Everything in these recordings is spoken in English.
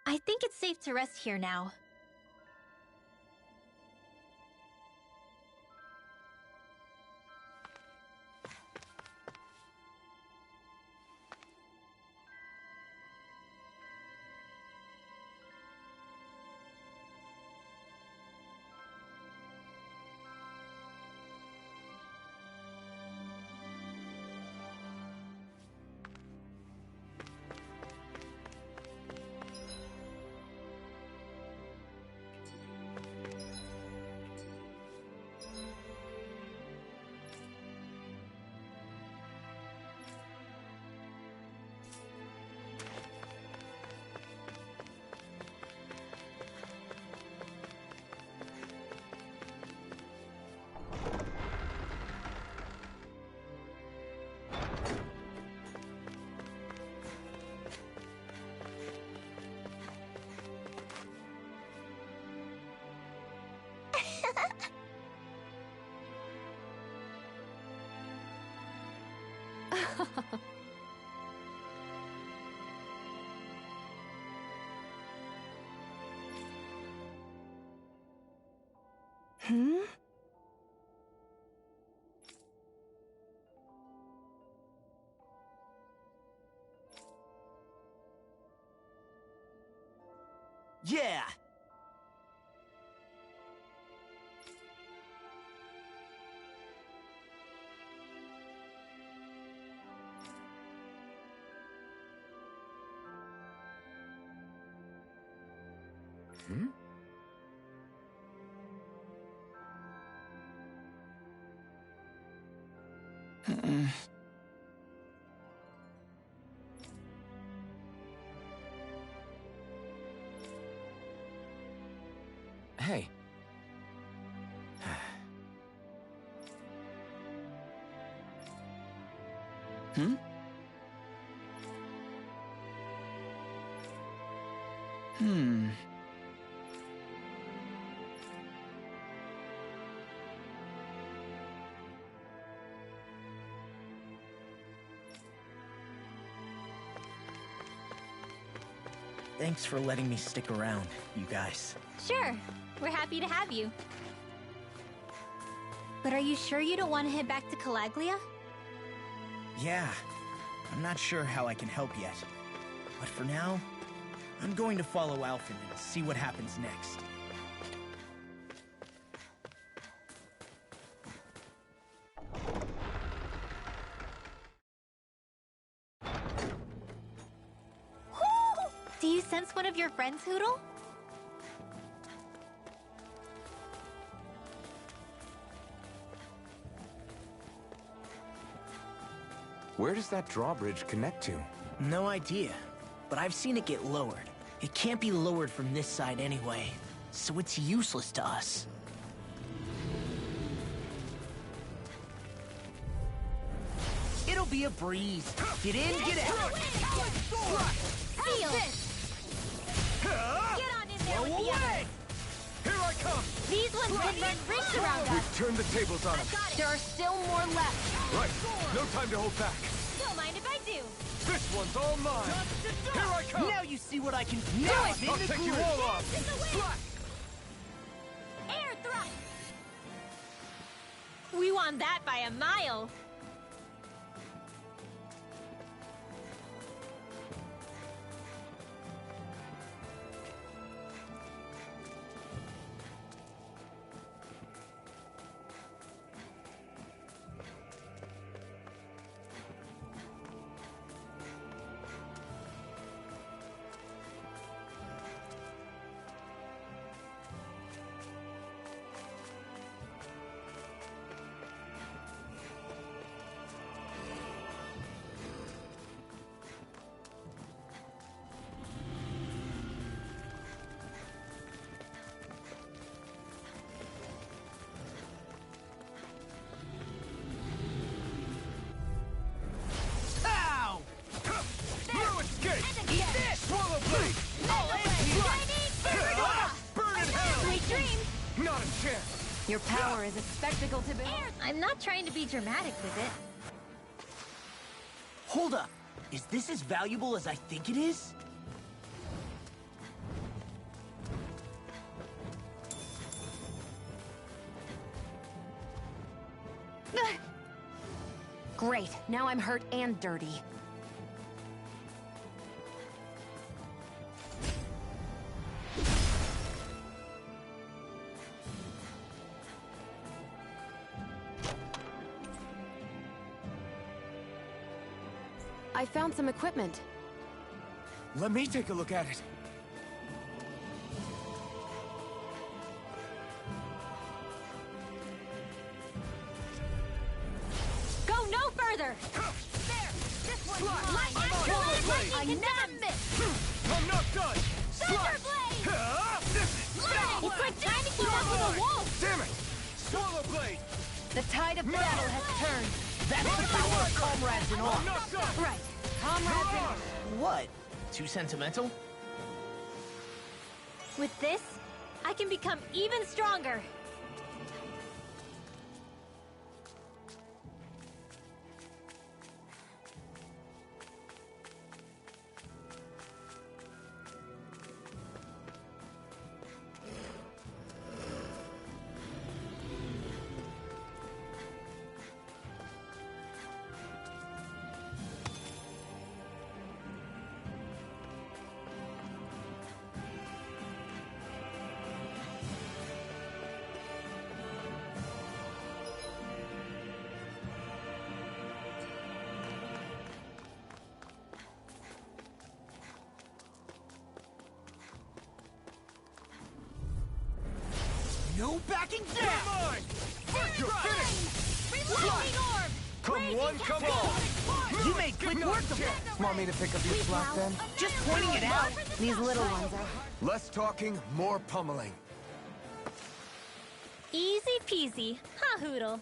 I think it's safe to rest here now. Hmm? Yeah! Hmm? Hey. Hmm? Hmm. Thanks for letting me stick around, you guys. Sure, we're happy to have you. But are you sure you don't want to head back to Calaglia? Yeah, I'm not sure how I can help yet. But for now, I'm going to follow Alphen and see what happens next. Do you sense one of your friends, Hootle? Where does that drawbridge connect to? No idea, but I've seen it get lowered. It can't be lowered from this side anyway, so it's useless to us. It'll be a breeze. Get in, get out. Feel this! Get on in there with the others! Here I come! These ones can run rings around us! We've turned the tables on them. There are still more left. Right, no time to hold back. Don't mind if I do. This one's all mine. Here I come! Now you see what I can do. Now I'm in I'll the take you groove. all off. In the wind. Slack! Air thrust! We won that by a mile. Ow! No escape! Eat this! Swallow blade! Burn in hell! Sweet dreams! Not a chance! Your power is a spectacle to behold. I'm not trying to be dramatic with it. Hold up. Is this as valuable as I think it is? Great, now I'm hurt and dirty. I found some equipment. Let me take a look at it. Go no further! There! This one's mine! I never miss! I'm not done! Thunder Blade! It's like trying to keep up with a wolf! Damn it! Swallow Blade! The tide of battle has turned. That's the power of comrades in I'm arms. not done! Right, comrades in... What? Too sentimental? With this, I can become even stronger! No backing You're down! mine! You're finished! Lightning Orb! Come one, come all! You made quick work of it! Want me to pick up your slack then? Just pointing it out. These little ones are... Less talking, more pummeling. Easy peasy, huh, Hoodle?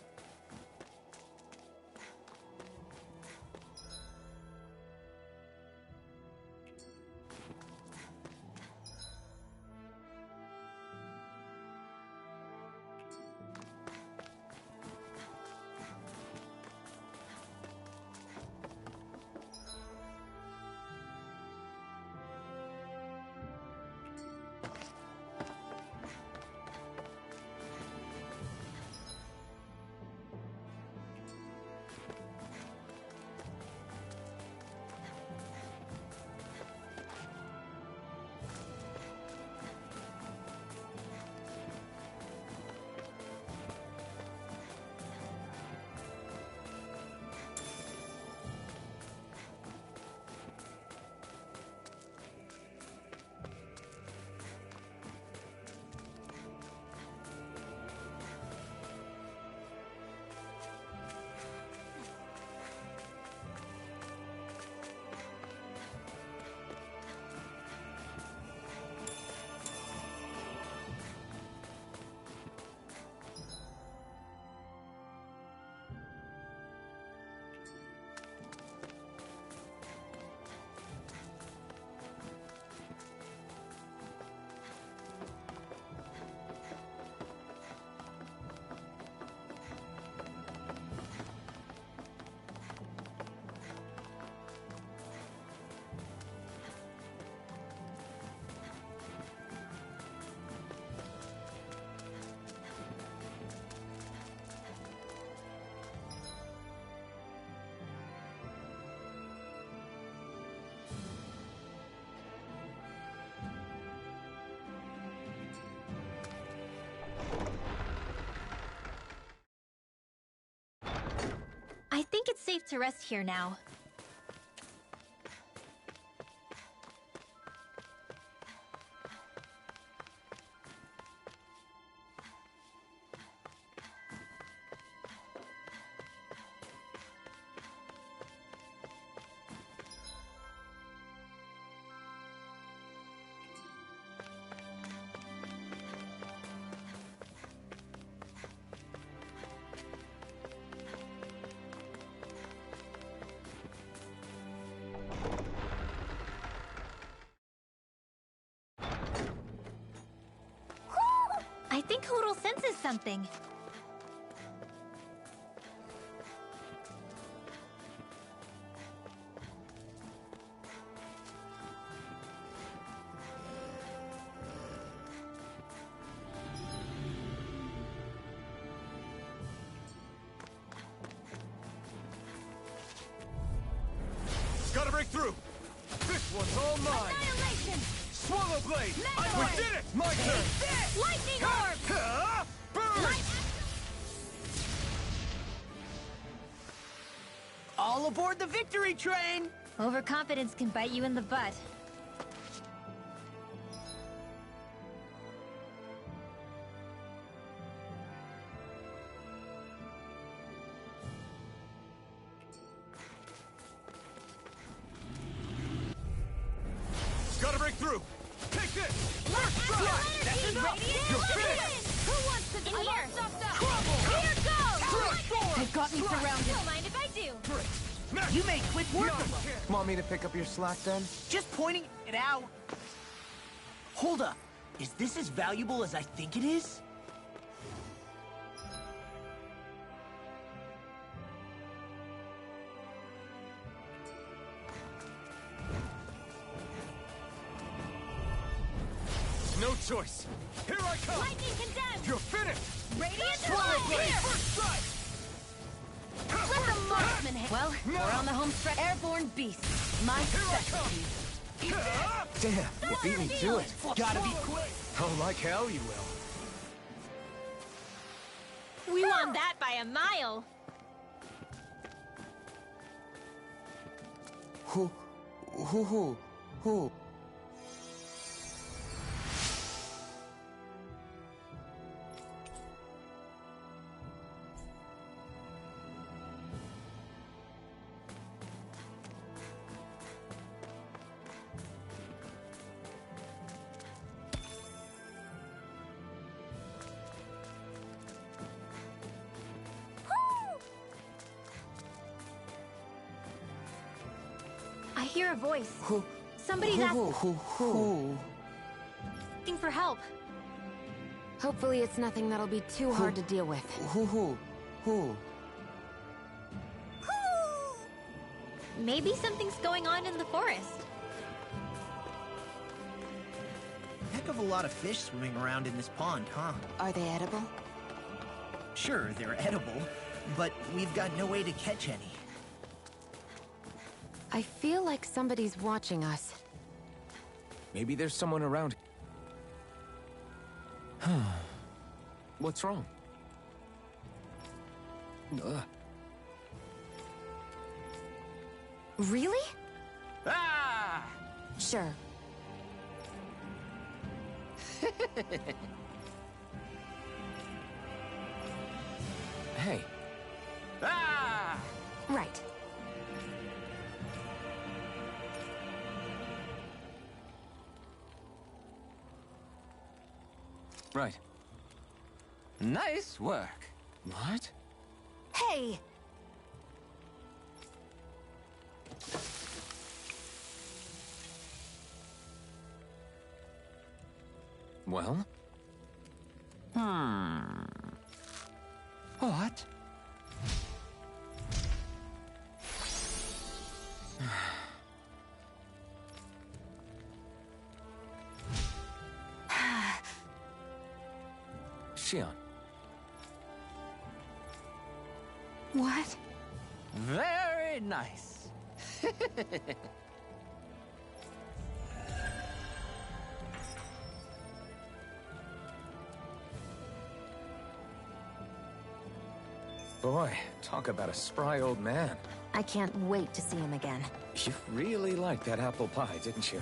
I think it's safe to rest here now. I think Hoodle senses something. break through! This one's all mine! Annihilation! Swallow blade! Meteor! We did it! My turn! Lightning orb! Burn! All aboard the victory train! Overconfidence can bite you in the butt. Gotta break through! Take this! First strike! That's enough! You're finished! Who wants to be here? Trouble! Here goes! They've got me surrounded. Don't mind if I do. You made quick work of them. Want me to pick up your slack then? Just pointing it out. Hold up. Is this as valuable as I think it is? No choice! Here I come! Lightning condemned! You're finished! Radiant Swallow fly! blade! Here! First strike! Let the marksman hit. Well, we're on the home stretch. Airborne beast. My Here I specialty. come! Damn, you beat me to it. Gotta be quick. Oh, like hell you will. We won that by a mile. Who? I hear a voice. Somebody's asking for help. Hopefully it's nothing that'll be too hard to deal with. Maybe something's going on in the forest. Heck of a lot of fish swimming around in this pond, huh? Are they edible? Sure, they're edible, but we've got no way to catch any. I feel like somebody's watching us. Maybe there's someone around. What's wrong? Really? Ah! Sure. Hey. Ah! Right. Right. Nice work. What? Hey! Well? What? Shion. What? Very nice. Boy, talk about a spry old man. I can't wait to see him again. You really liked that apple pie, didn't you?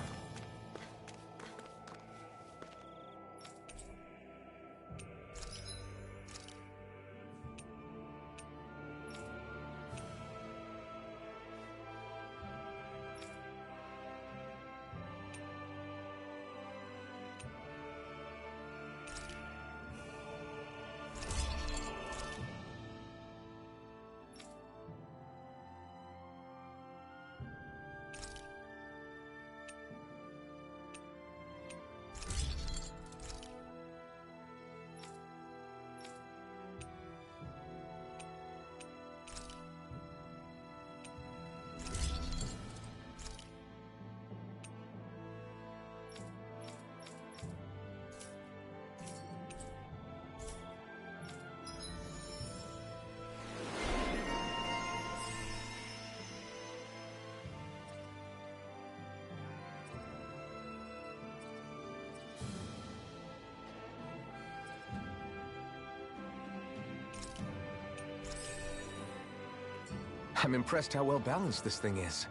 I'm impressed how well balanced this thing is.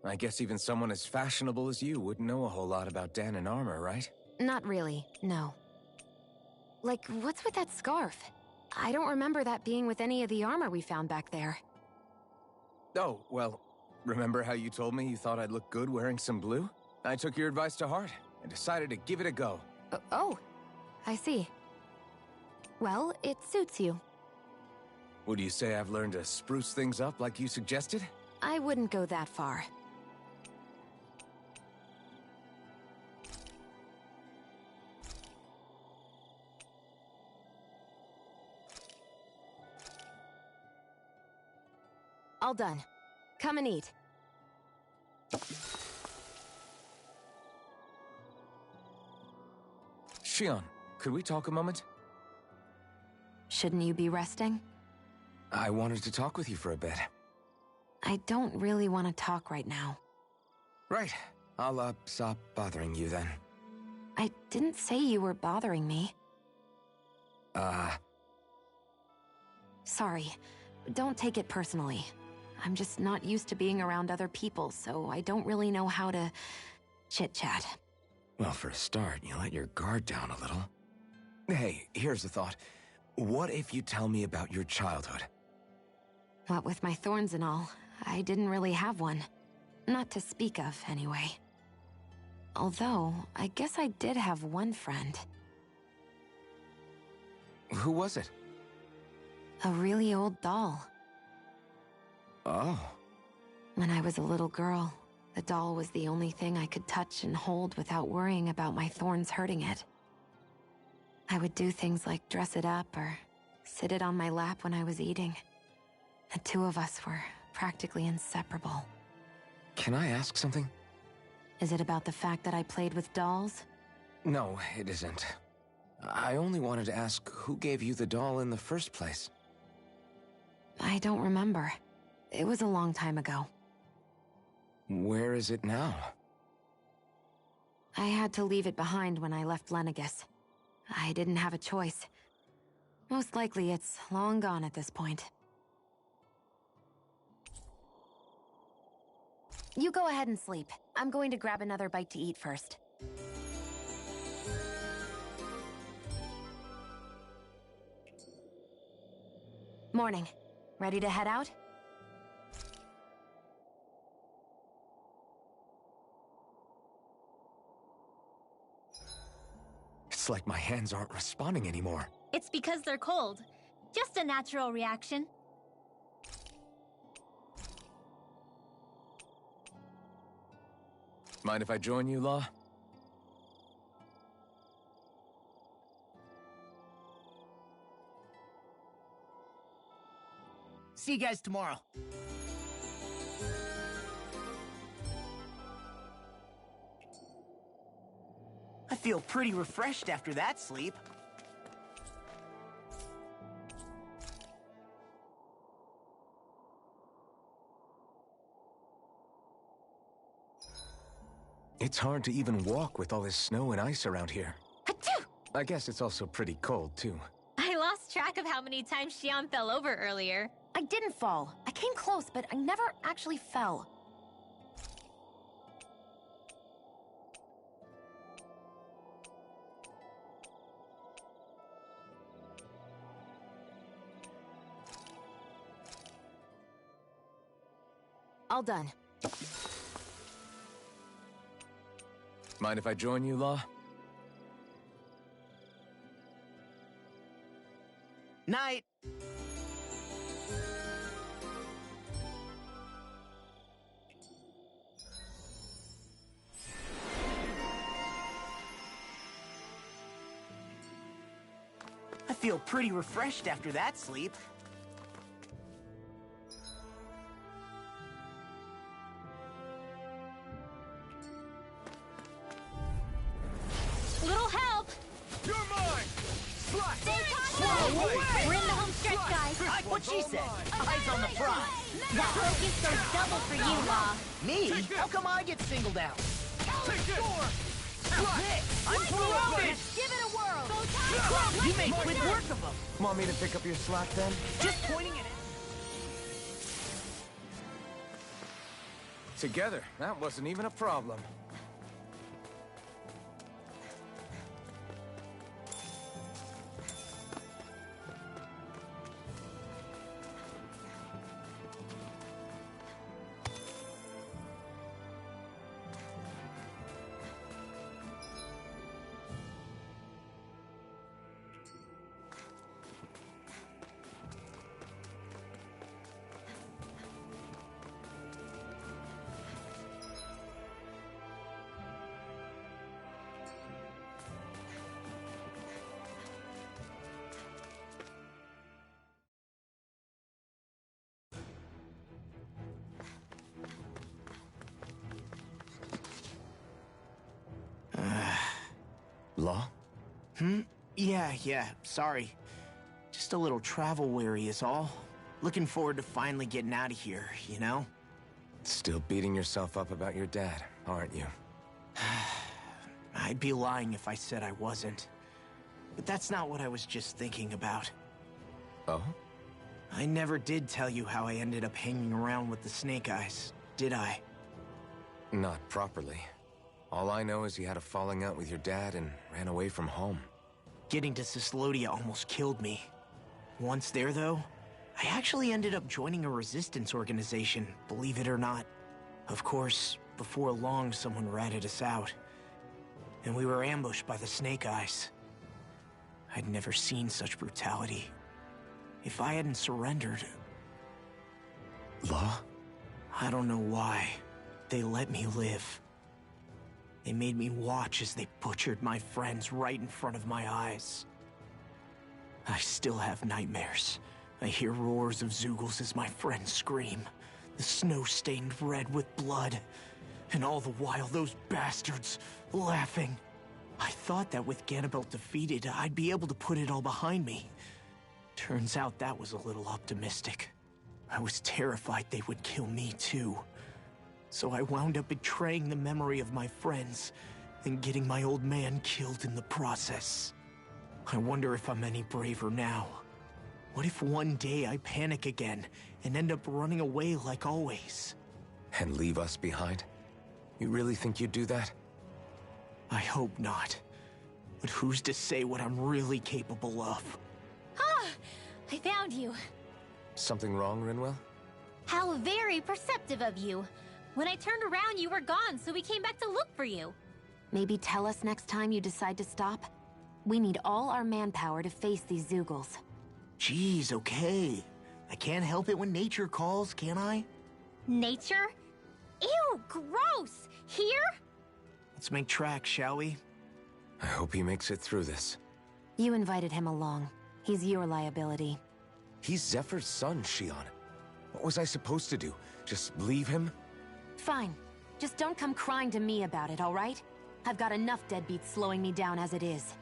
I guess even someone as fashionable as you wouldn't know a whole lot about Dan and armor, right? Not really, no. Like, what's with that scarf? I don't remember that being with any of the armor we found back there. Oh, well, remember how you told me you thought I'd look good wearing some blue? I took your advice to heart and decided to give it a go. Oh, I see. Well, it suits you. Would you say I've learned to spruce things up like you suggested? I wouldn't go that far. All done. Come and eat. Shion, could we talk a moment? Shouldn't you be resting? I wanted to talk with you for a bit. I don't really want to talk right now. Right. I'll, stop bothering you then. I didn't say you were bothering me. Sorry. Don't take it personally. I'm just not used to being around other people, so I don't really know how to chit-chat. Well, for a start, you let your guard down a little. Hey, here's a thought. What if you tell me about your childhood? What with my thorns and all, I didn't really have one. Not to speak of, anyway. Although, I guess I did have one friend. Who was it? A really old doll. Oh. When I was a little girl, the doll was the only thing I could touch and hold without worrying about my thorns hurting it. I would do things like dress it up or sit it on my lap when I was eating. The two of us were practically inseparable. Can I ask something? Is it about the fact that I played with dolls? No, it isn't. I only wanted to ask who gave you the doll in the first place. I don't remember. It was a long time ago. Where is it now? I had to leave it behind when I left Lenegus. I didn't have a choice. Most likely it's long gone at this point. You go ahead and sleep. I'm going to grab another bite to eat first. Morning. Ready to head out? It's like my hands aren't responding anymore. It's because they're cold. Just a natural reaction. Mind if I join you, Law? See you guys tomorrow. I feel pretty refreshed after that sleep. It's hard to even walk with all this snow and ice around here. Achoo! I guess it's also pretty cold, too. I lost track of how many times Xion fell over earlier. I didn't fall. I came close, but I never actually fell. All done. Mind if I join you, Law? Night! I feel pretty refreshed after that sleep. Little help! You're mine! Slack! We're in the home stretch, guys. Like what she said. Eyes on the prize. That focus goes double for you, Law. Me? How come I get singled out? Take this! I'm promoted! Give it a whirl. You made quick work of them. Want me to pick up your slack then? Just pointing it at... Together, that wasn't even a problem. Law? Yeah, sorry. Just a little travel weary is all. Looking forward to finally getting out of here, you know? Still beating yourself up about your dad, aren't you? I'd be lying if I said I wasn't. But that's not what I was just thinking about. Oh? I never did tell you how I ended up hanging around with the Snake Eyes, did I? Not properly. All I know is you had a falling out with your dad and ran away from home. Getting to Cyslodia almost killed me. Once there, though, I actually ended up joining a resistance organization, believe it or not. Of course, before long, someone ratted us out. And we were ambushed by the Snake Eyes. I'd never seen such brutality. If I hadn't surrendered... Law? I don't know why. They let me live. They made me watch as they butchered my friends right in front of my eyes. I still have nightmares. I hear roars of Zeugles as my friends scream. The snow stained red with blood. And all the while, those bastards laughing. I thought that with Ganabelt defeated, I'd be able to put it all behind me. Turns out that was a little optimistic. I was terrified they would kill me too. So I wound up betraying the memory of my friends and getting my old man killed in the process. I wonder if I'm any braver now. What if one day I panic again and end up running away like always? And leave us behind? You really think you'd do that? I hope not. But who's to say what I'm really capable of? Ah, I found you. Something wrong, Rinwell? How very perceptive of you. When I turned around, you were gone, so we came back to look for you. Maybe tell us next time you decide to stop? We need all our manpower to face these Zeugles. Jeez, okay. I can't help it when nature calls, can I? Nature? Ew, gross! Here? Let's make tracks, shall we? I hope he makes it through this. You invited him along. He's your liability. He's Zephyr's son, Shion. What was I supposed to do? Just leave him? Fine. Just don't come crying to me about it, all right? I've got enough deadbeats slowing me down as it is.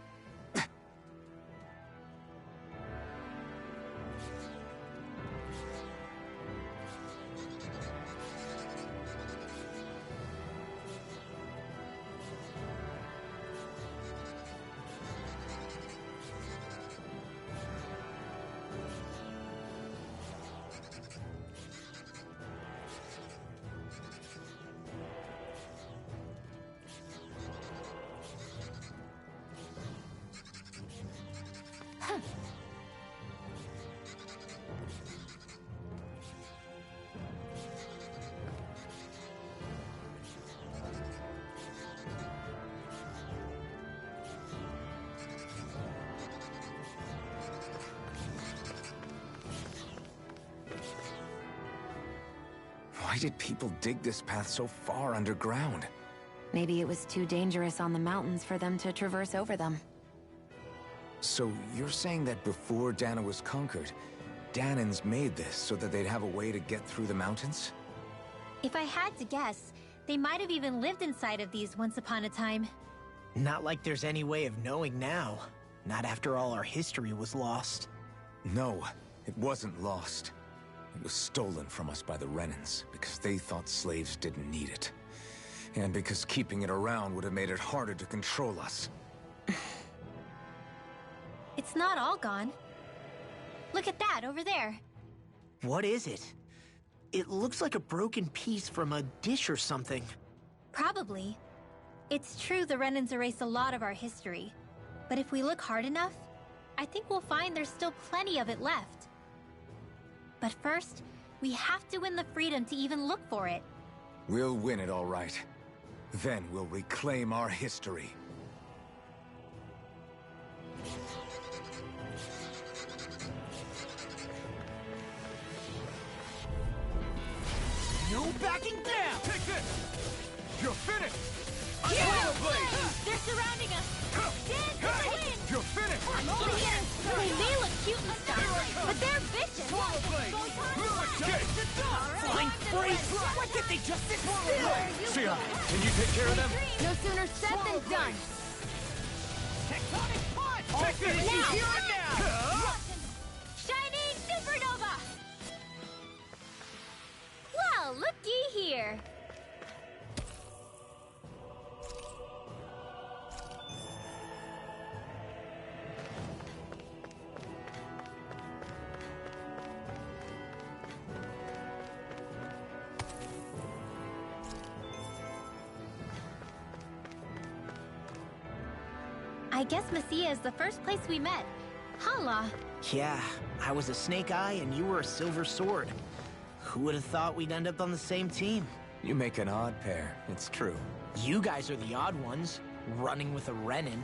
Why did people dig this path so far underground? Maybe it was too dangerous on the mountains for them to traverse over them. So you're saying that before Dana was conquered, Danans made this so that they'd have a way to get through the mountains? If I had to guess, they might have even lived inside of these once upon a time. Not like there's any way of knowing now. Not after all our history was lost. No, it wasn't lost. It was stolen from us by the Renans, because they thought slaves didn't need it. And because keeping it around would have made it harder to control us. It's not all gone. Look at that over there. What is it? It looks like a broken piece from a dish or something. Probably. It's true the Renans erased a lot of our history. But if we look hard enough, I think we'll find there's still plenty of it left. But first, we have to win the freedom to even look for it. We'll win it all right. Then we'll reclaim our history. No backing down! Take this! You're finished! They're surrounding us! Dance in the wind! You're finished! I'm over here! They may look cute and stuff, but they're vicious! Flying freeze! Why can't they just sit still? Shia, can you take care of them? No sooner said than done! Tectonic punch! Take this! Now! Here and now! Shining Supernova! Well, looky here! I guess Messia is the first place we met. Hala. Yeah, I was a snake eye and you were a silver sword. Who would have thought we'd end up on the same team? You make an odd pair, it's true. You guys are the odd ones, running with a Renin.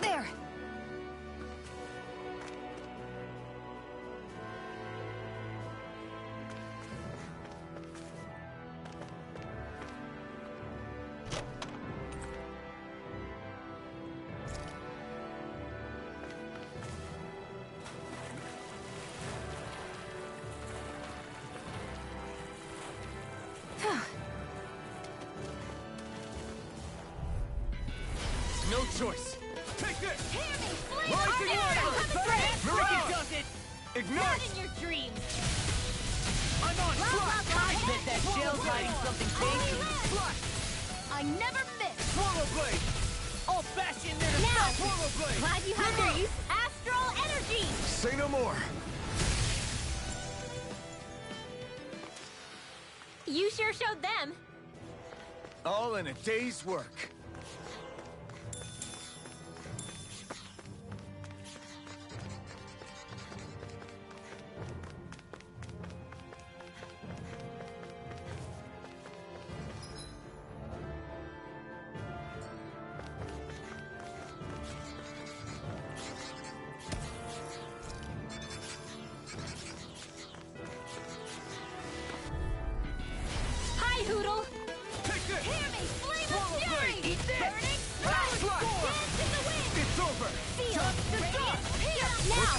There! No choice! Take this! Hear me, flee! Rising Marika does it! Not Ignite! in your dreams! I'm on flush! I bet that shell's hiding something dangerous. Flush! I never miss! Swallow blade! Old-fashioned Now! Swallow blade! Glad you had your use astral energy! Say no more! You sure showed them. All in a day's work.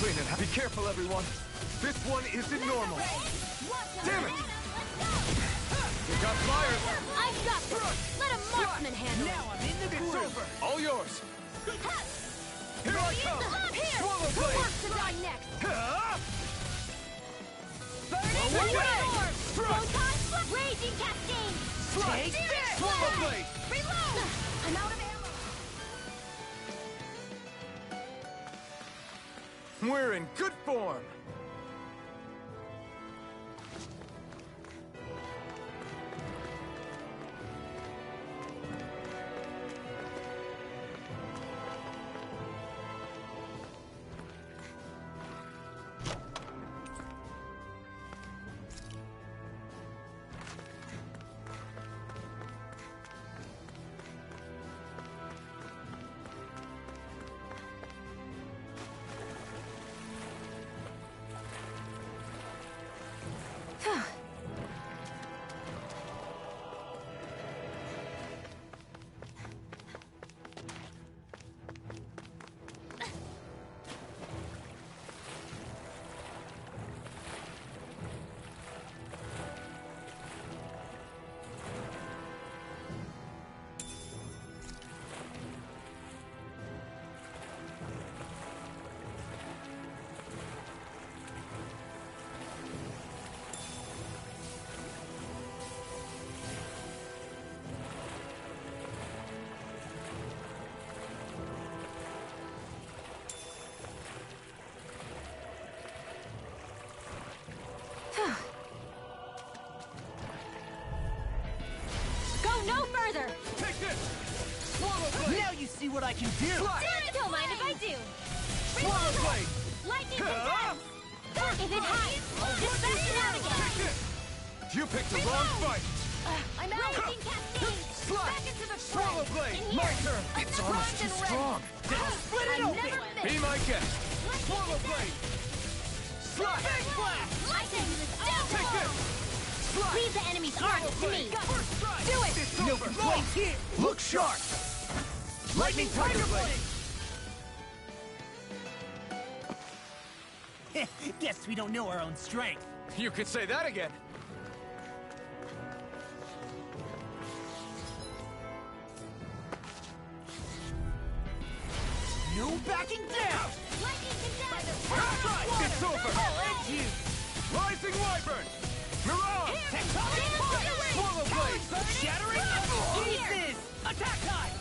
clean it. Be careful, everyone. This one isn't normal. Damn it! We got flyers. I've got this. Let a marksman handle it. Now I'm in the It's groove. over. All yours. Here I come. Here! Swallow Who blade. wants to die next? Away! Photon Raging Cascade! Take this! Swallow blade. Reload! I'm out of ammo! We're in good form. Go no further! Take this. Swallow blade. Now you see what I can do. Don't mind if I do! Swallow blade. Lightning condemns! If it hides, just back it out again! Take this. You picked the wrong fight. I'm out! Raging Cascade! Slide. Back into the Swallow fray! blade. In My here. turn. It's almost too Frozen red. strong. Split it I open. never miss. Be my guest. Swallow blade. Slide. Big blast! Lightning is Take this. Slide. Leave the enemy's arms to me! First strike. Do it! It's No over. complaints here. Look sharp. Lightning Tiger Blade. Guess we don't know our own strength. You could say that again. No backing down. Lightning condemns! It's over. I'll end you. Rising Wyvern. Mirage. Tectonic fire. Swallow blade. Shattering. Pieces. Attack time.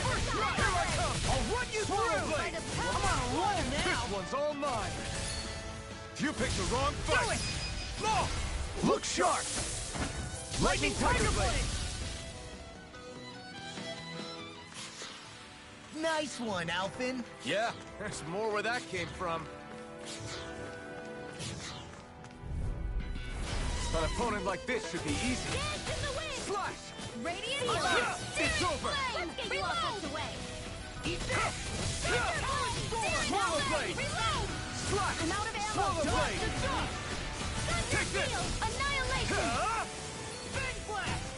First strike. Here I come. I'll run you Swallow through. blade. I'm on a roll now. This one's all mine. You picked the wrong Do fight. it. No. Look sharp. Lightning Tiger Blade. Nice one, Alphin. Yeah, there's more where that came from. An opponent like this should be easy. Dance in the wind! Slash. Radiant Yeah, healer! it's over. Let's get you off this away! Eat this. Swallow blade. Reload! Slash. I'm out of ammo! Swallow blade. Thunder Take this. Field! Annihilation! Ah! Big blast.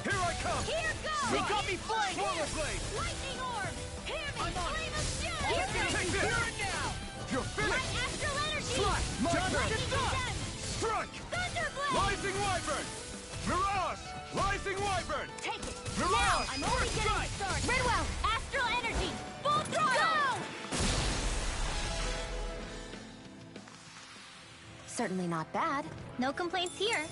Here I come. Here goes! They got me flanked. Swallow blade. Lightning orb! Hear me! I'm on it. Flame of Steel! Here Here Take this. Here and now. You're My finished. astral energy! Slash. My turn. Lightning condemns! Strike. Thunder blade! Rising Wyvern. Mirage. Rising Wyvern. Take it! Mirage. Now I'm only First getting strike. started! Redwell! Astral energy! Full throttle! Certainly not bad. No complaints here.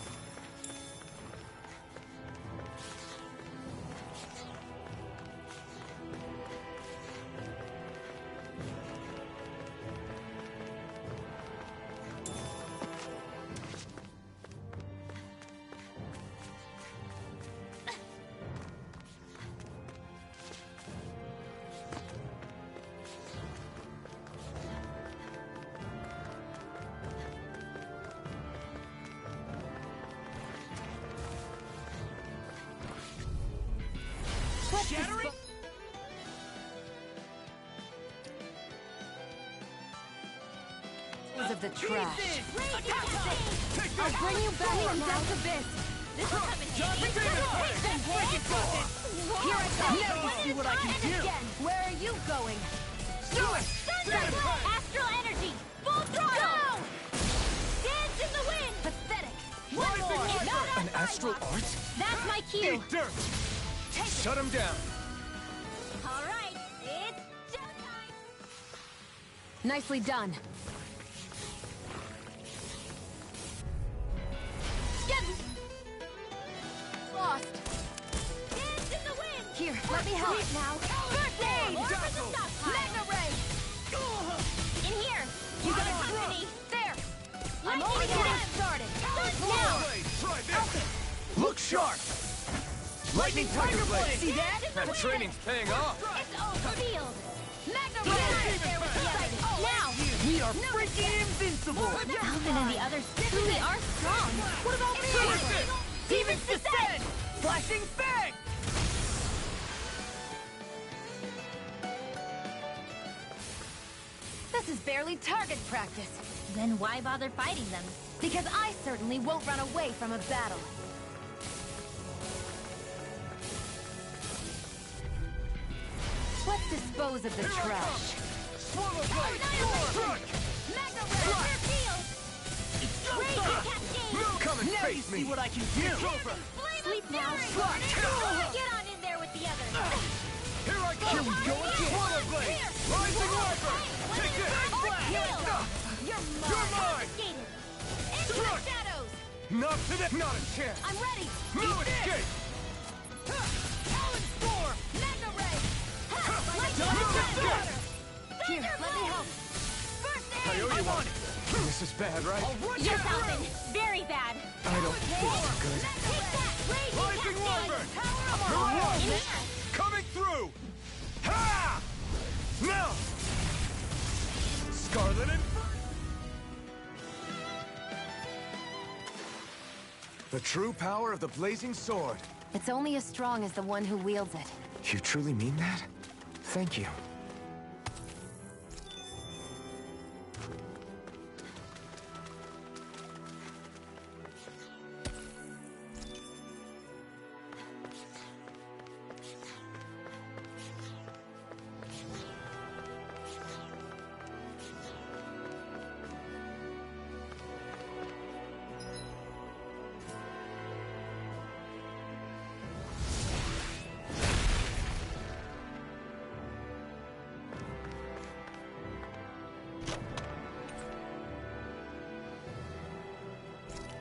Shattering. Of the trash. Pieces. Raging Attack time. Cascade! Take I'll this. bring you back from death abyss! This will come in handy! Here I come! Now you see what I can do. Again. Where are you going? Do it. Thunder! Astral Astral art? That's my cue. Eat dirt! Shut him down! All right, it's showtime. Nicely done. Get Lost. dance in the wind. Here, let me help. Please now. First aid. Or for the stockpile. Mega ray. In here. You got company. There. I'm Lightning only storm. getting started. Now. Try this! Look sharp! Lightning Tiger Blade! See that? That training's paying off! It's over. Field. Mega Get out ray. of there with the others. Now. We are freaking invincible! Alvin and the others truly are strong. What about me? Demons descend! Flashing fang! This is barely target practice. Then why bother fighting them? Because I certainly won't run away from a battle. Let's dispose of the trash. Swallow blade! Struck! Mega ray. Field. Raging cascade. Come and Now you face see me! what I can do! Sleep now. Get on in there with the others. Here I go! Here we go again! Swallow blade! Rising Viper! Take this! You're mine! Into the shadows. Not today! Not a chance! I'm ready. No escape! Talon storm. Mega ray. No escape! Here, let me help. First I aid. owe you one! This is bad, right? Yes, Alvin. Very bad. I don't feel so good. Take that. Rising Raging Wyvern! cascade. Hurrah! In here. Coming through! Ha! Now! Scarlet and... The true power of the blazing sword. It's only as strong as the one who wields it. You truly mean that? Thank you.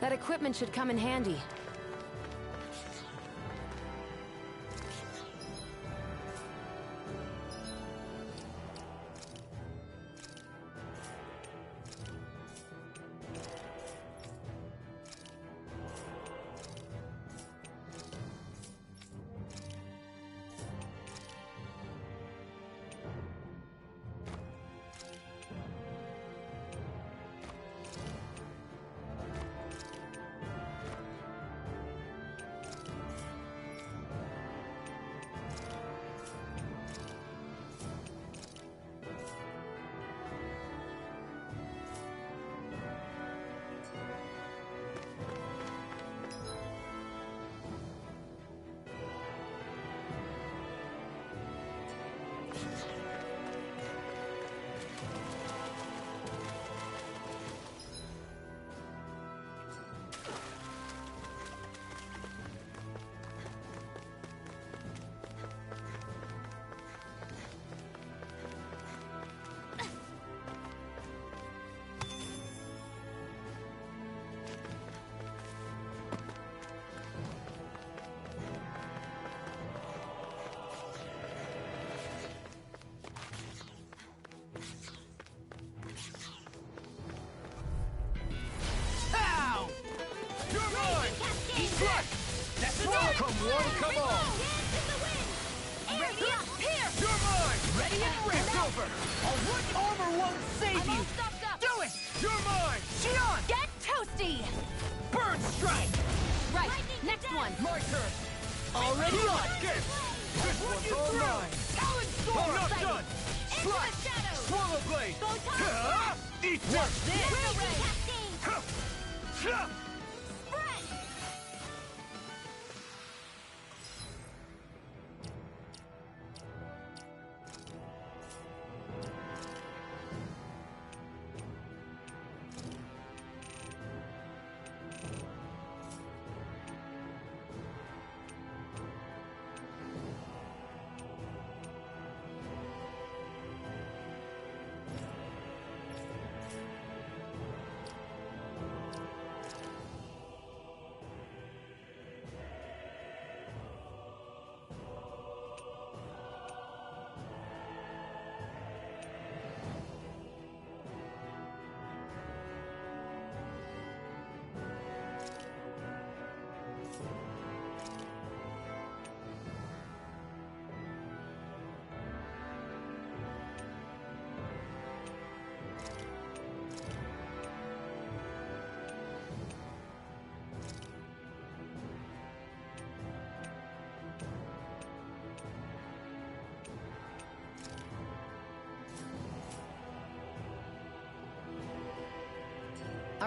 That equipment should come in handy. Pow! You're mine! Struck! That's one! Come one, come all! Ready up here. You're mine! Ready and ready! It's over! A wood armor won't save I'm all you! stocked up. Do it! You're mine! Shion! Get toasty! Burn strike! Right, next one. My turn! Already on! Escape! This one's all mine! Talon I'm storm! not done! Into the shadows. Swallow blade! Go top. Ha! Eat What's this! this? Raging cascade. Ha! Ha! Spread.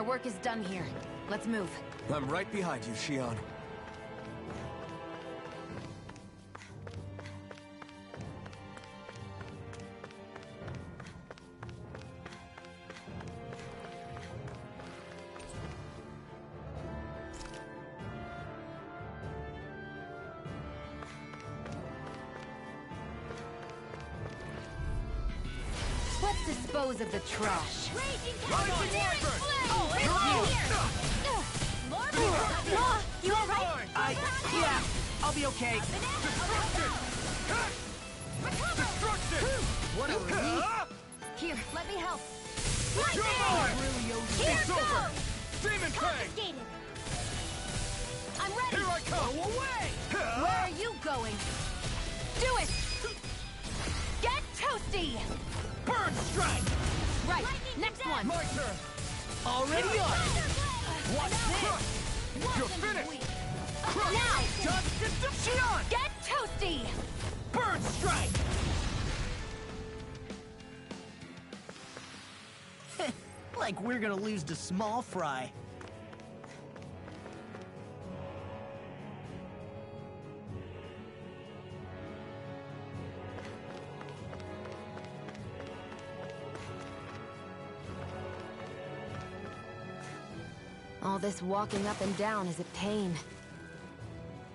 Our work is done here. Let's move. I'm right behind you, Shion. Let's dispose of the trash. You alright? Yeah, I'll be okay. Destruction! What a relief. Here, let me help. It's over! Demon Fang! I'm ready. Here I come! Go away! Where are you going? Do it! Get toasty! Burn Strike! Right, next one. My turn! Already on! What's this? You're finished! Now! Dodge system Shion! Get toasty! Burn Strike! Like we're gonna lose to Small Fry. All this walking up and down is a pain.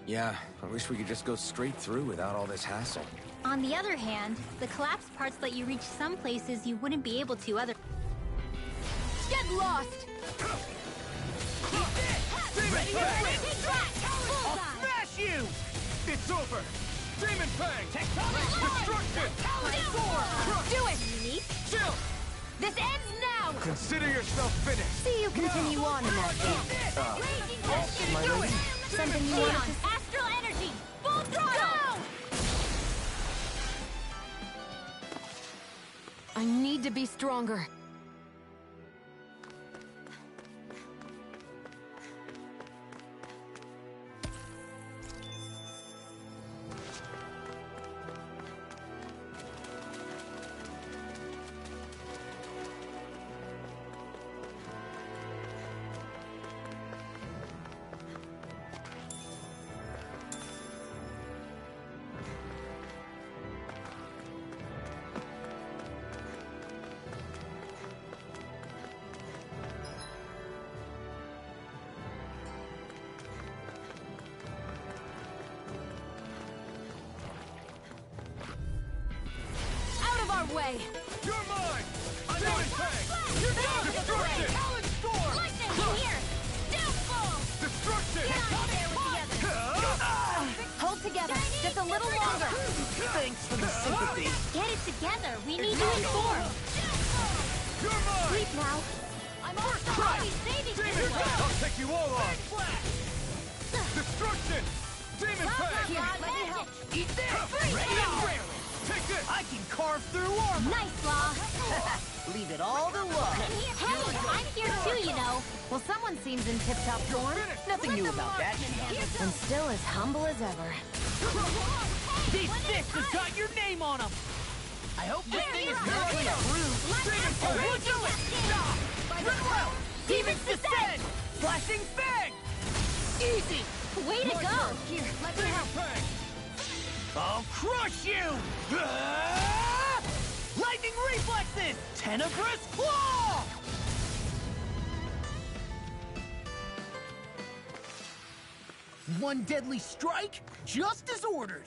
Yeah, I wish we could just go straight through without all this hassle. On the other hand, the collapsed parts let you reach some places you wouldn't be able to other. Get lost! Ready? I'll smash you! It's over! Demon Fang! Destruction! Do it! Chill! This ends now! Consider yourself finished! See you continue on in that game. Do it! Something you want to... Astral energy! Full throttle! I need to be stronger. Way. You're mine! I'm Demon Fang! You're done! Destruction! Talon Storm! Lightning here! Downfall! Destruction! Get out there with the others! Hold together, just a little longer. Thanks for the sympathy. Get it together. We need to inform. You're mine! Sleep now. I'm also already saving Demon this Fang! one! I'll take you all on! Destruction! Demon Fang! Here, let me help! Eat this! Ready and up! rarely! Take this! I can carve through armor! Nice, Law. Leave it all to luck! Hey, I'm here too, you know. Well, someone seems in tip-top form. Nothing new about that. And still as humble as ever. These fists have got your name on them! I hope this thing is mentally approved! Demon Fang! Do it! Goodwill! Demons descend! Flashing Fang! Easy! Way to go. Here, let me Demon help. Fang! I'll crush you! Ah! Lightning reflexes! Tenebrous claw! One deadly strike, just as ordered.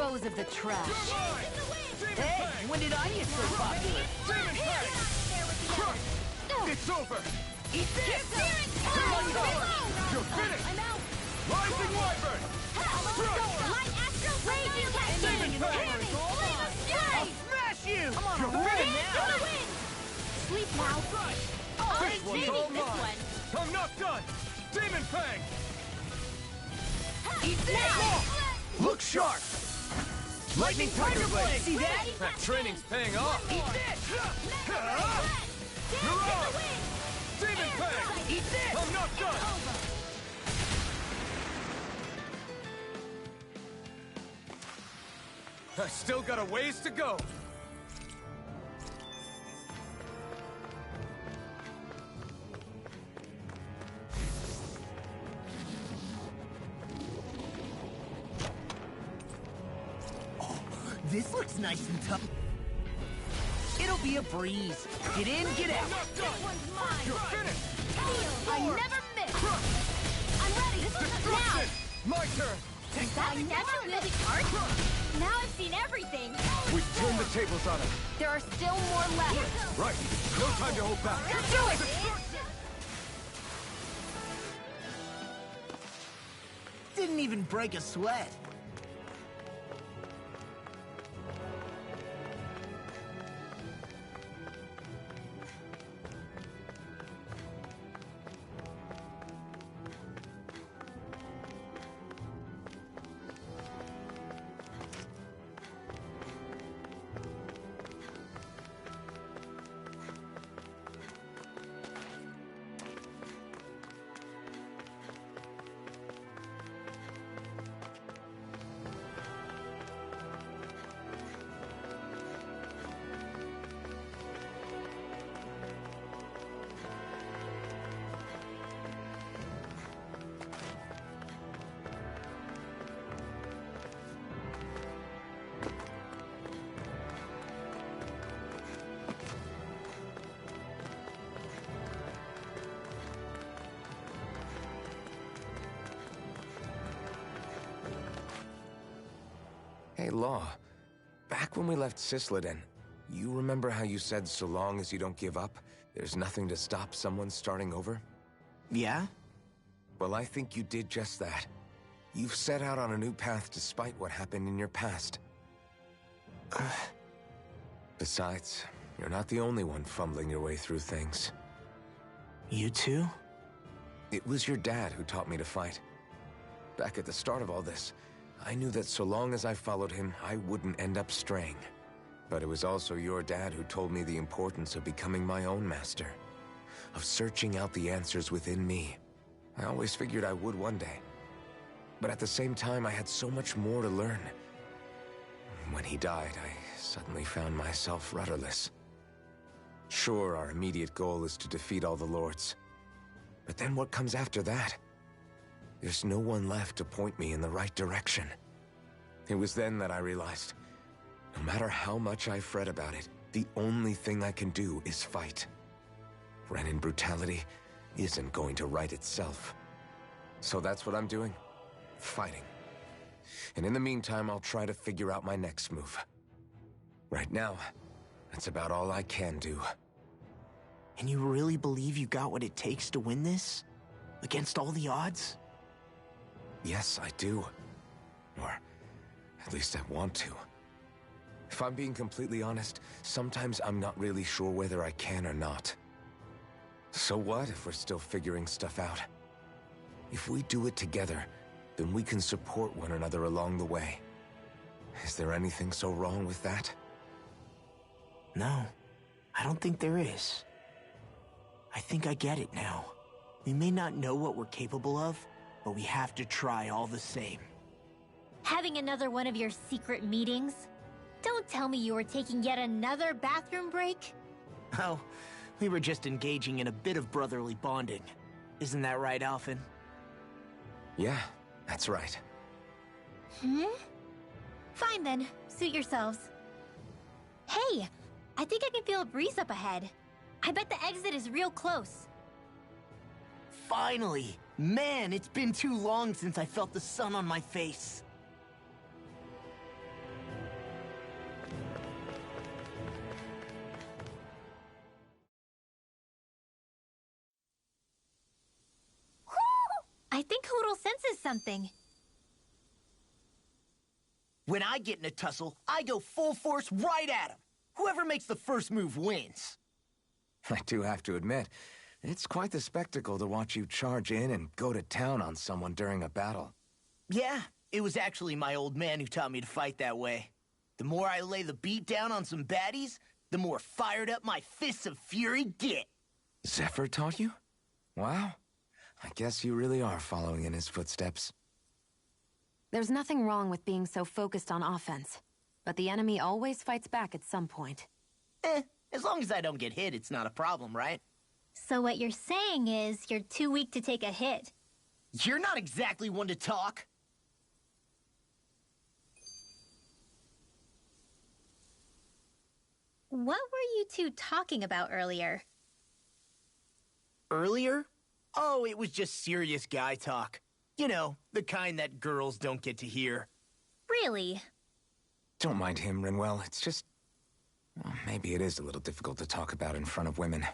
dispose of the trash. Demon Hey, Fang! when did I get so popular? Demon Fang! Crush! It's over! Eat this! You're finished! I'm out! Rising Wyvern! Light Astro Raging Demon Cascade! Fang! I'll smash you! I'm on a You're roll finished! now! Sleep now. This one's all mine! I'm not done! Demon Fang! Eat this! Look sharp! Lightning Tiger Blade! See that? That training's paying off! Eat this! You're on! Demon Fang! Eat this! I'm not done! I still got a ways to go! This looks nice and tough. It'll be a breeze. Get in, get out. I'm not done! One's mine. You're finished! I never miss. Crush! I'm ready. Destruction! My turn! I never wielding art? Now I've seen everything. We've turned the tables on him. There are still more left. Right. No time to hold back. Do it! Didn't even break a sweat. Hey, Law. Back when we left Cisleden, you remember how you said so long as you don't give up, there's nothing to stop someone starting over? Yeah? Well, I think you did just that. You've set out on a new path despite what happened in your past. Besides, you're not the only one fumbling your way through things. You too? It was your dad who taught me to fight. Back at the start of all this, I knew that so long as I followed him, I wouldn't end up straying. But it was also your dad who told me the importance of becoming my own master, of searching out the answers within me. I always figured I would one day. But at the same time, I had so much more to learn. When he died, I suddenly found myself rudderless. Sure, our immediate goal is to defeat all the lords. But then what comes after that? There's no one left to point me in the right direction. It was then that I realized, no matter how much I fret about it, the only thing I can do is fight. Renin brutality isn't going to right itself. So that's what I'm doing. Fighting. And in the meantime, I'll try to figure out my next move. Right now, that's about all I can do. And you really believe you got what it takes to win this? Against all the odds? Yes, I do. Or at least I want to. If I'm being completely honest, sometimes I'm not really sure whether I can or not. So what if we're still figuring stuff out? If we do it together, then we can support one another along the way. Is there anything so wrong with that? No, I don't think there is. I think I get it now. We may not know what we're capable of, but we have to try all the same. Having another one of your secret meetings? Don't tell me you were taking yet another bathroom break? Oh, we were just engaging in a bit of brotherly bonding. Isn't that right, Alphen? Yeah, that's right. Fine then, suit yourselves. Hey, I think I can feel a breeze up ahead. I bet the exit is real close. Finally! Man, it's been too long since I felt the sun on my face. senses something. When I get in a tussle, I go full force right at him. Whoever makes the first move wins. I do have to admit, it's quite the spectacle to watch you charge in and go to town on someone during a battle. Yeah, it was actually my old man who taught me to fight that way. The more I lay the beat down on some baddies, the more fired up my fists of fury get. Zephyr taught you? Wow. I guess you really are following in his footsteps. There's nothing wrong with being so focused on offense, but the enemy always fights back at some point. As long as I don't get hit, it's not a problem, right? So what you're saying is you're too weak to take a hit. You're not exactly one to talk. What were you two talking about earlier? Earlier? Oh, it was just serious guy talk. You know, the kind that girls don't get to hear. Really? Don't mind him, Rinwell. It's just... well, maybe it is a little difficult to talk about in front of women.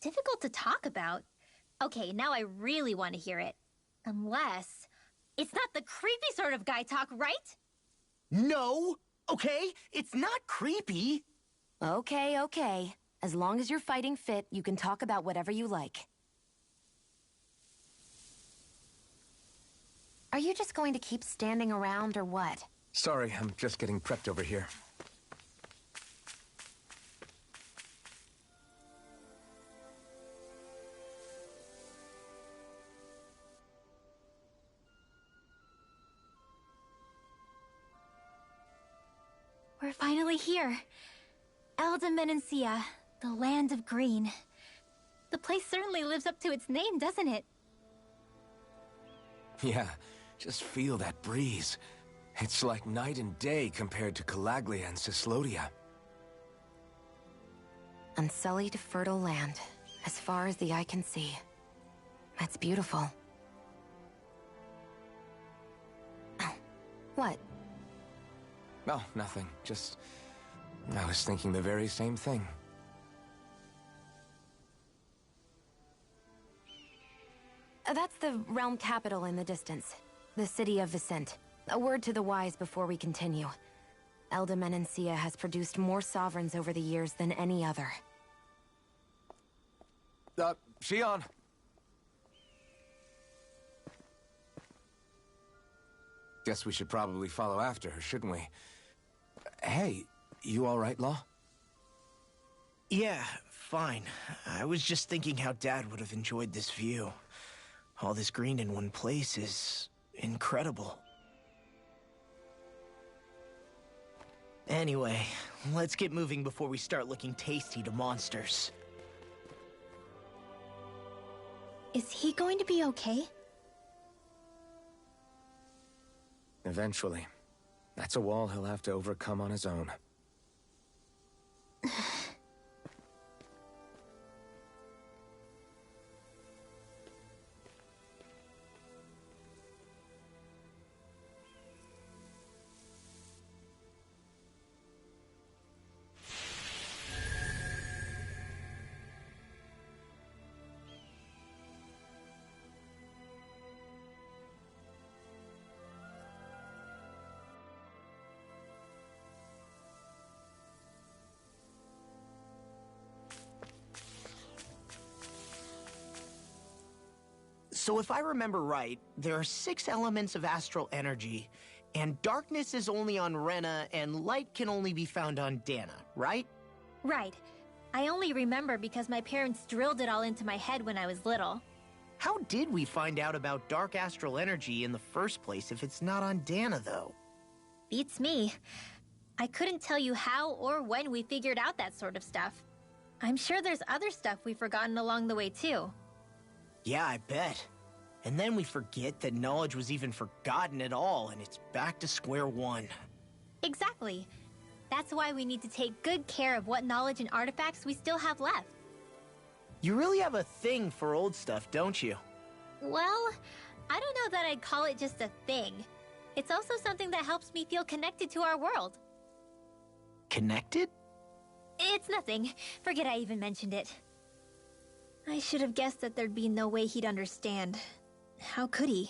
Difficult to talk about? Okay, now I really want to hear it. Unless... it's not the creepy sort of guy talk, right? No! Okay? It's not creepy! Okay, okay. As long as you're fighting fit, you can talk about whatever you like. Are you just going to keep standing around, or what? Sorry, I'm just getting prepped over here. We're finally here. Elda Menancia, the land of green. The place certainly lives up to its name, doesn't it? Yeah, just feel that breeze. It's like night and day compared to Calaglia and Cislodia. Unsullied, fertile land, as far as the eye can see. That's beautiful. Oh, what? Oh, nothing. Just... I was thinking the very same thing. That's the realm capital in the distance. The city of Vicent. A word to the wise before we continue. Elda Menancia has produced more sovereigns over the years than any other. Shion! Guess we should probably follow after her, shouldn't we? Hey, you all right, Law? Yeah, fine. I was just thinking how Dad would have enjoyed this view. All this green in one place is... incredible. Anyway, let's get moving before we start looking tasty to monsters. Is he going to be okay? Eventually. That's a wall he'll have to overcome on his own. So if I remember right, there are 6 elements of astral energy, and darkness is only on Rena, and light can only be found on Dana, right? Right. I only remember because my parents drilled it all into my head when I was little. How did we find out about dark astral energy in the first place if it's not on Dana, though? Beats me. I couldn't tell you how or when we figured out that sort of stuff. I'm sure there's other stuff we've forgotten along the way, too. Yeah, I bet. And then we forget that knowledge was even forgotten at all, and it's back to square one. Exactly. That's why we need to take good care of what knowledge and artifacts we still have left. You really have a thing for old stuff, don't you? Well, I don't know that I'd call it just a thing. It's also something that helps me feel connected to our world. Connected? It's nothing. Forget I even mentioned it. I should have guessed that there'd be no way he'd understand. How could he?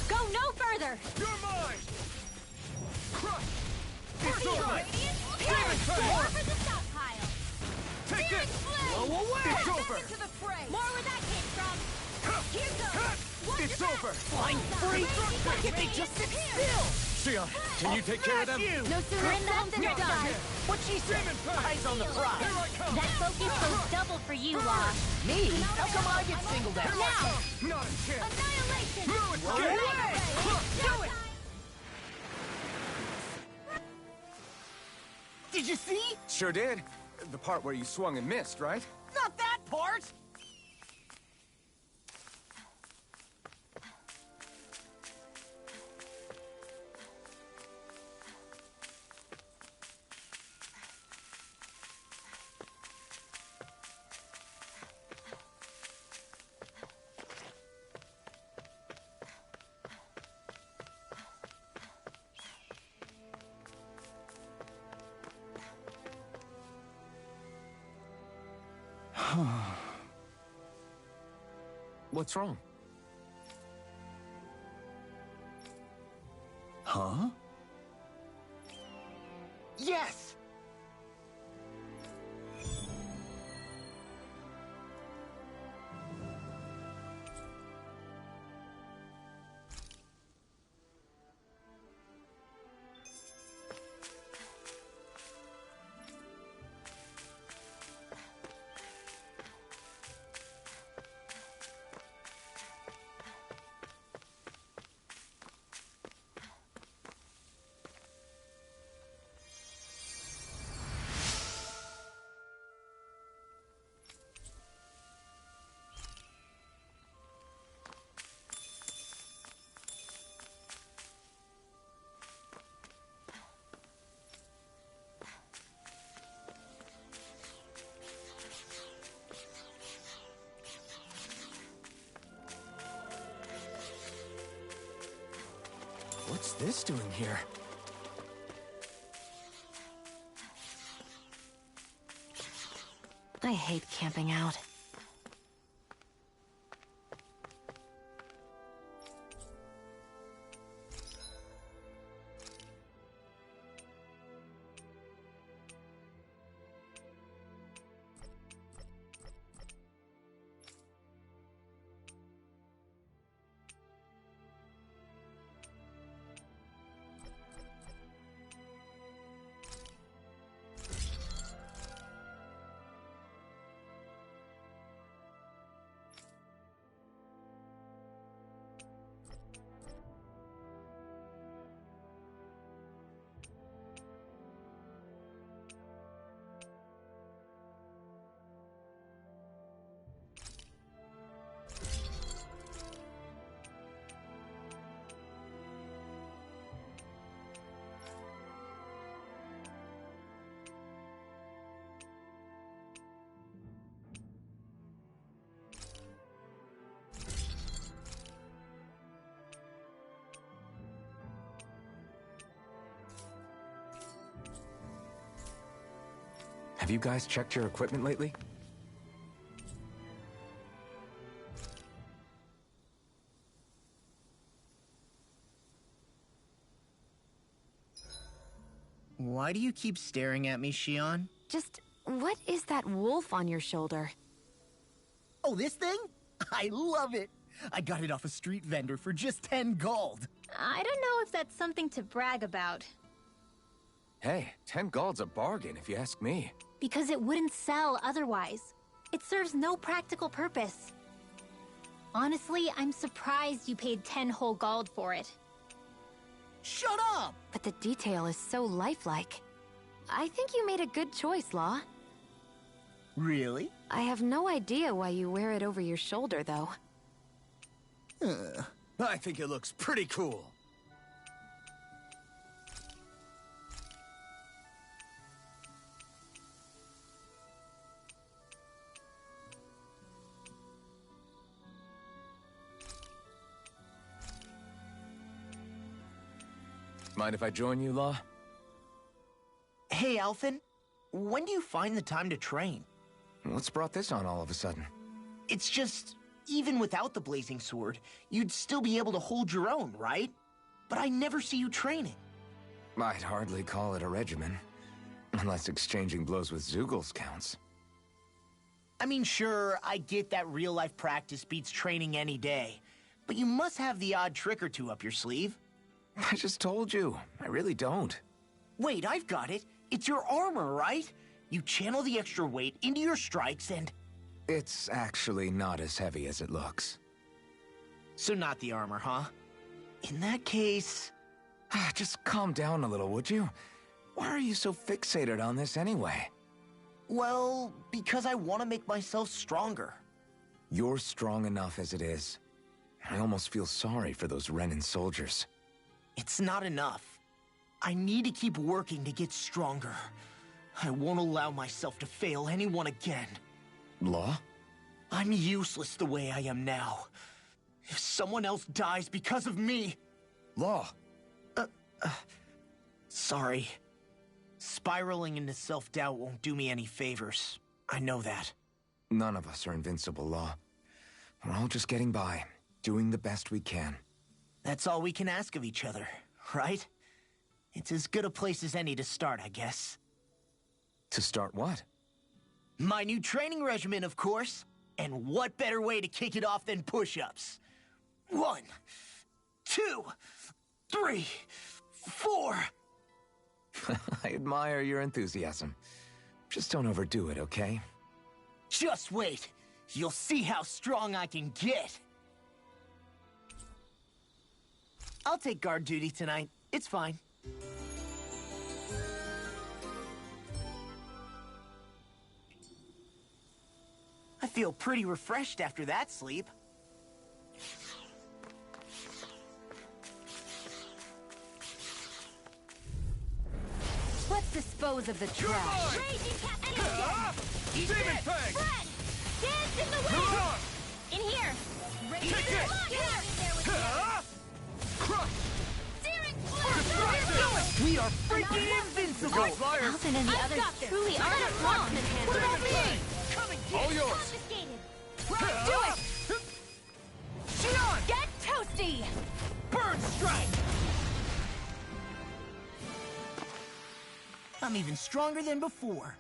Go no further! You're mine! Crush! It's Feel over! radiant Demon More Time! for the stockpile! Take Demon this! flame! Blow away! It's Back over! into the fray! More where that came from! Here goes! It's over! Flying free! Why can't they just sit still? Shion, can you take care of them? No sooner said than done! What she said? Eyes on the prize. Here I come! That focus goes double for you, Law. Me? How come I get singled out? Now! Not a chance! Annihilation! No, it's Blow good! away! Do it! Did you see? Sure did. The part where you swung and missed, right? Not that part! What's wrong? Huh? Yes! What's this doing here? I hate camping out. Have you guys checked your equipment lately? Why do you keep staring at me, Shion? Just, what is that wolf on your shoulder? Oh, this thing? I love it. I got it off a street vendor for just 10 gold. I don't know if that's something to brag about. Hey, 10 gold's a bargain if you ask me. Because it wouldn't sell otherwise. It serves no practical purpose. Honestly, I'm surprised you paid 10 whole gold for it. Shut up! But the detail is so lifelike. I think you made a good choice, Law. Really? I have no idea why you wear it over your shoulder, though. I think it looks pretty cool. Mind if I join you, Law? Hey, Alphen. When do you find the time to train? What's brought this on all of a sudden? It's just, even without the blazing sword, you'd still be able to hold your own, right? But I never see you training. I'd hardly call it a regimen. Unless exchanging blows with Zeugles counts. I mean, sure, I get that real-life practice beats training any day. But you must have the odd trick or two up your sleeve. I just told you. I really don't. Wait, I've got it. It's your armor, right? You channel the extra weight into your strikes and... It's actually not as heavy as it looks. So not the armor, huh? In that case... Just calm down a little, would you? Why are you so fixated on this anyway? Well, because I want to make myself stronger. You're strong enough as it is. I almost feel sorry for those Renin soldiers. It's not enough. I need to keep working to get stronger. I won't allow myself to fail anyone again. Law? I'm useless the way I am now. If someone else dies because of me... Law! Sorry. Spiraling into self-doubt won't do me any favors. I know that. None of us are invincible, Law. We're all just getting by, doing the best we can. That's all we can ask of each other, right? It's as good a place as any to start, I guess. To start what? My new training regimen, of course. And what better way to kick it off than push-ups? 1, 2, 3, 4... I admire your enthusiasm. Just don't overdo it, okay? Just wait. You'll see how strong I can get. I'll take guard duty tonight. It's fine. I feel pretty refreshed after that sleep. Let's dispose of the trash. Raging cat energy! Demon Fang! Fred! Dance in the wind! In here! Raging it! here! Crush! Searing blast! We are freaking invincible! Alphen and the others truly are strong. What about me? All yours! Confiscated! Do it! Xion! Get toasty! Bird strike! I'm even stronger than before.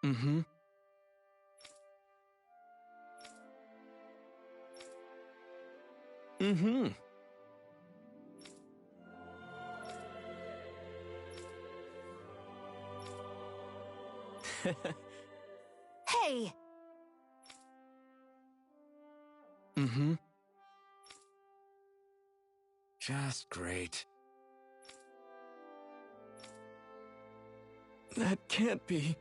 Mm-hmm. Mm-hmm. Hey! Mm-hmm. Just great. That can't be.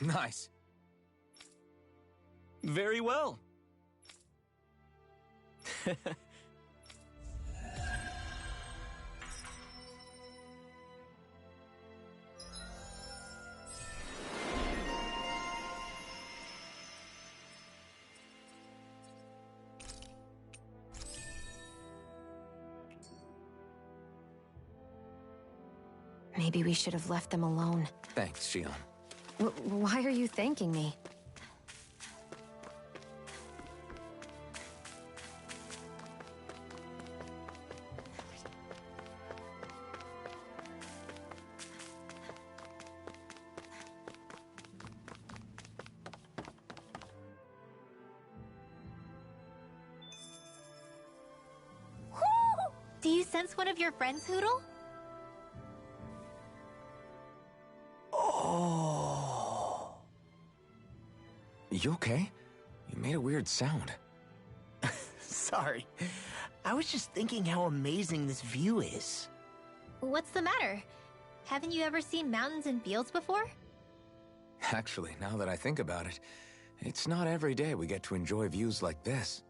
Nice. Very well. Maybe we should have left them alone. Thanks, Xion. Why are you thanking me? Do you sense one of your friends, Hootle? Oh. You okay? You made a weird sound. Sorry. I was just thinking how amazing this view is. What's the matter? Haven't you ever seen mountains and fields before? Actually, now that I think about it, it's not every day we get to enjoy views like this.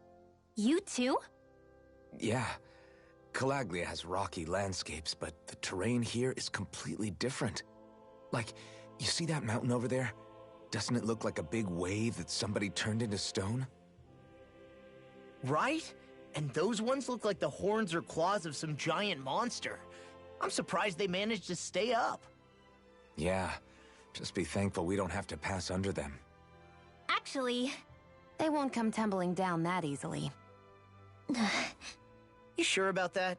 You too? Yeah. Calaglia has rocky landscapes, but the terrain here is completely different. Like, you see that mountain over there? Doesn't it look like a big wave that somebody turned into stone? Right? And those ones look like the horns or claws of some giant monster. I'm surprised they managed to stay up. Yeah. Just be thankful we don't have to pass under them. Actually, They won't come tumbling down that easily. You sure about that?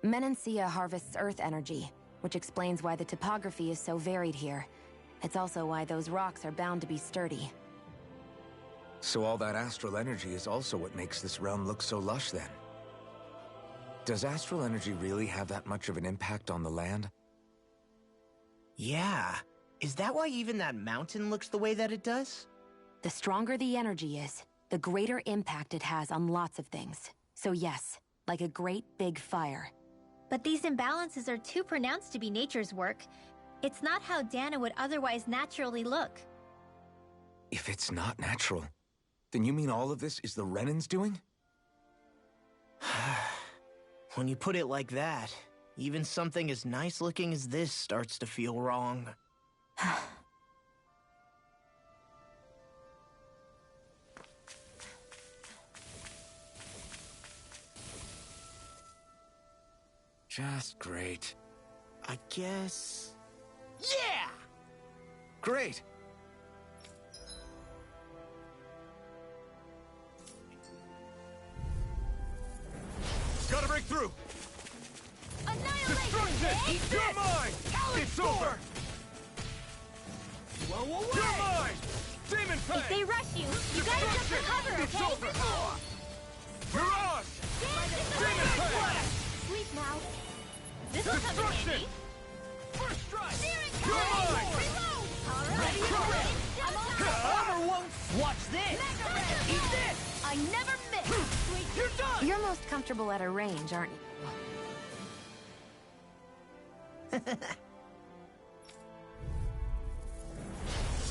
Menancia harvests earth energy, which explains why the topography is so varied here. It's also why those rocks are bound to be sturdy. So all that astral energy is also what makes this realm look so lush then. Does astral energy really have that much of an impact on the land? Yeah. Is that why even that mountain looks the way that it does? The stronger the energy is, the greater impact it has on lots of things. So yes, like a great big fire. but these imbalances are too pronounced to be nature's work. It's not how Dana would otherwise naturally look. If it's not natural, then you mean all of this is the Renan's doing? When you put it like that, even something as nice looking as this starts to feel wrong. Just great. I guess... Yeah! Great! Gotta break through! Annihilation! You're mine! It's over! Whoa, You're mine! Demon Fang! If they rush you, you gotta jump for cover, It's okay? over! Mirage! Demon Fang! Sleep now. This will come in handy. First strike! Steering You're column! mine! Reload! Alright, Ready to ready? rip! I'm on Armor won't. Watch this. Eat this! I never miss! You're done! You're most comfortable at a range, aren't you?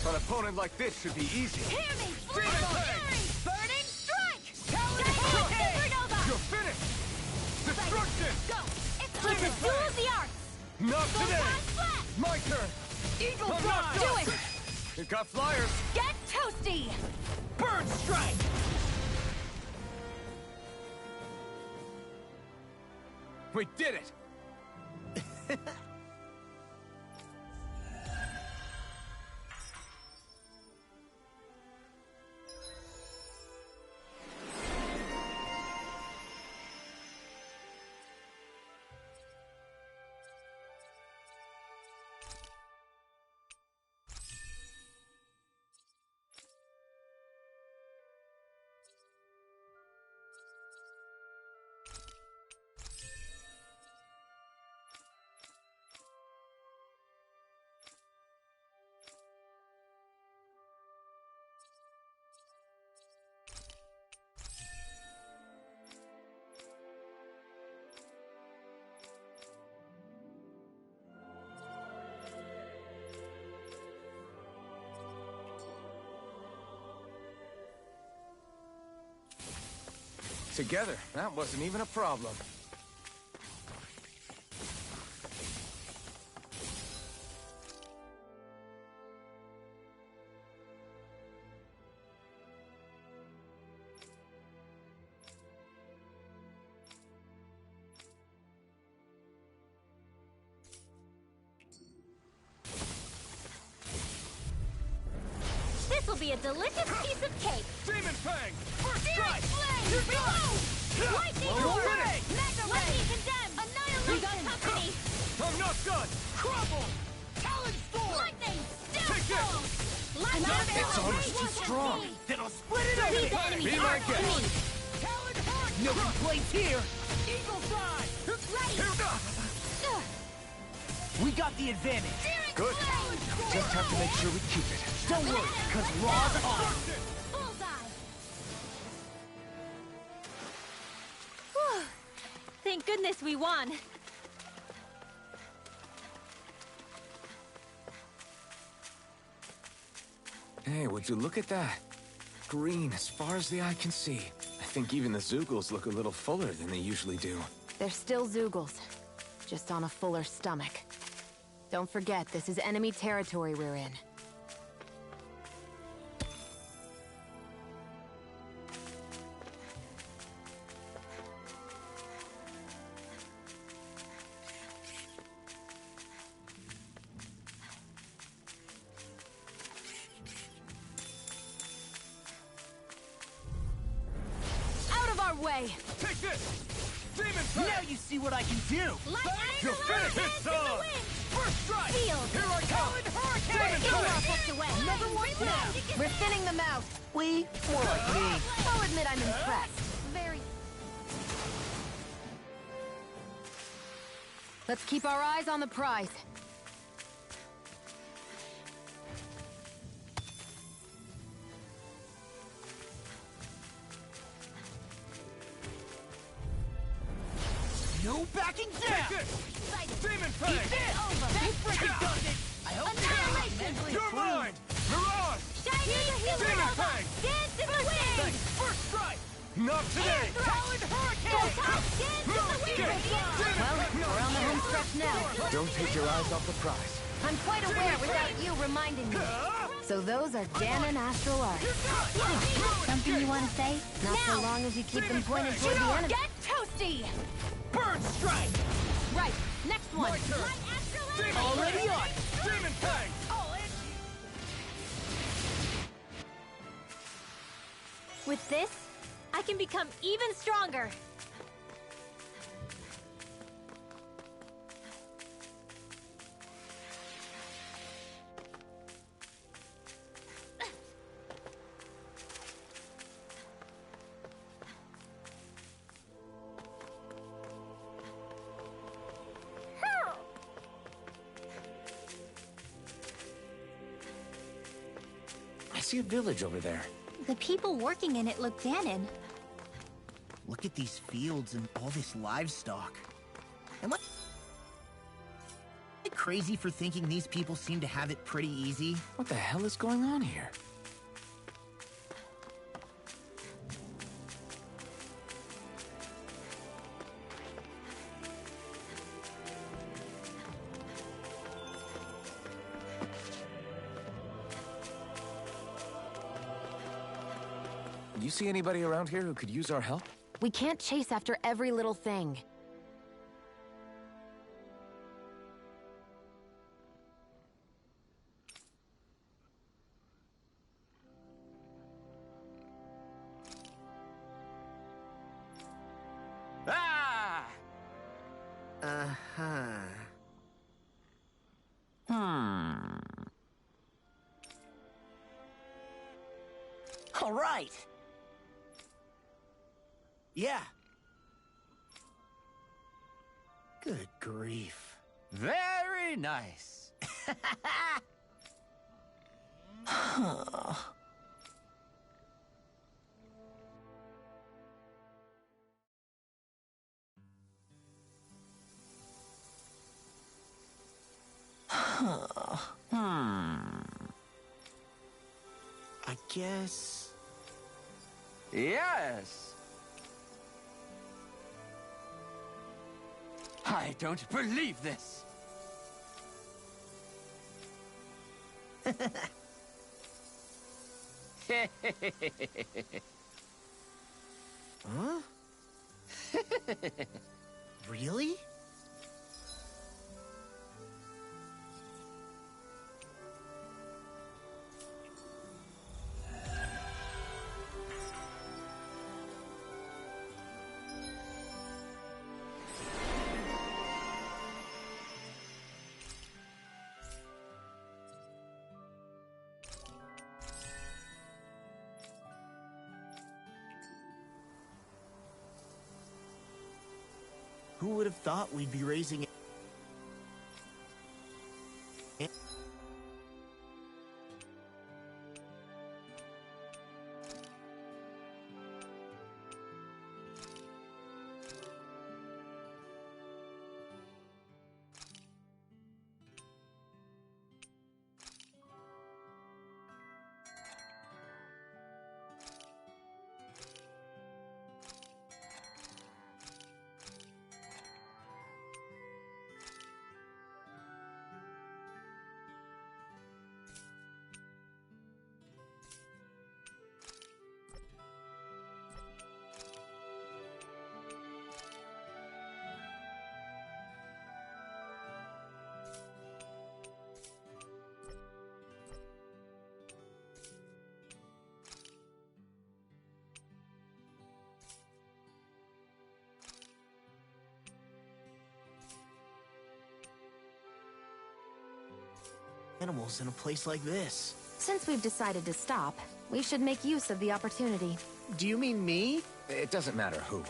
An opponent like this should be easy. Hear me! Flame Demon of Fang! Fury! Burning strike! You're Supernova! finished! Destruction! Go! It's time to duel the arts! Not today! Photon flash! My turn! Eagle I'm fly! not Do done. it! You got flyers! Get toasty! Bird strike. We did it! together. That wasn't even a problem. This'll be a delicious piece of cake. Demon Fang! First Spirit strike! Flame! Here goes! Reload! Lightning Well, Orb! ready! Mega Ray! Lightning Condemn! Annihilation! We got company! I'm not done! Crumble! Talon Storm! Lightning! Take this! Steel! Lightning! It's almost too strong. Then I'll split it Leave open! the enemy Be to my our guest! team. Talon Heart! No complaints here! Eagle Fly! Ready! We got the advantage. Spirit Good. Flame! Just have to make sure we keep it. Don't worry, because Raw's on. Bullseye! Whew. Thank goodness we won. Hey, would you look at that? Green as far as the eye can see. I think even the Zeugles look a little fuller than they usually do. They're still Zeugles, just on a fuller stomach. Don't forget, this is enemy territory we're in. Out of our way! Take this! Demon Fang! Now you see what I can do. You'll finish his song! First strike! Field! Here I come! Demon Get Fang! off us away! Another one down! We're thinning them out! We? More like me. I'll admit I'm impressed. Very... Let's keep our eyes on the prize. No backing Take down. this! Demon Fang! You freaking done it. I hope Annihilation! You're mine! Mirage! Shiny Demon Fang! Dance in the wind! First strike! Not today! Talon Hurricane! Well, we're on the home stretch now. Don't take your eyes off the prize. I'm quite aware without you reminding me. So those are Ganon Astral Arts. Something you want to say? Not so long as you keep them pointed toward the enemy. Get toasty! Bird strike! Right, next one. My turn! Demon Already Fang! on. Demon Fang! With this, I can become even stronger. I see a village over there. The people working in it look Ganon. Look at these fields and all this livestock. Am I crazy for thinking these people seem to have it pretty easy? What the hell is going on here? You see anybody around here who could use our help? We can't chase after every little thing. Ah! Uh-huh. All right. Yeah. Good grief. Very nice. I guess... Yes. I don't believe this! Huh? Really? Who would have thought we'd be raising animals in a place like this? Since we've decided to stop, we should make use of the opportunity. Do you mean me? It doesn't matter who.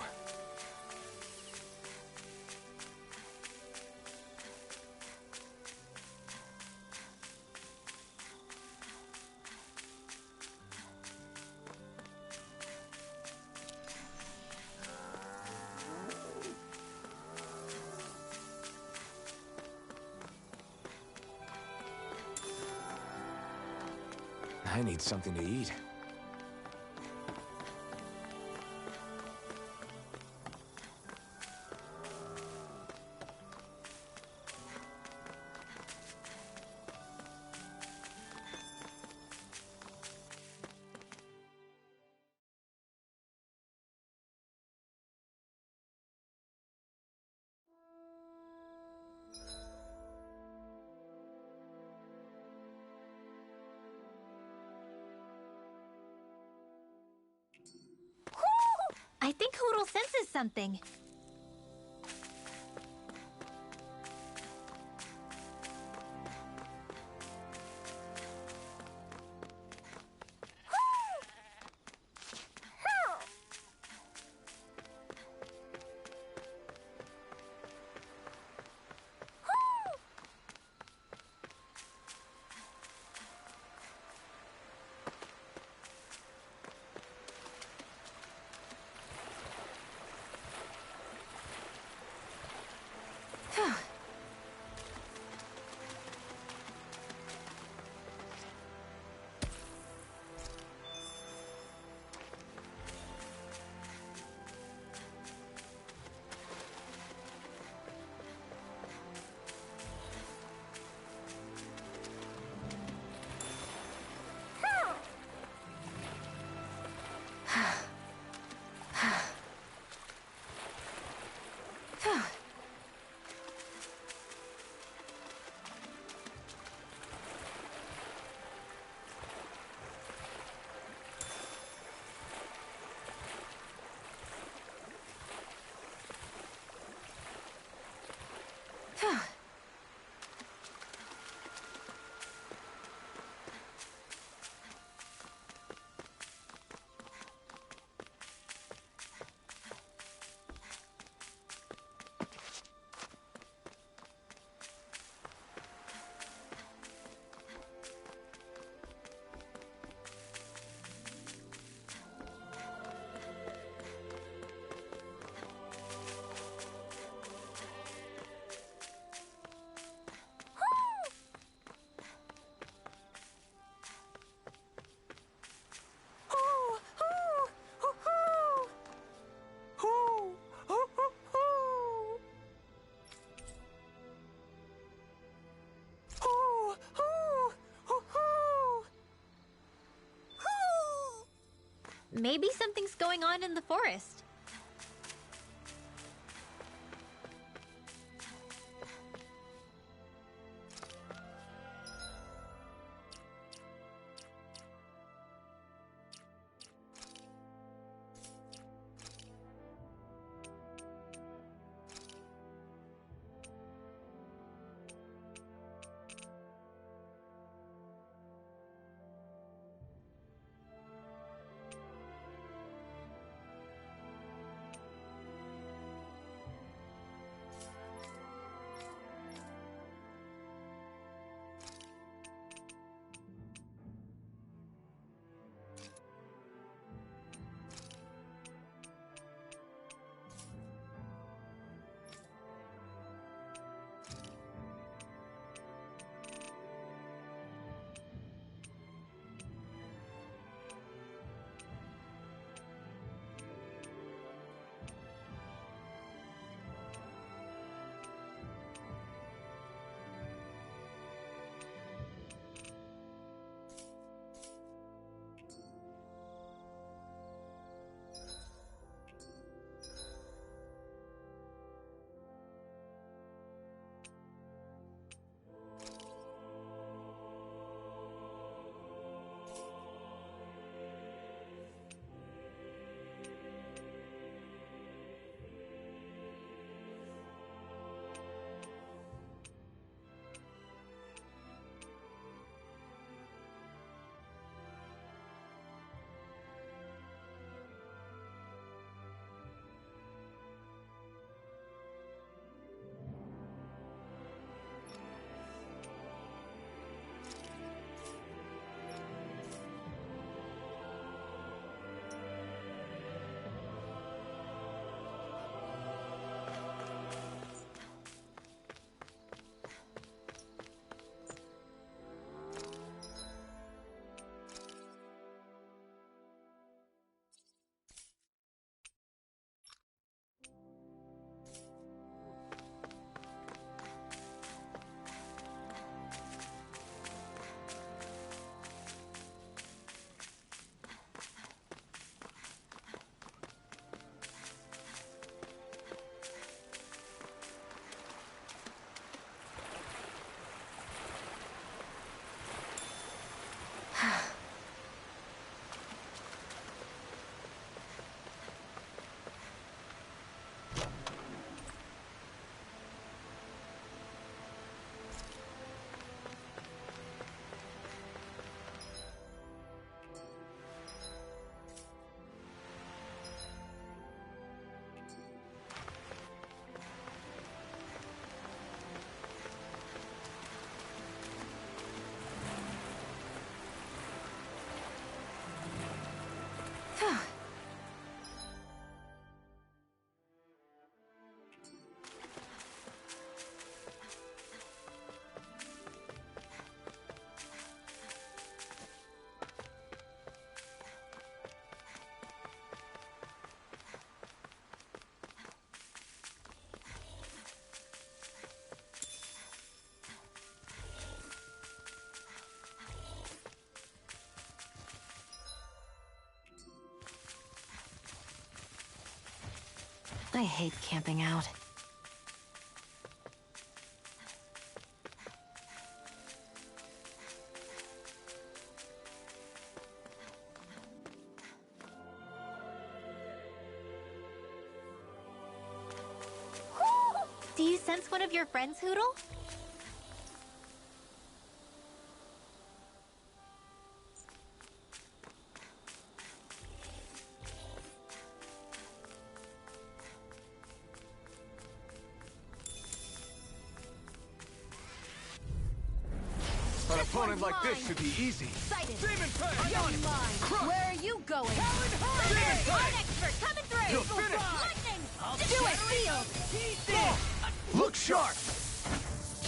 I need something to eat. I think Hoodle senses something. maybe something's going on in the forest. I hate camping out. Do you sense one of your friends, Hoodle? An opponent like this should be easy. Demon Fang! Where are you going? Demon Expert coming through! You'll finish! Lightning! Do it, field! Look sharp!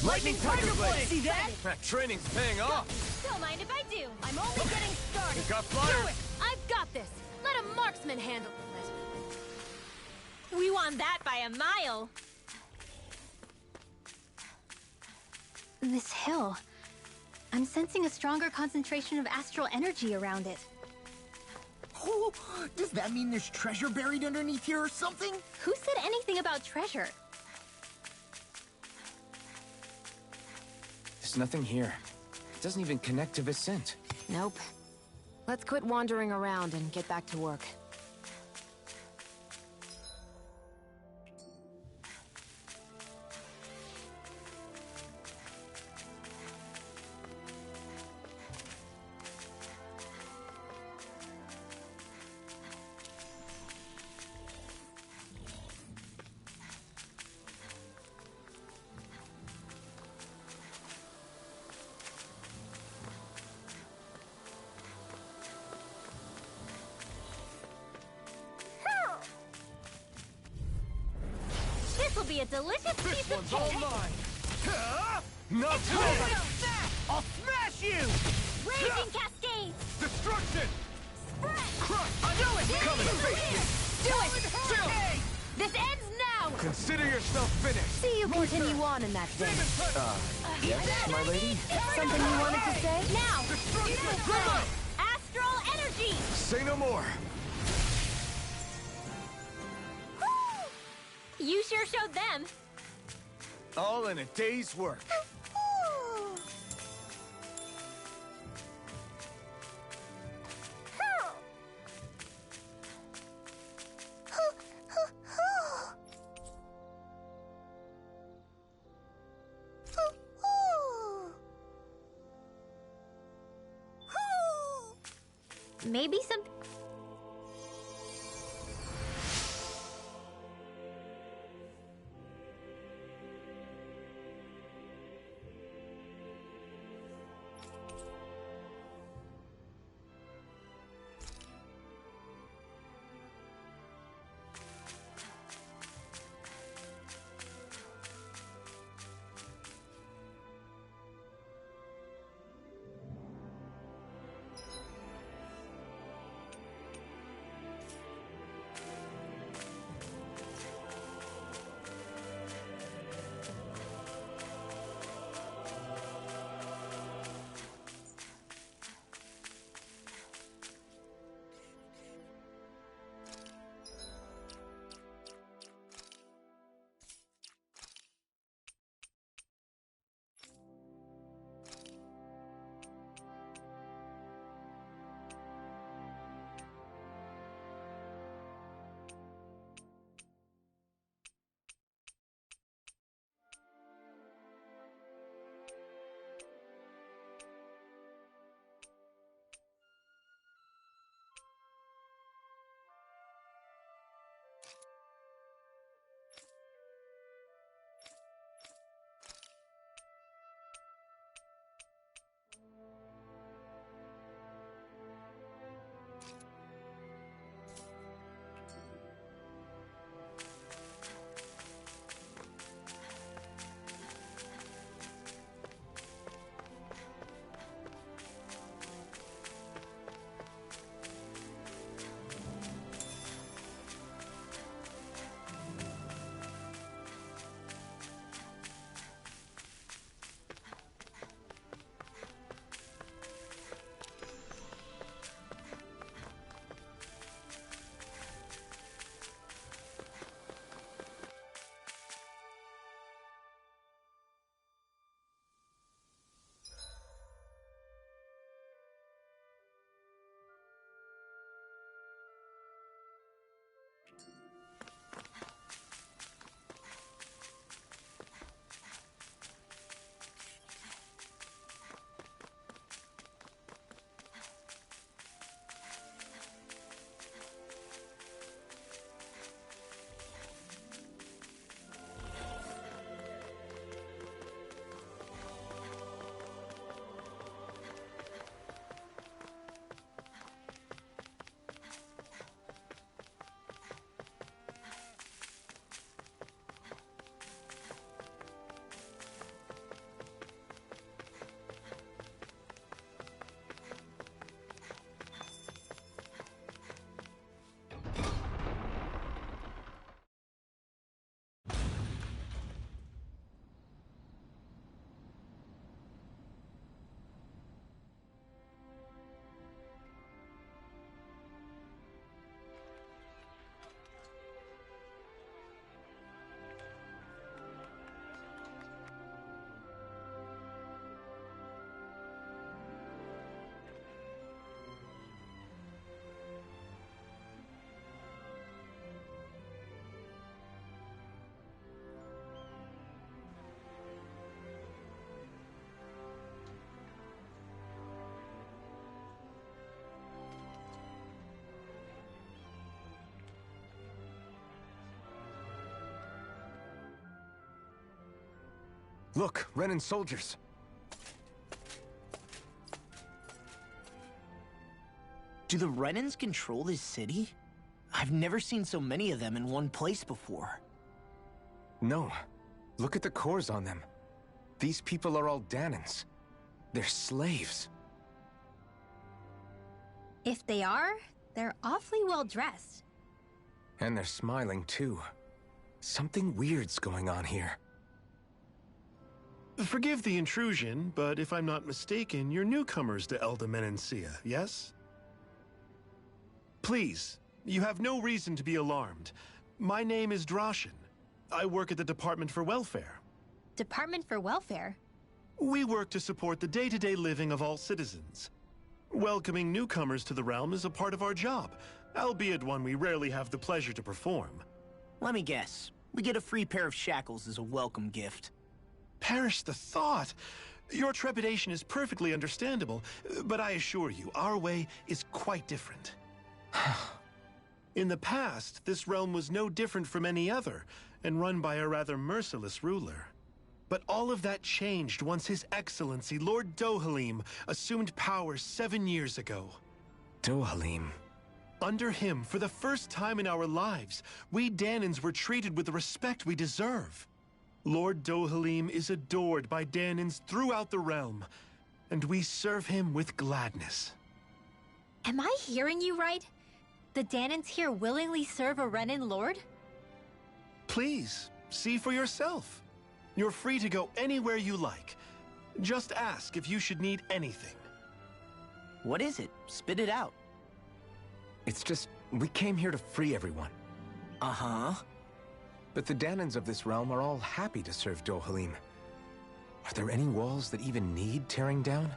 Lightning Tiger Blade! See that? That training's paying off! Don't mind if I do. I'm only getting started. You got Do flyers? it! I've got this. Let a marksman handle it. We won that by a mile. This hill. I'm sensing a stronger concentration of astral energy around it. Oh, does that mean there's treasure buried underneath here or something? Who said anything about treasure? There's nothing here. It doesn't even connect to Vicent. Nope. Let's quit wandering around and get back to work. This'll be a delicious piece of cake! Not today! I'll smash you! Raging cascades! Destruction! Spread! Do it! Come and face me! Do it! This ends now! Consider yourself finished! See you continue on in that vein. Yes, my lady? Something you wanted to say? Now! Destruction! Astral energy! Say no more! You sure showed them. All in a day's work. Maybe some... Look, Renan soldiers. Do the Renans control this city? I've never seen so many of them in one place before. No. Look at the cores on them. These people are all Danans. They're slaves. If they are, they're awfully well dressed. And they're smiling, too. Something weird's going on here. Forgive the intrusion, but if I'm not mistaken, you're newcomers to Elda Menancia, yes? Please, you have no reason to be alarmed. My name is Droshin. I work at the Department for Welfare. Department for Welfare? We work to support the day-to-day living of all citizens. Welcoming newcomers to the realm is a part of our job, albeit one we rarely have the pleasure to perform. Let me guess. We get a free pair of shackles as a welcome gift. Perish the thought! Your trepidation is perfectly understandable, but I assure you, our way is quite different. In the past, this realm was no different from any other, and run by a rather merciless ruler. But all of that changed once His Excellency, Lord Dohalim, assumed power 7 years ago. Dohalim? Under him, for the first time in our lives, we Danans were treated with the respect we deserve. Lord Dohalim is adored by Danans throughout the realm, and we serve him with gladness. Am I hearing you right? The Danans here willingly serve a Renan lord? Please, see for yourself. You're free to go anywhere you like. Just ask if you should need anything. What is it? Spit it out. It's just, we came here to free everyone. Uh-huh. But the Danans of this realm are all happy to serve Dohalim. Are there any walls that even need tearing down?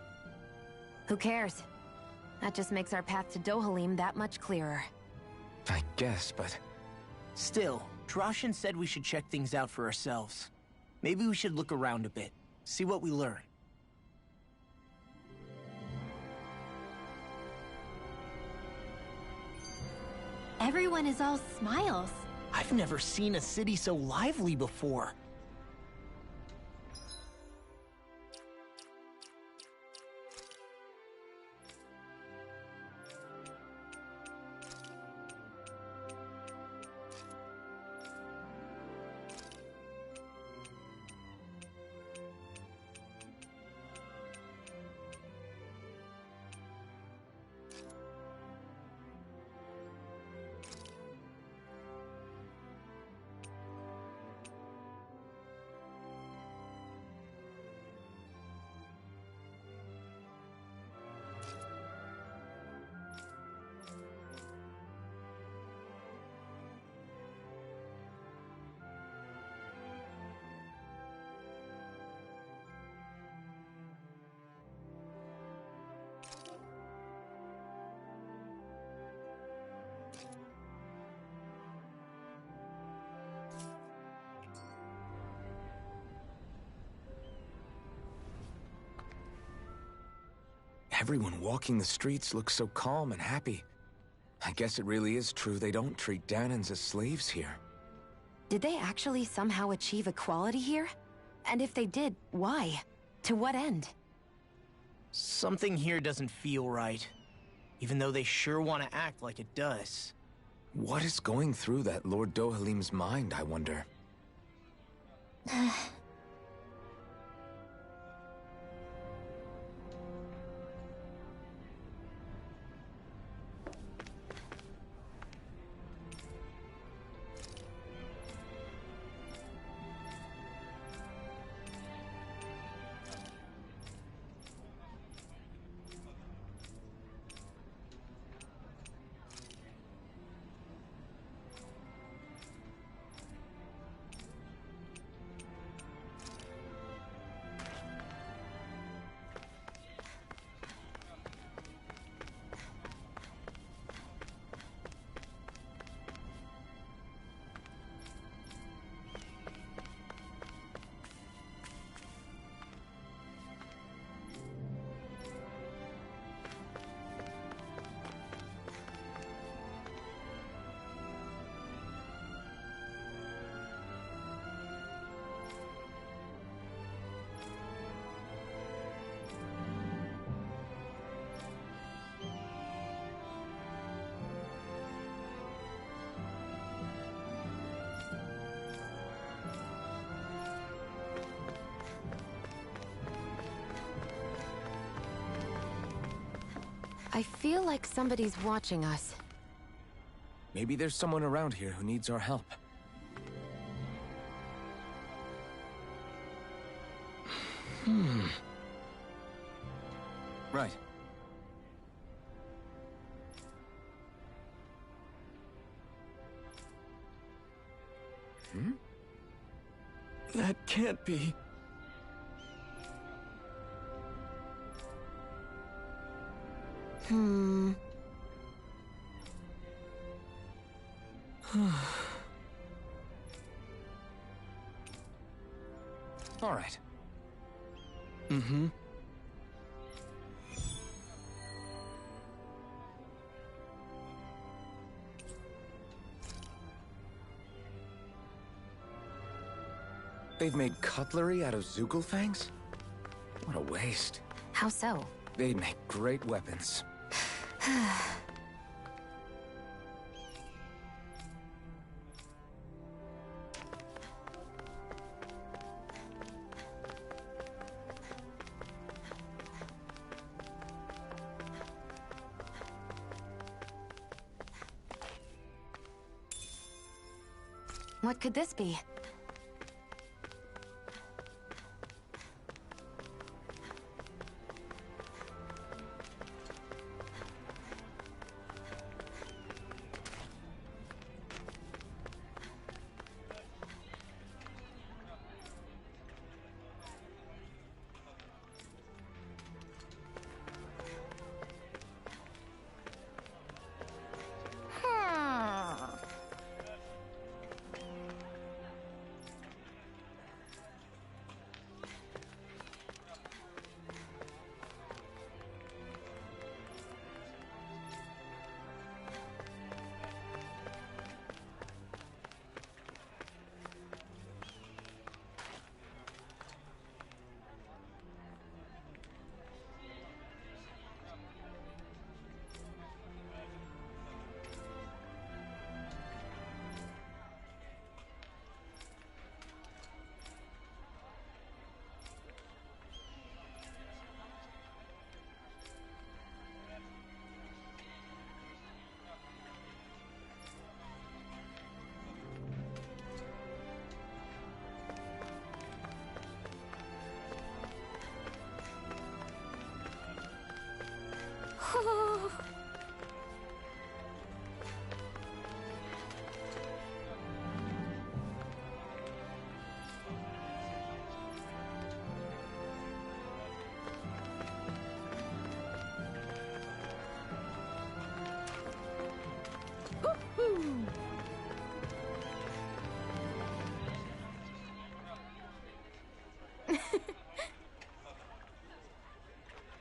Who cares? That just makes our path to Dohalim that much clearer. I guess, but... Still, Droshin said we should check things out for ourselves. Maybe we should look around a bit, see what we learn. Everyone is all smiles. I've never seen a city so lively before. Everyone walking the streets looks so calm and happy. I guess it really is true they don't treat Danans as slaves here. Did they actually somehow achieve equality here? And if they did, why? To what end? Something here doesn't feel right, even though they sure want to act like it does. What is going through that Lord Dohalim's mind, I wonder? I feel like somebody's watching us. Maybe there's someone around here who needs our help. Right. That can't be. All right. Mm-hmm. They've made cutlery out of Zugelfangs? What a waste. How so? They'd make great weapons. What could this be?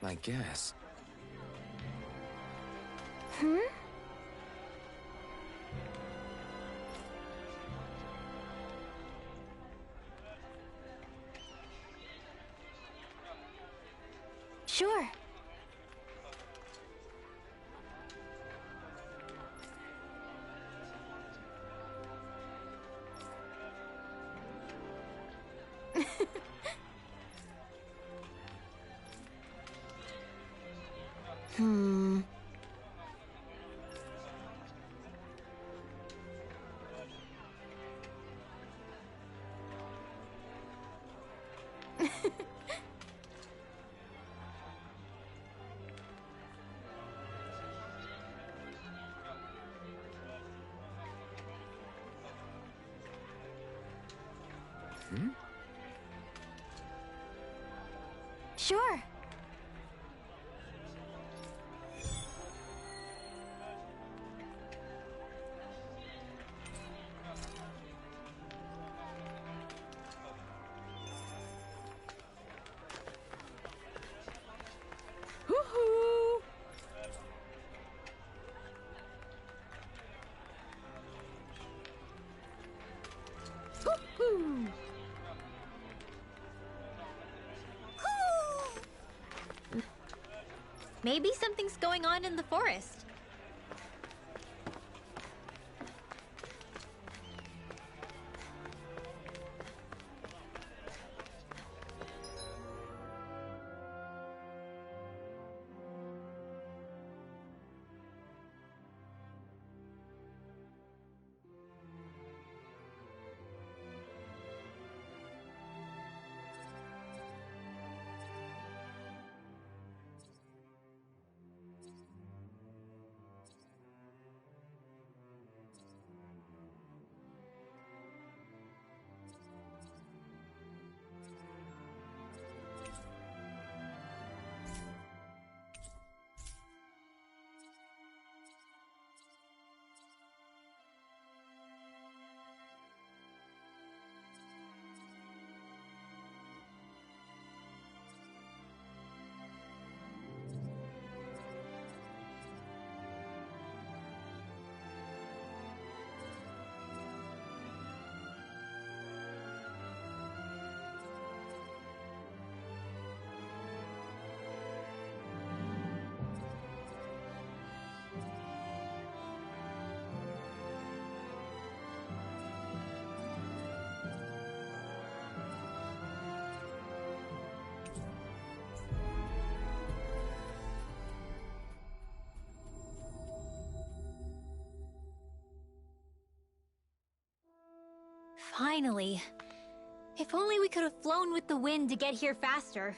I guess. Sure. Sure. Woohoo! Woohoo! Maybe something's going on in the forest. Finally. If only we could have flown with the wind to get here faster.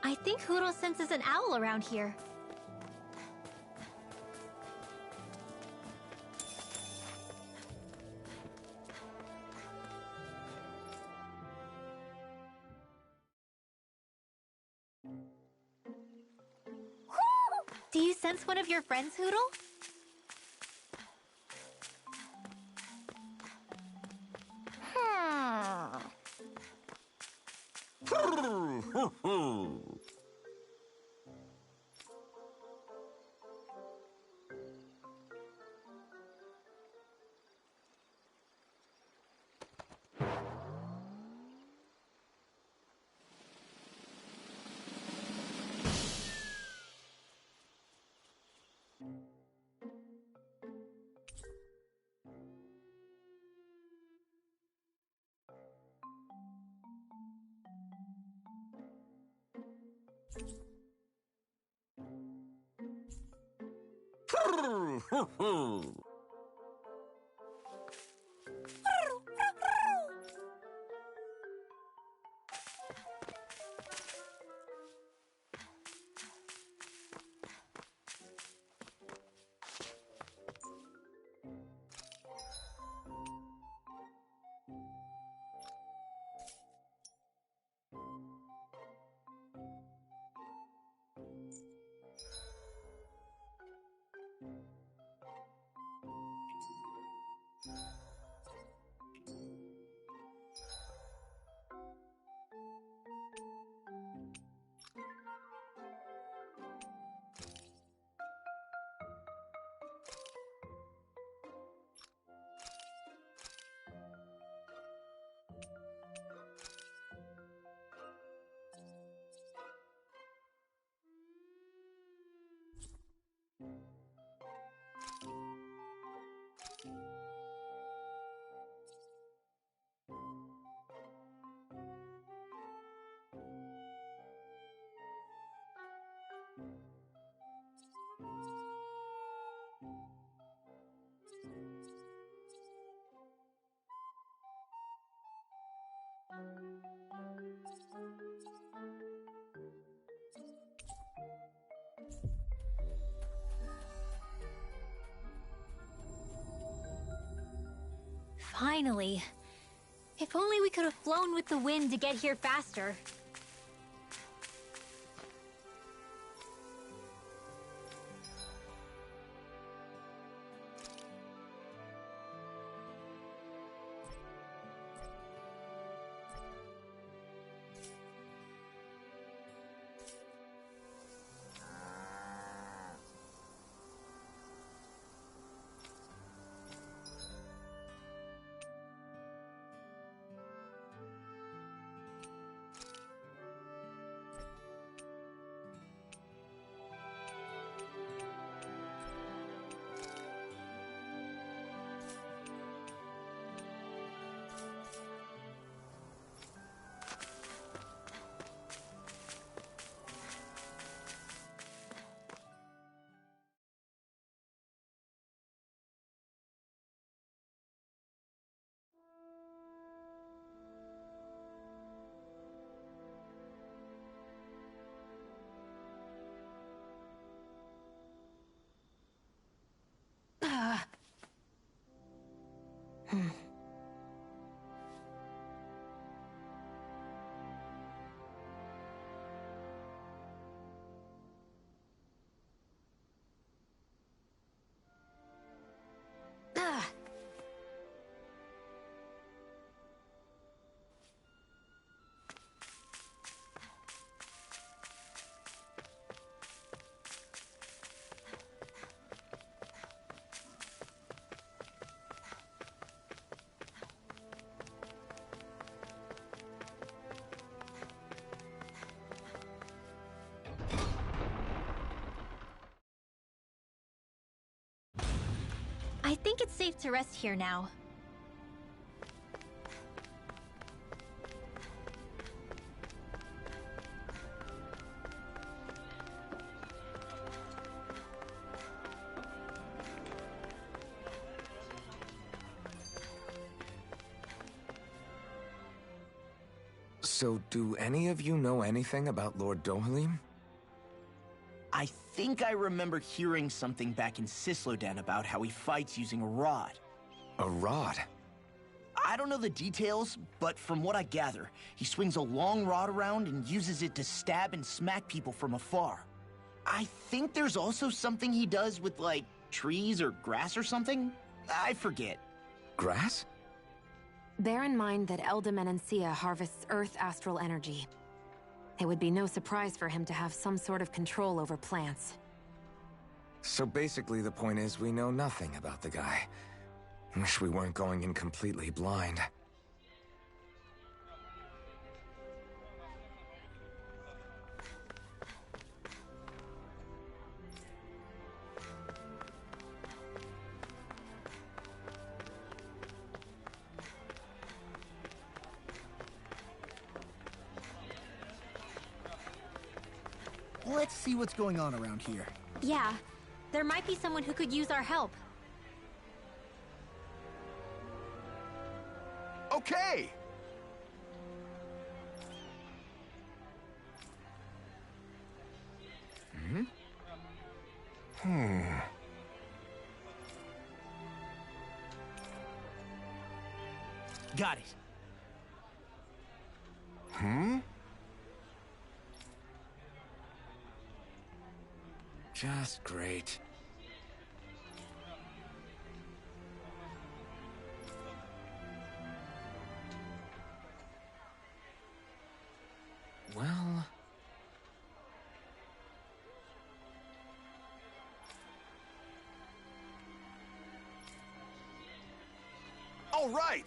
I think Hootle senses an owl around here. Do you sense one of your friends, Hootle? Finally. If only we could have flown with the wind to get here faster. Ah. I think it's safe to rest here now. So, do any of you know anything about Lord Dohalim? I think I remember hearing something back in Sisloden about how he fights using a rod. A rod? I don't know the details, but from what I gather, he swings a long rod around and uses it to stab and smack people from afar. I think there's also something he does with, like, trees or grass or something? I forget. Grass? Bear in mind that Elda Menancia harvests Earth astral energy. It would be no surprise for him to have some sort of control over plants. So basically the point is we know nothing about the guy. Wish we weren't going in completely blind. Let's see what's going on around here. Yeah, there might be someone who could use our help. Okay! Got it. Just great. Well... All right!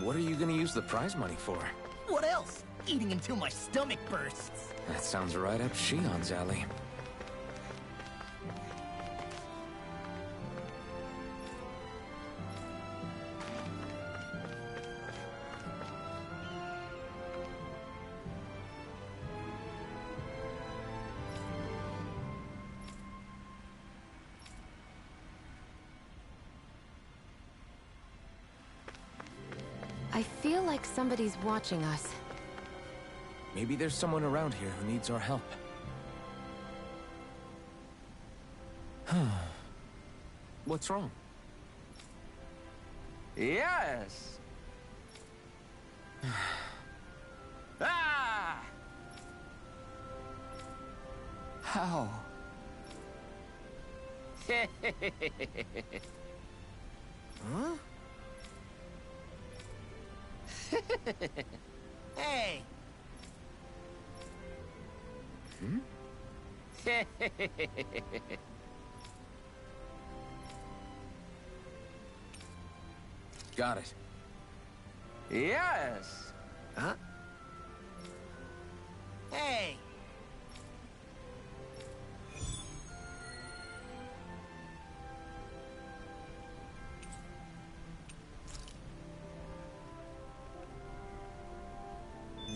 What are you gonna use the prize money for? What else? Eating until my stomach bursts. That sounds right up Shion's alley. I feel like somebody's watching us. Maybe there's someone around here who needs our help. What's wrong? Yes! Ah! How? Huh? Hey! Got it. Yes! Huh? Hey!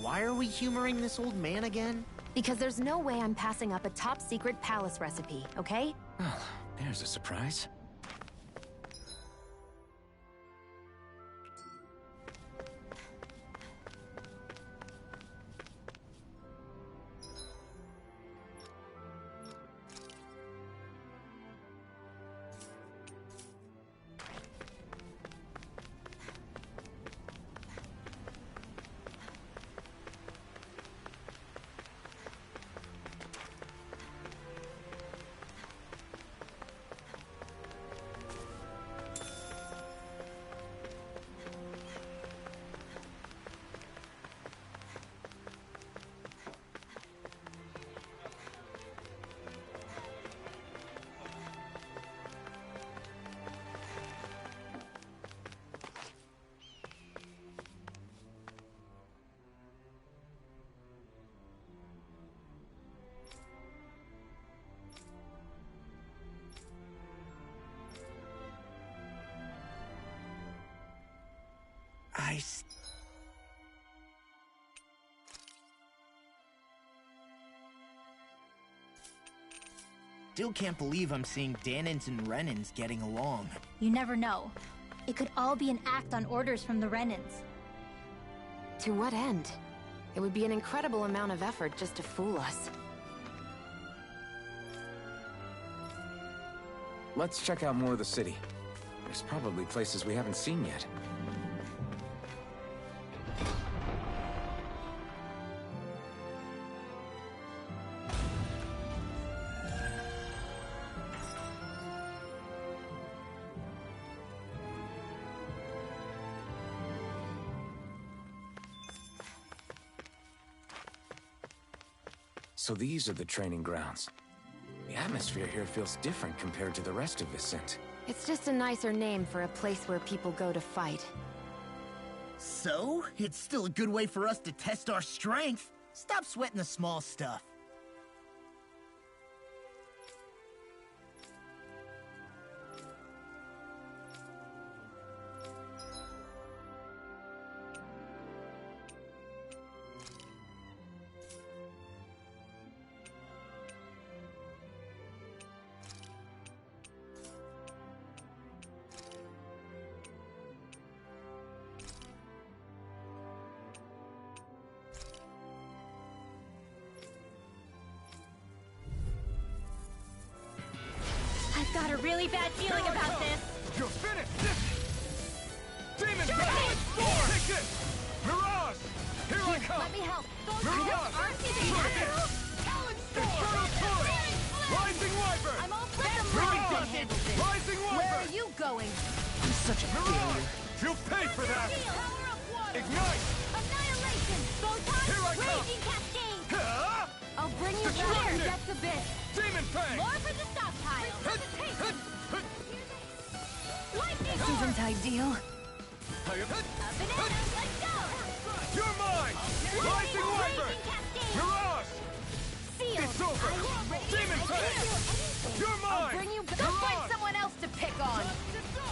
Why are we humoring this old man again? Because there's no way I'm passing up a top-secret palace recipe, okay? Well, there's a surprise. I still can't believe I'm seeing Danins and Renins getting along. You never know. It could all be an act on orders from the Renins. To what end? It would be an incredible amount of effort just to fool us. Let's check out more of the city. There's probably places we haven't seen yet. So these are the training grounds. The atmosphere here feels different compared to the rest of Vicent. It's just a nicer name for a place where people go to fight. So, it's still a good way for us to test our strength. Stop sweating the small stuff. I've got a really bad feeling about this. You're finished! Demon Sure Power! thing! Take this! Mirage! Here I come! Let me help. Mirage! Talon Inferno Torrent! Rising Wyvern! I'm all for the Mirage! Rising Where are Wyvern! you going? I'm such a Mirage! failure. You'll pay for that! Power of water. Ignite! Annihilation. Photon. Here I come. Raging cascade. Ha! I'll bring you Destruction. there. Depths abyss. Demon Fang! More for the stockpile. Lightning Isn't ideal. Banana. Let's go. You're mine! Rising Wyvern! Raging cascade. Mirage! Sealed. It's over! Demon Fang! You're I'll mine! bring you. Go find Mirage! someone else to pick on.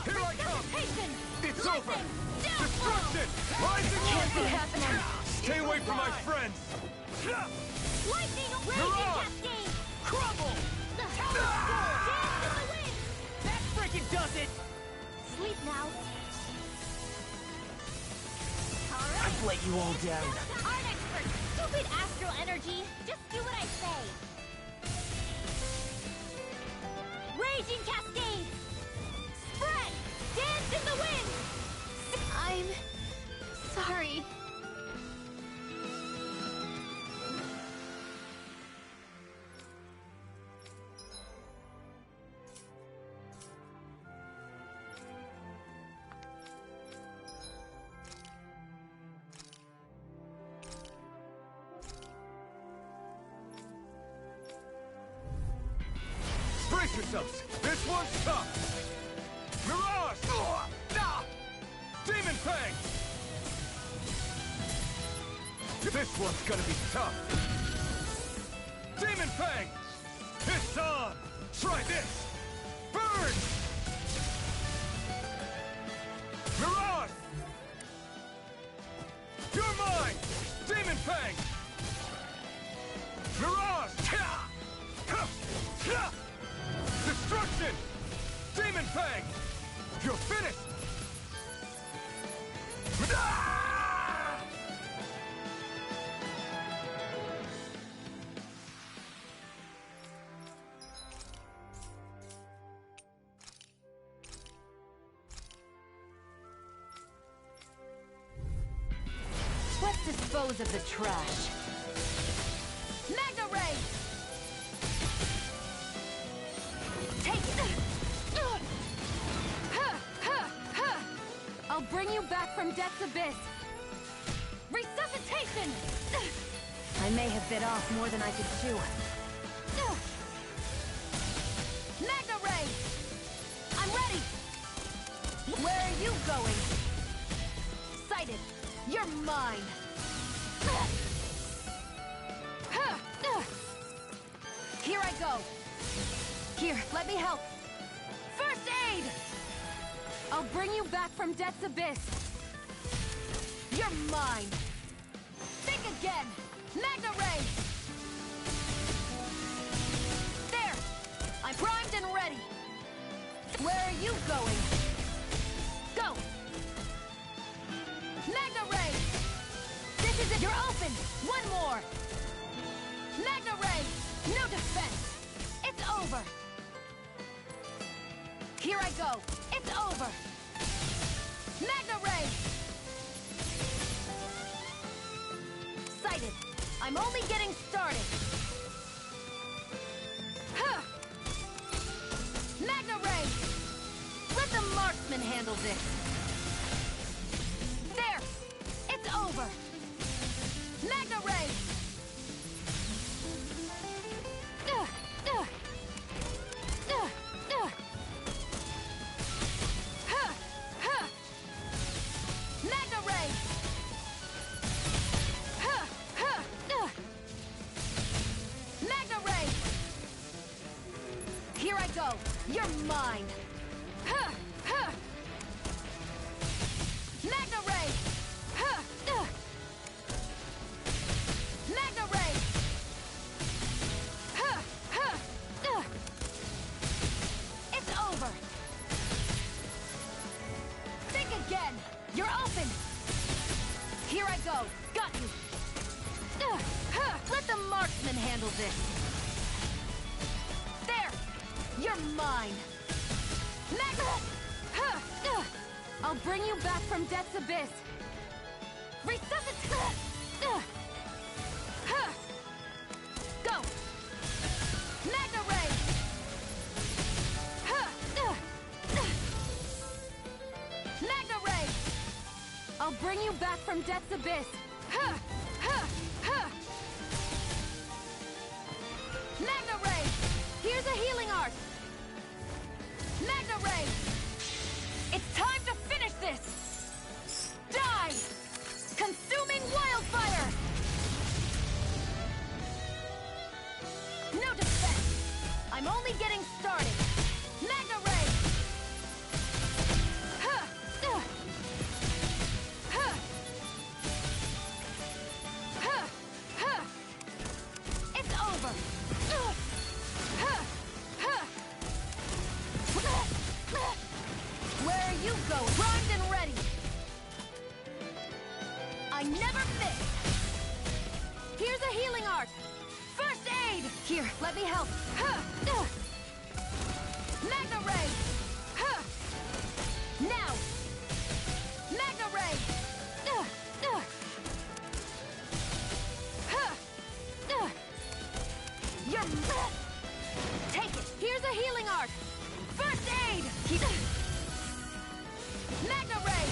Here I come! Resuscitation. It's over! Lightning. Destruction! Rising Can't be Wyvern! happening. Stay away from my friends! Lightning. Raging Mirage. cascade. Crumble! Dance in the wind. That frickin' does it! Sleep now. I've let you all down. Art expert. Stupid astral energy. Just do what I say. Raging cascade. Spread. Dance in the wind. I'm sorry. Brace yourselves! This one's tough! Mirage! Demon Fang! This one's gonna be tough! Demon Fang! It's on! Try this! Burn! Mirage! You're mine! Demon Fang! Mirage! Destruction! Demon Fang! You're finished! Let's dispose of the trash. Magna ray. Take it. I'll bring you back from death's abyss. Resuscitation. I may have bit off more than I could chew. Magna ray. I'm ready. Where are you going? Sighted. You're mine. Here I go. Here, let me help. First aid! I'll bring you back from death's abyss. You're mine! Think again! Magna Ray! There! I'm primed and ready! Where are you going? Go! Magna Ray! This is it! You're open! One more! Magna Ray! No defense! It's over! Here I go! It's over! Magna Ray! Sighted! I'm only getting started! Huh! Magna Ray! Let the marksman handle this! There! It's over! Magna Ray! Magna Ray! Magna Ray! Here I go! You're mine! Magna Ray! Magna Ray! It's over! Think again! You're open! Here I go! Got you! Let the marksman handle this! There! You're mine! I'll bring you back from death's abyss! Resuscitate! Go! Magna Ray! Magna Ray! I'll bring you back from death's abyss! Magna Ray! Here's a healing art! Magna Ray! It's time to finish this! Die! Consuming wildfire! No defense! I'm only getting started! Magna Ray! It's over! Where are you going? Primed and ready! I never miss! Here's a healing art! First aid! Here, let me help! Magna Ray! Now! Magna Ray! You're... Take it! Here's a healing art! First aid! Magna Ray!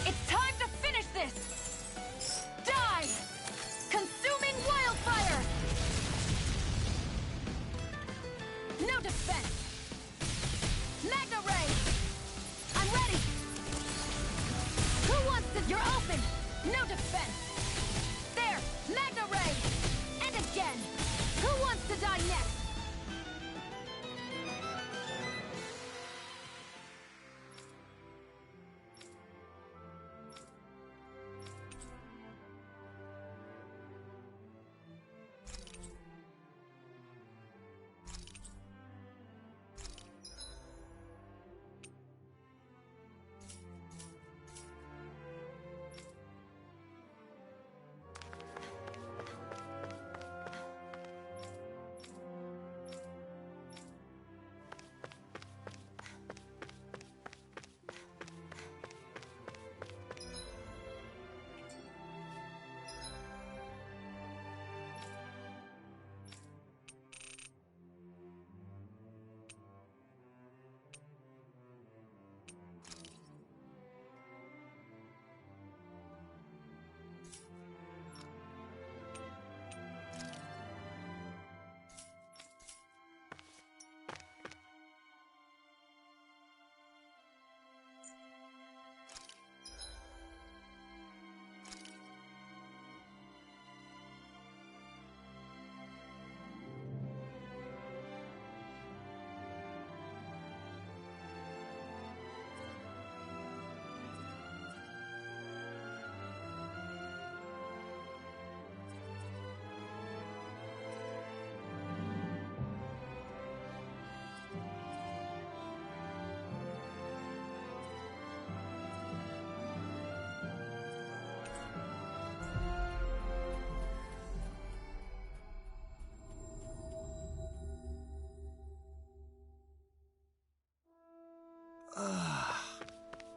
It's time to finish this! Die! Consuming wildfire! No defense! Magna Ray! I'm ready! Who wants to... You're open! No defense! There! Magna Ray! And again! Who wants to die next?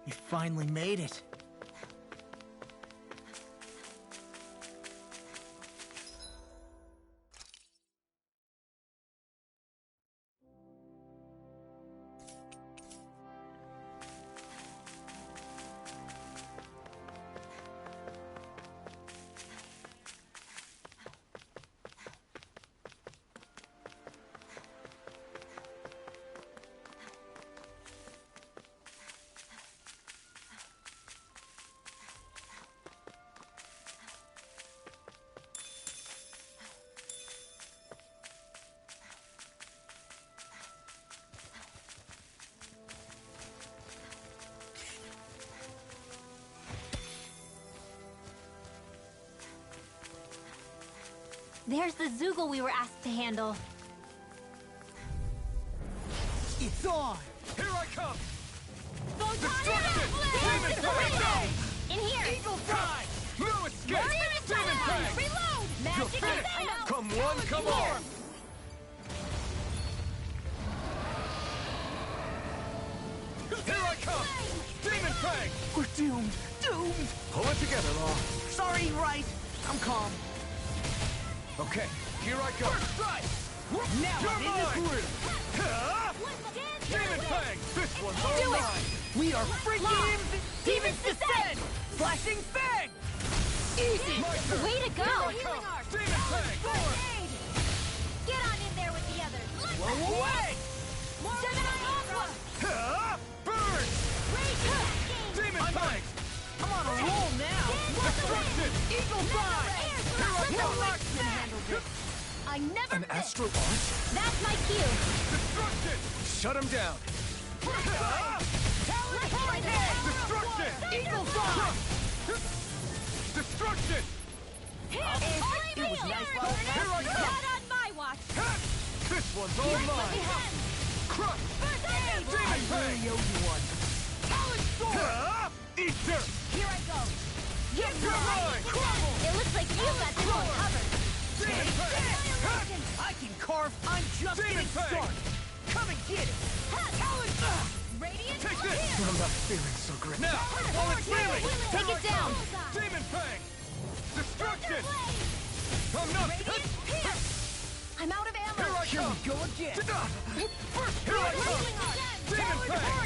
We finally made it. There's the Zoogle we were asked to handle. It's on! Here I come! Destruction! In here! Eagle Fly! No escape! Demon Fang! Reload! You're Magic finished! missile! Come one, come all! Here I come! Demon Fang! We're doomed. Doomed! Pull it together, Law. Sorry, right. I'm calm. Okay, here I go. First strike! Now You're I'm in the mine! groove! Demon Fang! This one's all mine! We are freaking Demons Descend! Flashing Fang! Easy! My turn! Way to go! Here I come! Demon Fang! Get on in there with the others! Blow away! Gemini Aqua! Burn! Demon Fang! I'm on a roll now! Destruction! Eagle Fly! Here I come! I never An miss! astral arch? That's my cue. Destruction! Shut him down. Talon Hurricane! Destruction! Eagle Fly! Destruction! It was nice while it Here I lasted. come! Not on my watch! This one's all mine! Crush! Demon Fang! You one. Talon Sword! Eat dirt! Here I go! You're mine! Crumble! It looks like you got this one covered. Demon Fang! I can carve. I'm just Demon getting Fang! started. Come and get it. Talon! Radiant Take this! I'm not feeling so great. Now! While it's reeling! Take it down. Demon Fang! Destruction! I'm not... I'm out of ammo! Here I Here come! we go again. First, here I come! Demon Fang!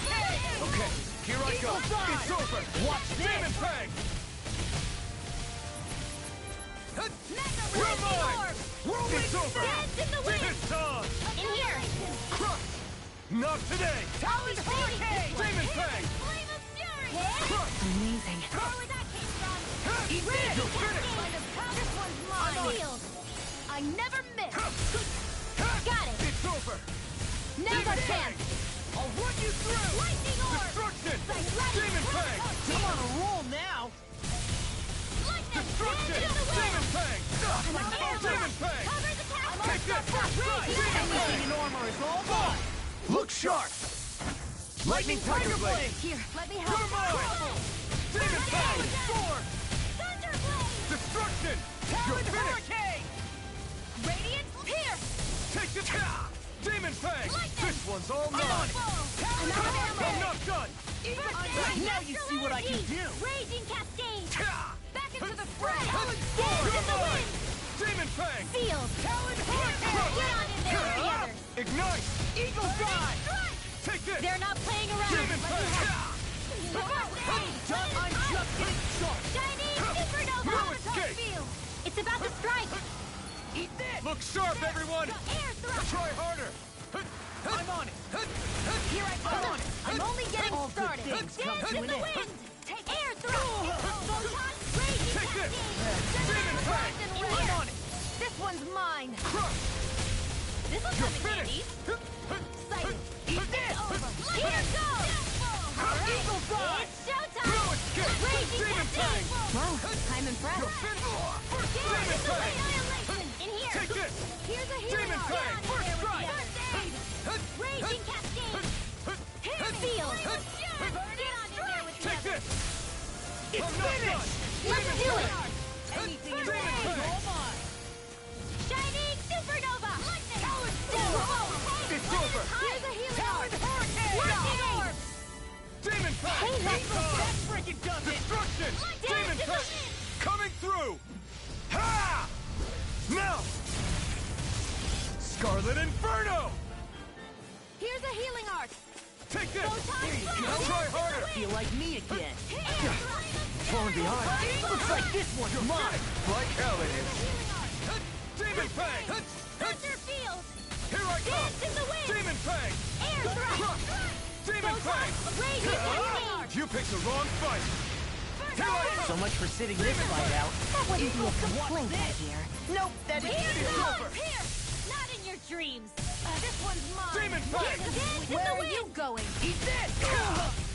Okay, here I go! It's over! Watch this. Demon Fang! We're mine! It's over! It's on! In here. Crush! Not today! Talon Hurricane! Demon Fang! Flame of Fury! Crush! Amazing. Where that came from? Eat You're this! finished! This one's mine! Sealed! I never miss! Got it. It's over! Now's our Demon chance! I'll run you through! Lightning orb! Destruction! Ready. Demon Fang! I'm on a roll now! Lightning! Destruction! Into the wind! Demon Fang! I'm out of ammo! Demon Fang! Cover the castle! Take this! Demon Everything Fang! in armor is all mine! Look sharp! Lightning Tiger Blade! Here, let me You're help! mine! Demon Fang! Sword! Thunderblade! Destruction! You're Talon finished! Hurricane! Radiant Pierce! Take this! Demon Fang! Lightning! This one's all mine! I'm out of ammo! I'm not done! Now you see what I can do! Raging Cascade! Back into the fray! You're mine! Demon Fang! Sealed. Talon Get Hurricane! on in there with the others. Ignite! Eagle Fly! Take this! They're not playing around. Demon Fang! I'm just getting started! Shining Supernova. No escape! It's about to strike. Eat this! Look sharp, everyone! Air thrust! Try harder! I'm on it! Here I go! I'm only getting All good started! things come Dance to in an the end. wind! Take air thrust! Photon! Raging Take this! Cascade! Demon Fang! I'm on it! This one's mine! Crush! This'll You're come in handy! finished! Sight! Eat this! Here goes! Alright, Eagle Fly! it's showtime! No escape! Raging Demon Cascade! Fang! Wow, I'm You're impressed. finished! Demon Demon Fang! Annihilation! In here! Take this! Here's a healing Demon arm. Fang! Down in First there with strike! the others. Raging Cascade! Hit me! Sealed. Get on in there with the Take others. this! I'm not done! Let's do it. Anything in Demon range is Fang! all mine! Shining Supernova! Lightning! It's over! Here's a healing Talon arm. Hurricane! Lightning orb! Demon Fang! Hey, that's Scarlet Inferno! Here's a healing arc. Take this! Photon blast. Try harder! Feel like me again. Falling behind. Looks like this one's mine. Like hell it is. Healing arc. Demon Fang! Thunder field. Here I come! Dance in the wind. Demon Fang! Air thrust. Demon Fang! Radiant healing arc. You picked the wrong fight! Here I come! So much for sitting this fight out. That wouldn't be a complaint, my dear. Nope, that is Here over. goes. Here. Not in your dreams. This one's mine. Demon Fang! Dance in Where the are wind. you going? Eat this!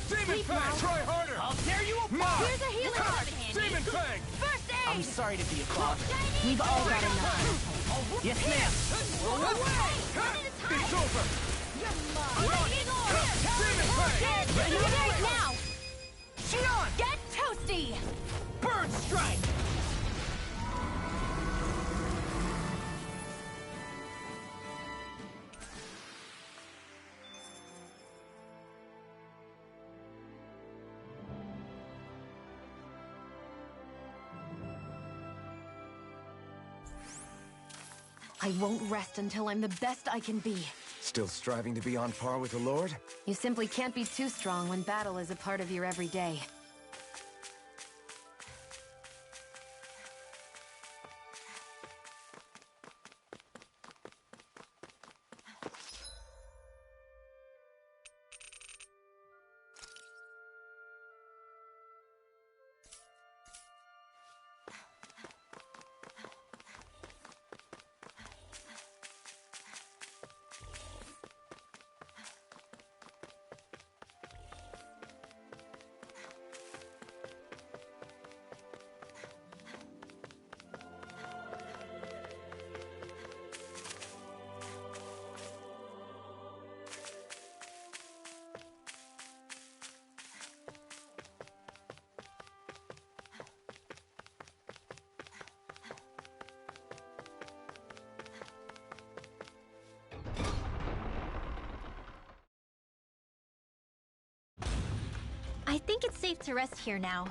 Demon Sleep Fang! now. Try harder! I'll tear you Mine! apart! Here's a healing arc. Demon Fang! First aid. I'm sorry to be a bother. We've all got enough. Yes, ma'am. One at a time. It's over! You're mine. Demon Fang! You do it now. Shion! Get toasty. Bird strike! I won't rest until I'm the best I can be. Still striving to be on par with the Lord? You simply can't be too strong when battle is a part of your everyday. I think it's safe to rest here now.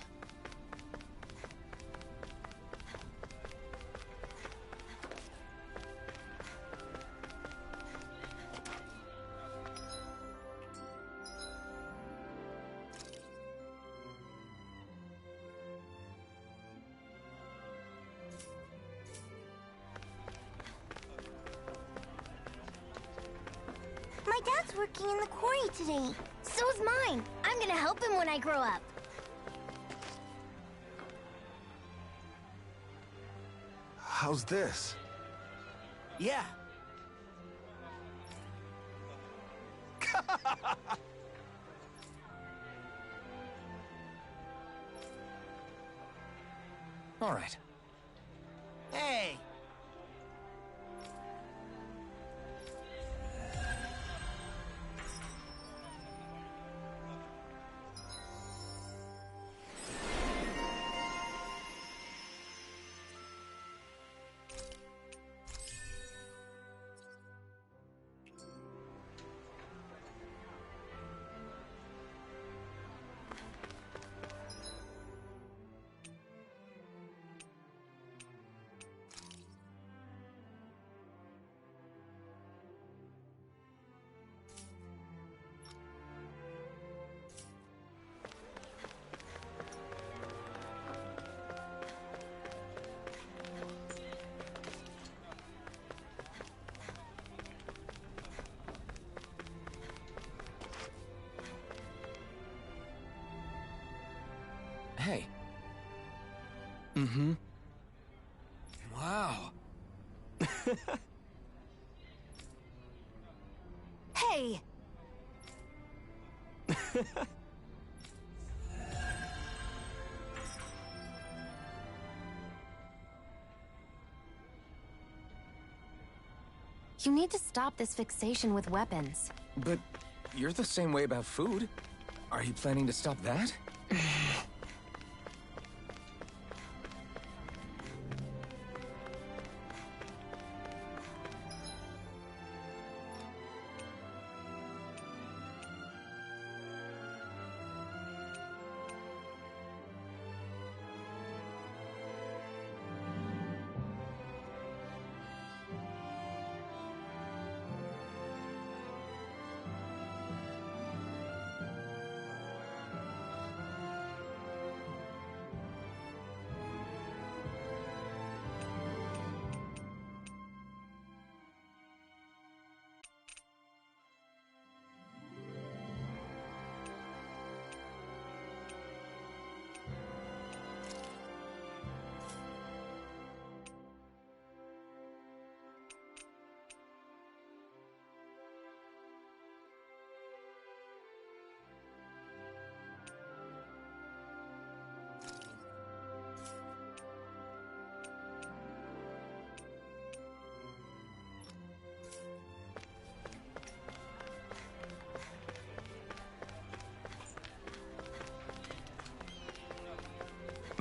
My dad's working in the quarry today. So's mine. I'm gonna help him when I grow up. How's this? Yeah. All right. Hey! Hey. Mm-hmm. Wow. Hey! You need to stop this fixation with weapons. But you're the same way about food. Are you planning to stop that?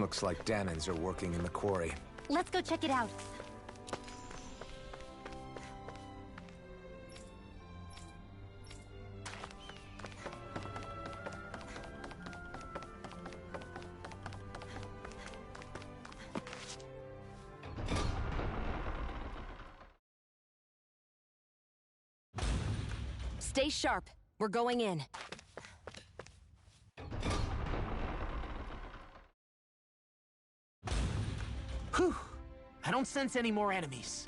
Looks like Danans are working in the quarry. Let's go check it out. Stay sharp. We're going in. Whew! I don't sense any more enemies.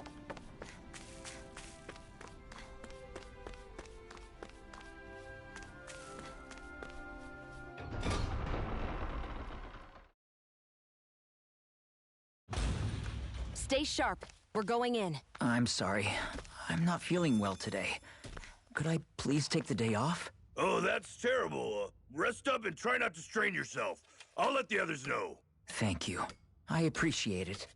Stay sharp. We're going in. I'm sorry. I'm not feeling well today. Could I please take the day off? Oh, that's terrible. Rest up and try not to strain yourself. I'll let the others know. Thank you. I appreciate it.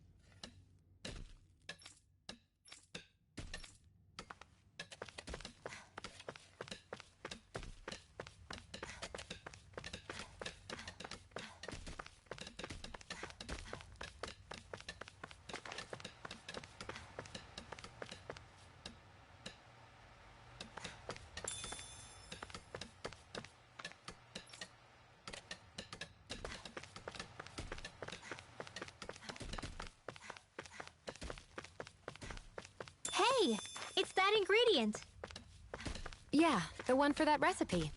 Hey, it's that ingredient. Yeah, the one for that recipe.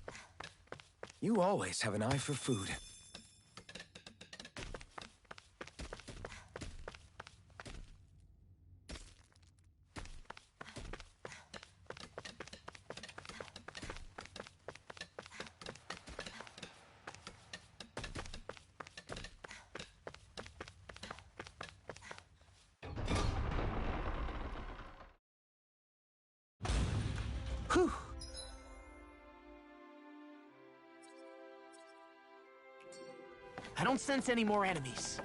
You always have an eye for food. Whew! I don't sense any more enemies.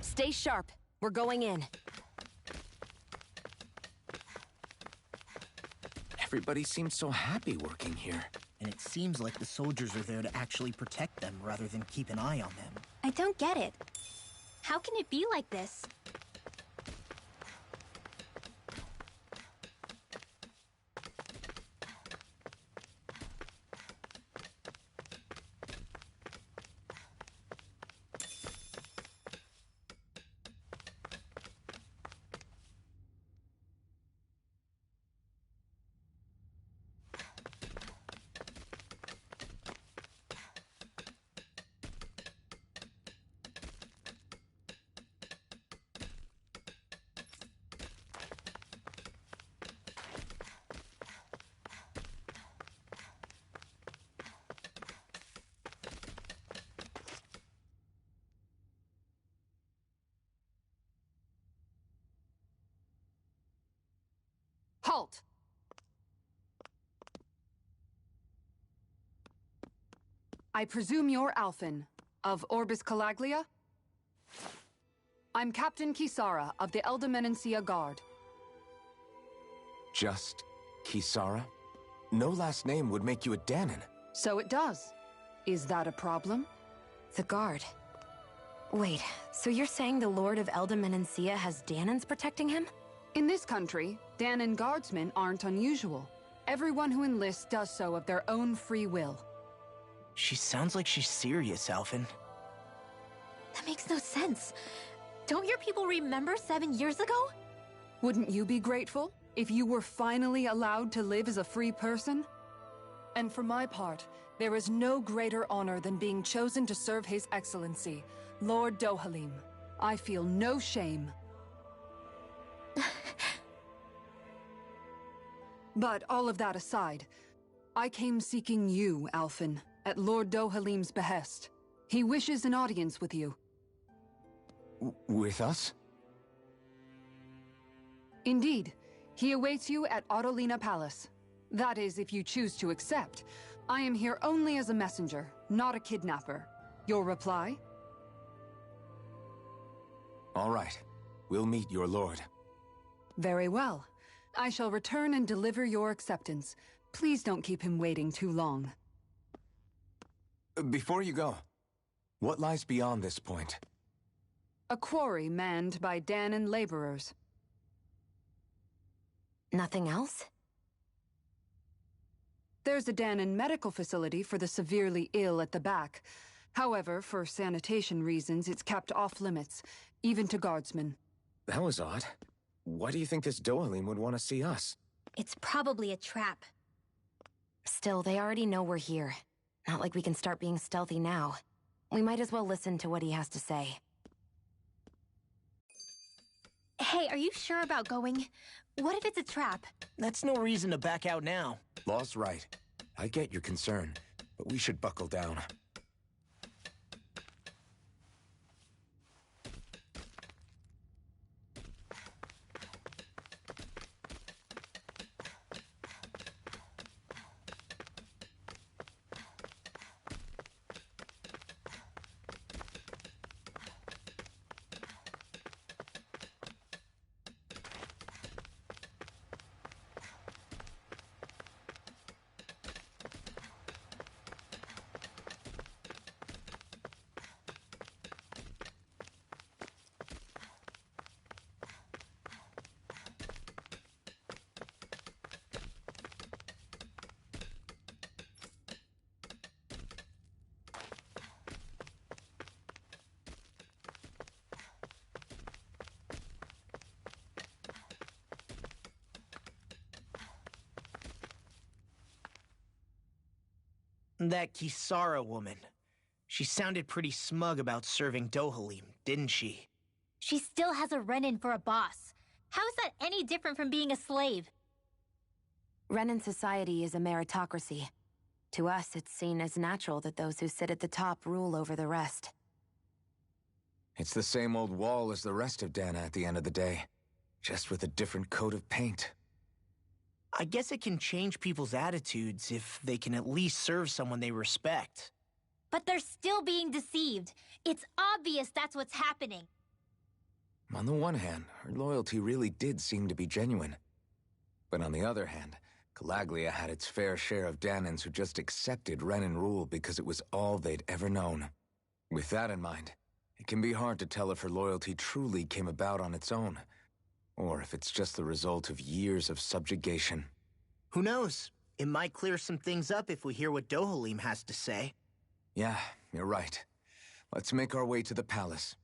Stay sharp. We're going in. Everybody seems so happy working here. And it seems like the soldiers are there to actually protect them rather than keep an eye on them. I don't get it. How can it be like this? Halt! I presume you're Alphen, of Orbis Calaglia? I'm Captain Kisara of the Elder Guard. Just Kisara? No last name would make you a Danon. So it does. Is that a problem? The Guard. Wait, so you're saying the Lord of Elder has Danons protecting him? In this country, Danon guardsmen aren't unusual. Everyone who enlists does so of their own free will. She sounds like she's serious, Alphen. That makes no sense. Don't your people remember 7 years ago? Wouldn't you be grateful if you were finally allowed to live as a free person? And for my part, there is no greater honor than being chosen to serve His Excellency, Lord Dohalim. I feel no shame. But all of that aside, I came seeking you, Alphen, at Lord Dohalim's behest. He wishes an audience with you. With us? Indeed. He awaits you at Autolina Palace. That is, if you choose to accept. I am here only as a messenger, not a kidnapper. Your reply? All right. We'll meet your lord. Very well. I shall return and deliver your acceptance. Please don't keep him waiting too long. Before you go, what lies beyond this point? A quarry manned by Danon laborers. Nothing else? There's a Danon medical facility for the severely ill at the back. However, for sanitation reasons, it's kept off limits, even to guardsmen. That was odd. Why do you think this Dohalim would want to see us? It's probably a trap. Still, they already know we're here. Not like we can start being stealthy now. We might as well listen to what he has to say. Hey, are you sure about going? What if it's a trap? That's no reason to back out now. Law's right. I get your concern, but we should buckle down. That Kisara woman. She sounded pretty smug about serving Dohalim, didn't she? She still has a Renin for a boss. How is that any different from being a slave? Renin society is a meritocracy. To us, it's seen as natural that those who sit at the top rule over the rest. It's the same old wall as the rest of Dana at the end of the day, just with a different coat of paint. I guess it can change people's attitudes if they can at least serve someone they respect. But they're still being deceived. It's obvious that's what's happening. On the one hand, her loyalty really did seem to be genuine. But on the other hand, Calaglia had its fair share of Danons who just accepted Renin rule because it was all they'd ever known. With that in mind, it can be hard to tell if her loyalty truly came about on its own, or if it's just the result of years of subjugation. Who knows? It might clear some things up if we hear what Dohalim has to say. Yeah, you're right. Let's make our way to the palace.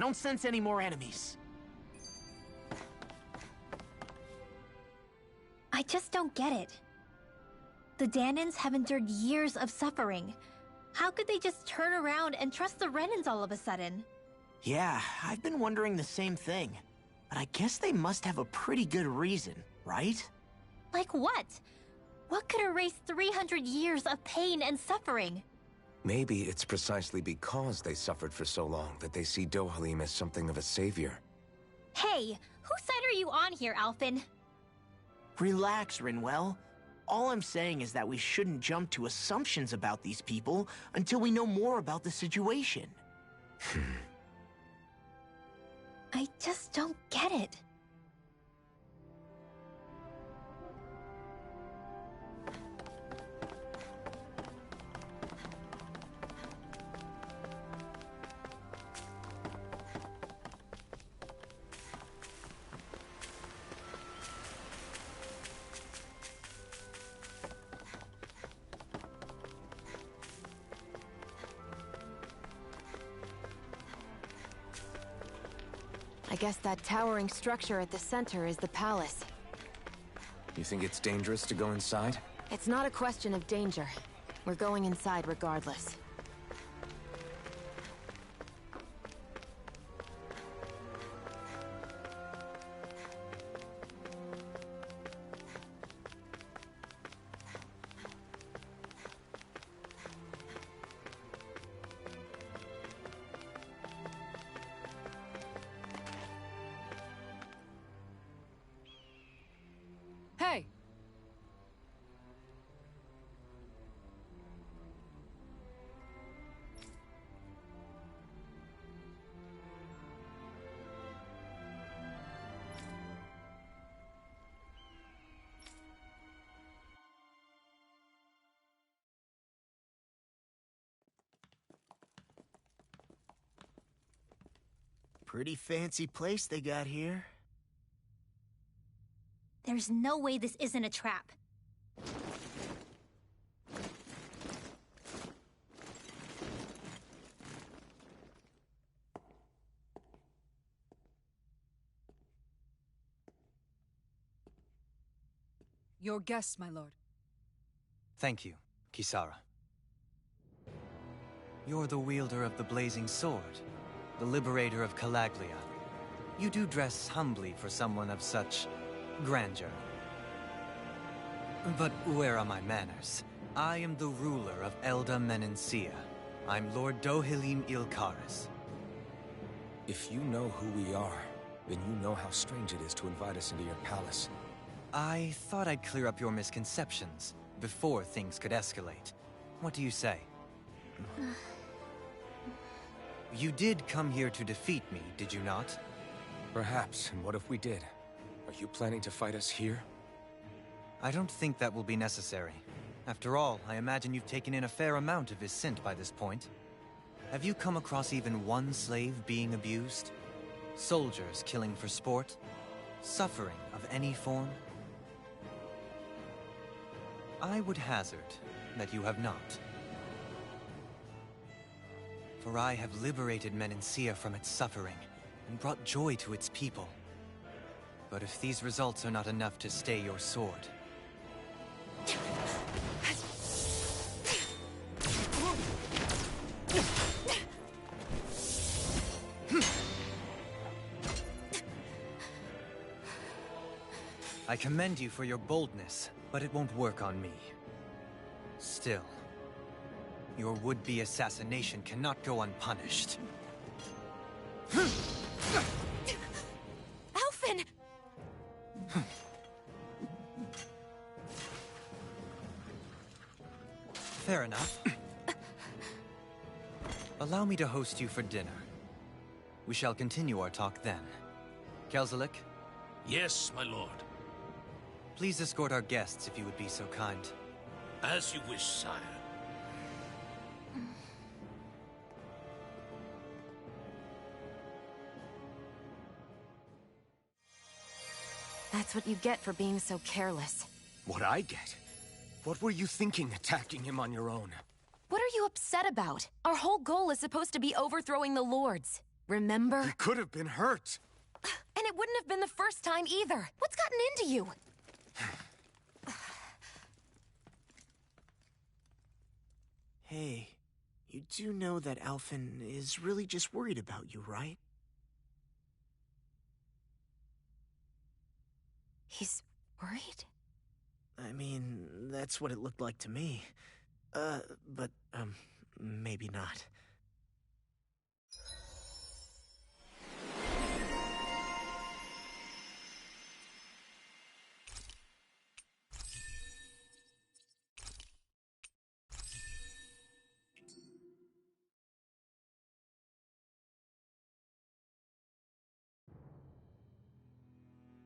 don't sense any more enemies. I just don't get it. The Danans have endured years of suffering. How could they just turn around and trust the Renans all of a sudden? Yeah, I've been wondering the same thing. But I guess they must have a pretty good reason, right? Like what? What could erase 300 years of pain and suffering? Maybe it's precisely because they suffered for so long that they see Dohalim as something of a savior. Hey, whose side are you on here, Alphen? Relax, Rinwell. All I'm saying is that we shouldn't jump to assumptions about these people until we know more about the situation. I just don't get it. I guess that towering structure at the center is the palace. You think it's dangerous to go inside? It's not a question of danger. We're going inside regardless. Hey! Pretty fancy place they got here. There's no way this isn't a trap. Your guest, my lord. Thank you, Kisara. You're the wielder of the blazing sword, the liberator of Calaglia. You do dress humbly for someone of such grandeur. But where are my manners? I am the ruler of Elda Menencia. I'm Lord Dohalim Ilkaris. If you know who we are, then you know how strange it is to invite us into your palace. I thought I'd clear up your misconceptions before things could escalate. What do you say? You did come here to defeat me, did you not? Perhaps, and what if we did? Are you planning to fight us here? I don't think that will be necessary. After all, I imagine you've taken in a fair amount of his scent by this point. Have you come across even one slave being abused? Soldiers killing for sport? Suffering of any form? I would hazard that you have not. For I have liberated Menencia from its suffering and brought joy to its people. But if these results are not enough to stay your sword... I commend you for your boldness, but it won't work on me. Still, your would-be assassination cannot go unpunished. Alphen! Fair enough. Allow me to host you for dinner. We shall continue our talk then. Kelzelik? Yes, my lord. Please escort our guests if you would be so kind. As you wish, sire. That's what you get for being so careless. What I get? What were you thinking attacking him on your own? What are you upset about? Our whole goal is supposed to be overthrowing the Lords. remember? He could have been hurt. And it wouldn't have been the first time either. What's gotten into you? Hey, you do know that Alphen is really just worried about you, right? He's worried? I mean, that's what it looked like to me. But maybe not.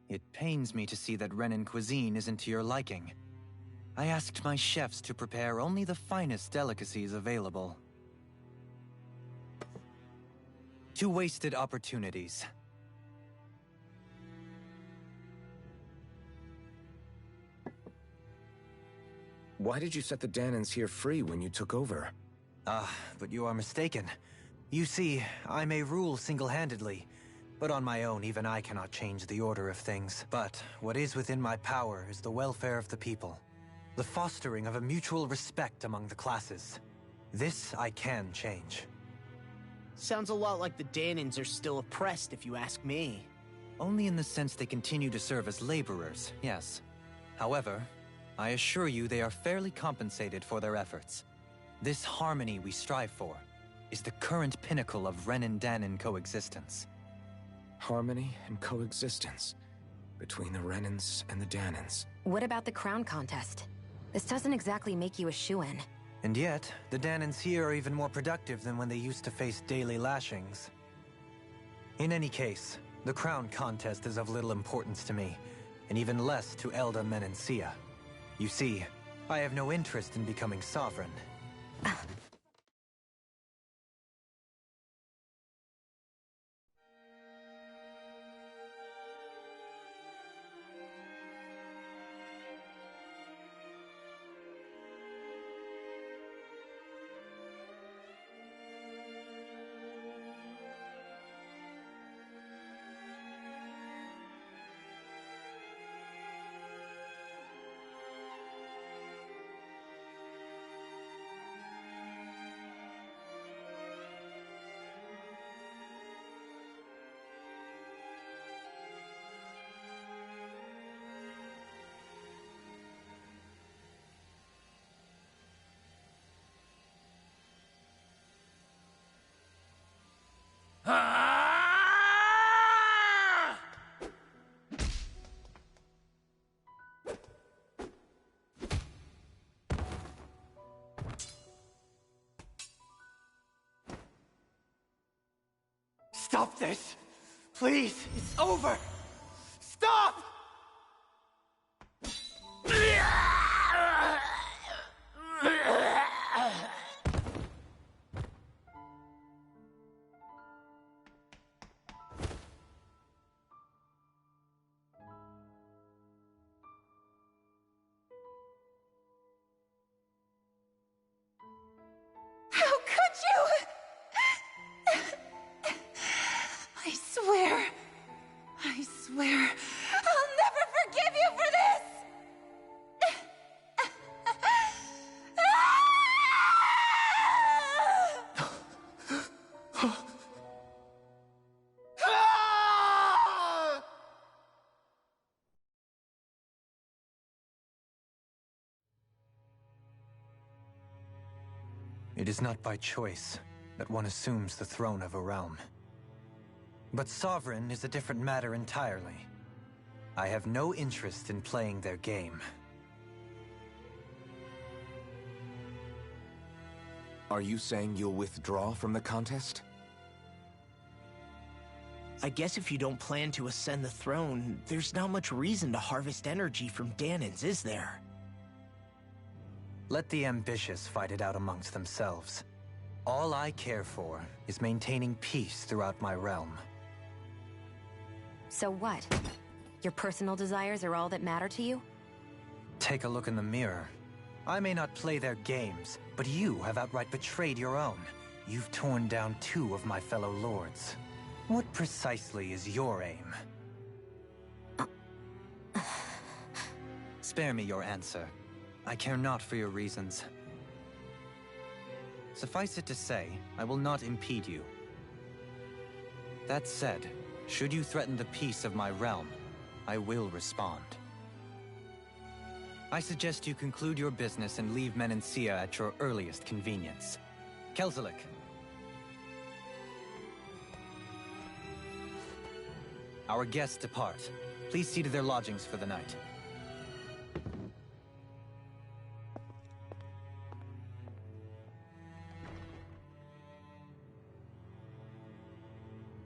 It pains me to see that Renin cuisine isn't to your liking. I asked my chefs to prepare only the finest delicacies available. 2 wasted opportunities. Why did you set the Danans here free when you took over? But you are mistaken. You see, I may rule single-handedly, but on my own, even I cannot change the order of things. But what is within my power is the welfare of the people. The fostering of a mutual respect among the classes. This I can change. Sounds a lot like the Danans are still oppressed, if you ask me. Only in the sense they continue to serve as laborers, yes. However, I assure you they are fairly compensated for their efforts. This harmony we strive for is the current pinnacle of Renin-Danan coexistence. Harmony and coexistence between the Renins and the Danans. What about the crown contest? This doesn't exactly make you a shoo-in. And yet, the Danans here are even more productive than when they used to face daily lashings. In any case, the crown contest is of little importance to me, and even less to Elda Menencia. You see, I have no interest in becoming sovereign. Stop this! Please, it's over! Stop! How could you? I swear, I'll never forgive you for this! It is not by choice that one assumes the throne of a realm. But sovereign is a different matter entirely. I have no interest in playing their game. Are you saying you'll withdraw from the contest? I guess if you don't plan to ascend the throne, there's not much reason to harvest energy from Danans, is there? Let the ambitious fight it out amongst themselves. All I care for is maintaining peace throughout my realm. So what? Your personal desires are all that matter to you? Take a look in the mirror. I may not play their games, but you have outright betrayed your own. You've torn down 2 of my fellow lords. What precisely is your aim? Spare me your answer. I care not for your reasons. Suffice it to say, I will not impede you. That said, should you threaten the peace of my realm, I will respond. I suggest you conclude your business and leave Menancia at your earliest convenience. Kelzelik. Our guests depart. Please see to their lodgings for the night.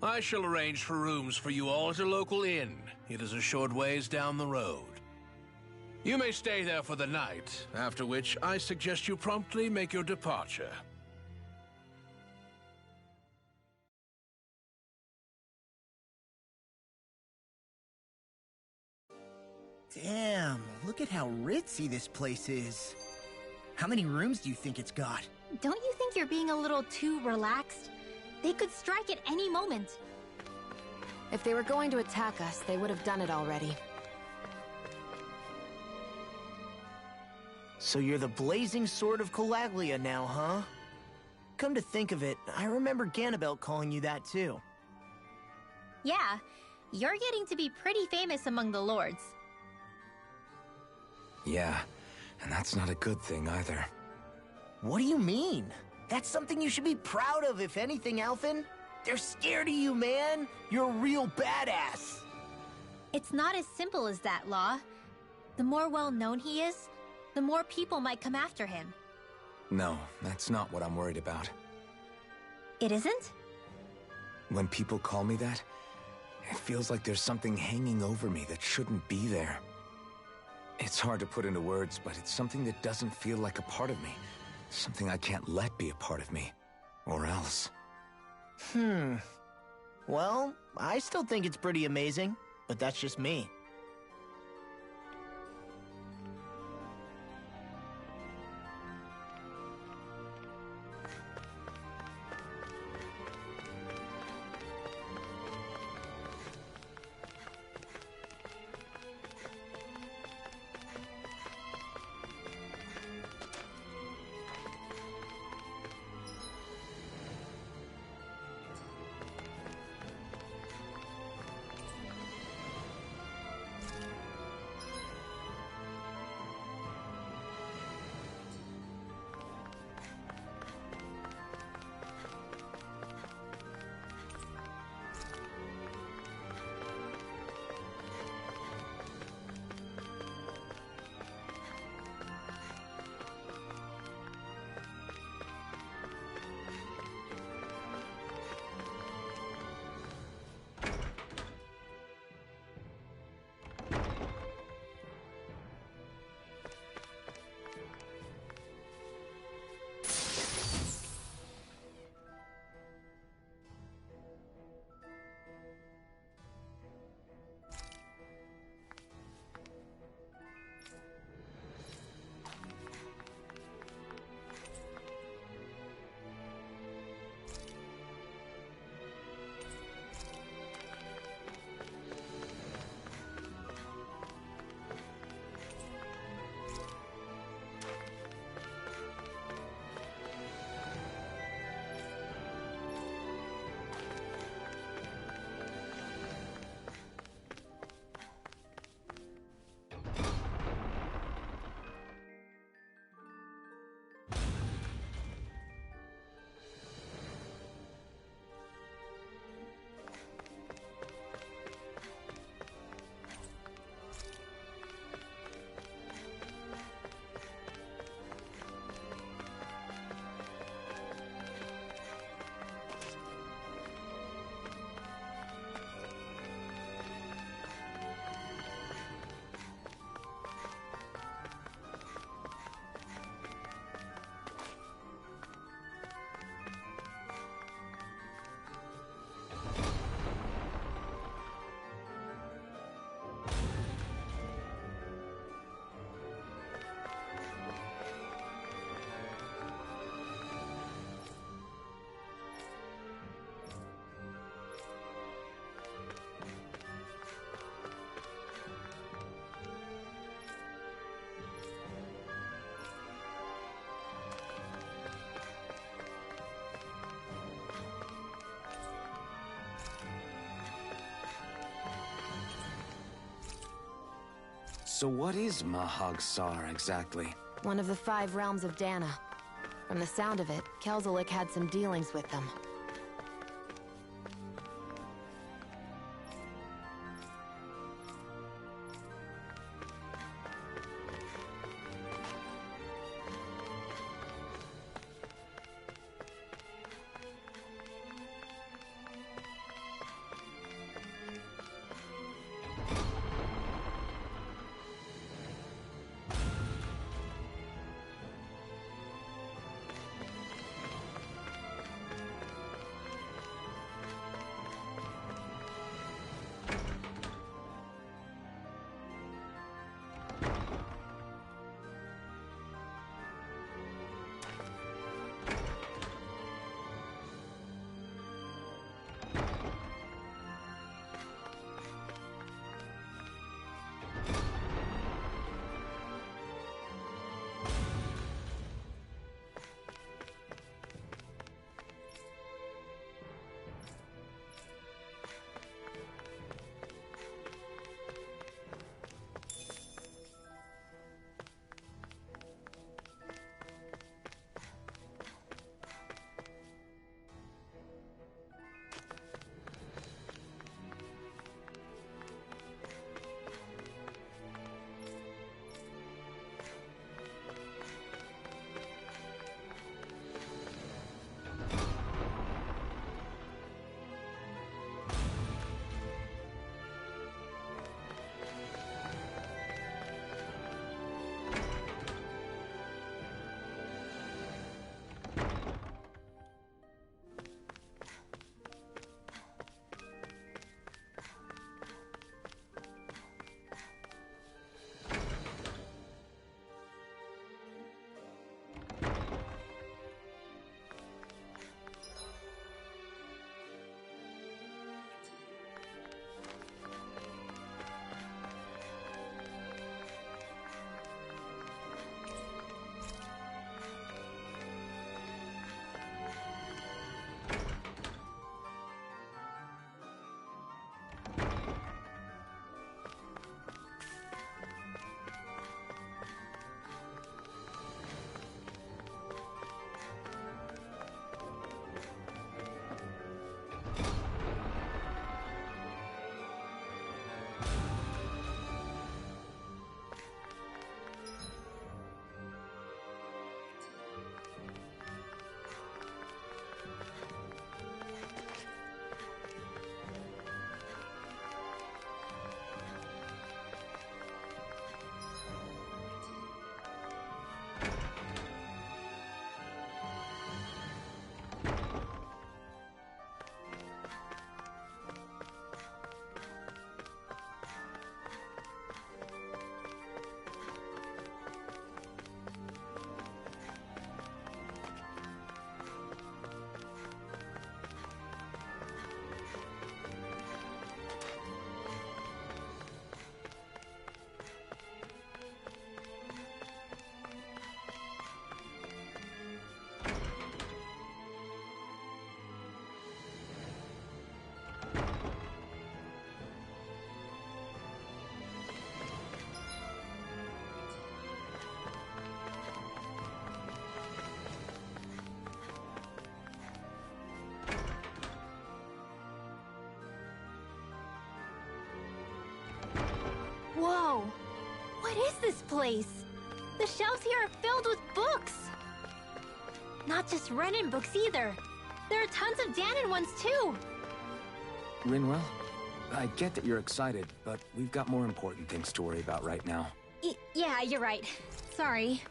I shall arrange for rooms for you all at a local inn. It is a short ways down the road. You may stay there for the night, after which I suggest you promptly make your departure. Damn, look at how ritzy this place is. How many rooms do you think it's got? Don't you think you're being a little too relaxed? They could strike at any moment. If they were going to attack us, they would have done it already. So you're the blazing sword of Colaglia now, huh? Come to think of it, I remember Ganabelt calling you that too. Yeah, you're getting to be pretty famous among the lords. Yeah, and that's not a good thing either. What do you mean? That's something you should be proud of, if anything, Alphen. They're scared of you, man. You're a real badass. It's not as simple as that, Law. The more well-known he is, the more people might come after him. No, that's not what I'm worried about. It isn't? When people call me that, it feels like there's something hanging over me that shouldn't be there. It's hard to put into words, but it's something that doesn't feel like a part of me. Something I can't let be a part of me. Or else. Well, I still think it's pretty amazing, but that's just me. So what is Mahag Sar exactly? One of the 5 realms of Dana. From the sound of it, Kelzelik had some dealings with them. Whoa! What is this place? The shelves here are filled with books! Not just Renin books either. There are tons of Danon ones too! Rinwell, I get that you're excited, but we've got more important things to worry about right now. Yeah, you're right. Sorry.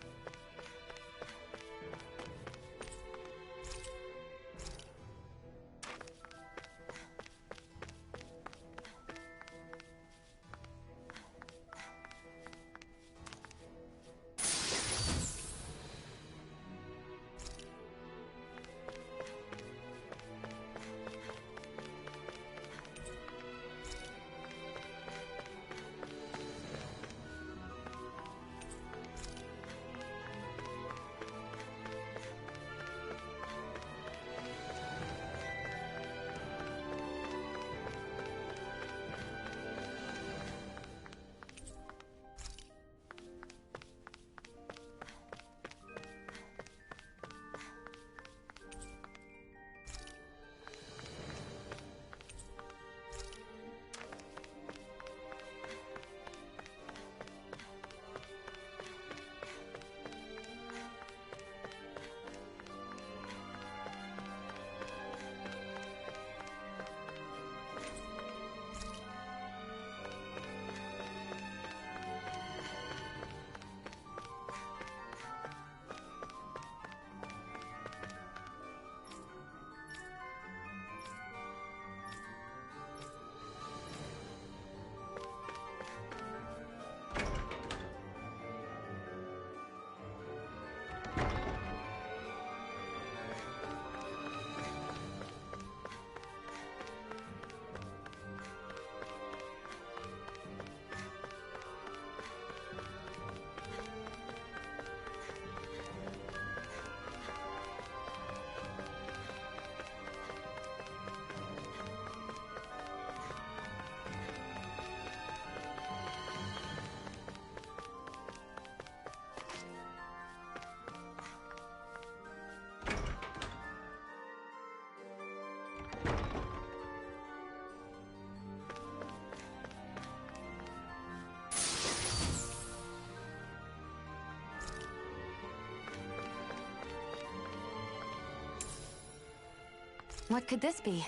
What could this be?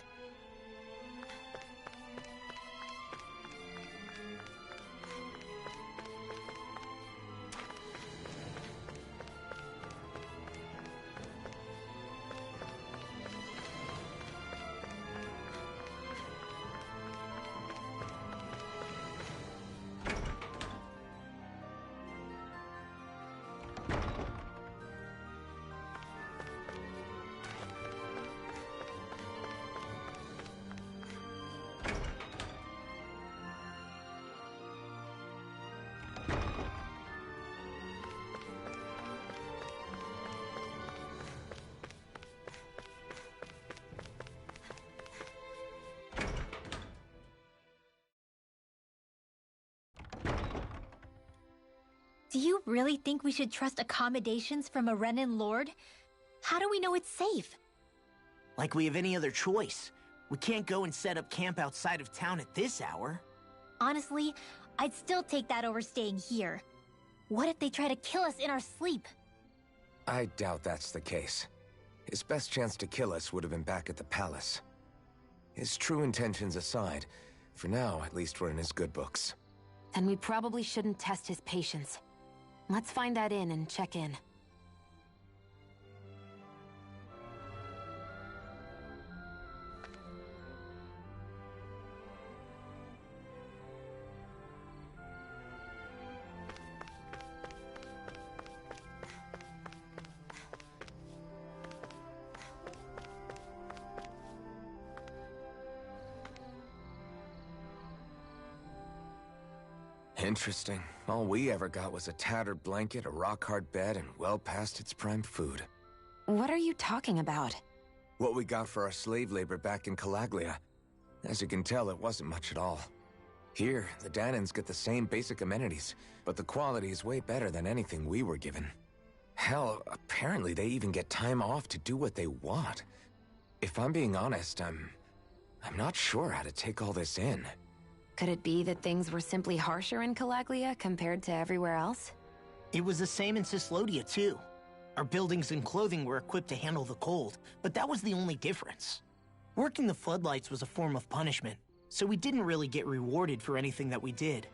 Do you really think we should trust accommodations from a Renin Lord? How do we know it's safe? Like we have any other choice. We can't go and set up camp outside of town at this hour. Honestly, I'd still take that over staying here. What if they try to kill us in our sleep? I doubt that's the case. His best chance to kill us would have been back at the palace. His true intentions aside, for now, at least we're in his good books. Then we probably shouldn't test his patience. Let's find that inn and check in. Interesting. All we ever got was a tattered blanket, a rock-hard bed, and well past its prime food. What are you talking about? What we got for our slave labor back in Calaglia. As you can tell, it wasn't much at all. Here, the Danans get the same basic amenities, but the quality is way better than anything we were given. Hell, apparently they even get time off to do what they want. If I'm being honest, I'm not sure how to take all this in. Could it be that things were simply harsher in Calaglia compared to everywhere else? It was the same in Cislodia, too. Our buildings and clothing were equipped to handle the cold, but that was the only difference. Working the floodlights was a form of punishment, so we didn't really get rewarded for anything that we did.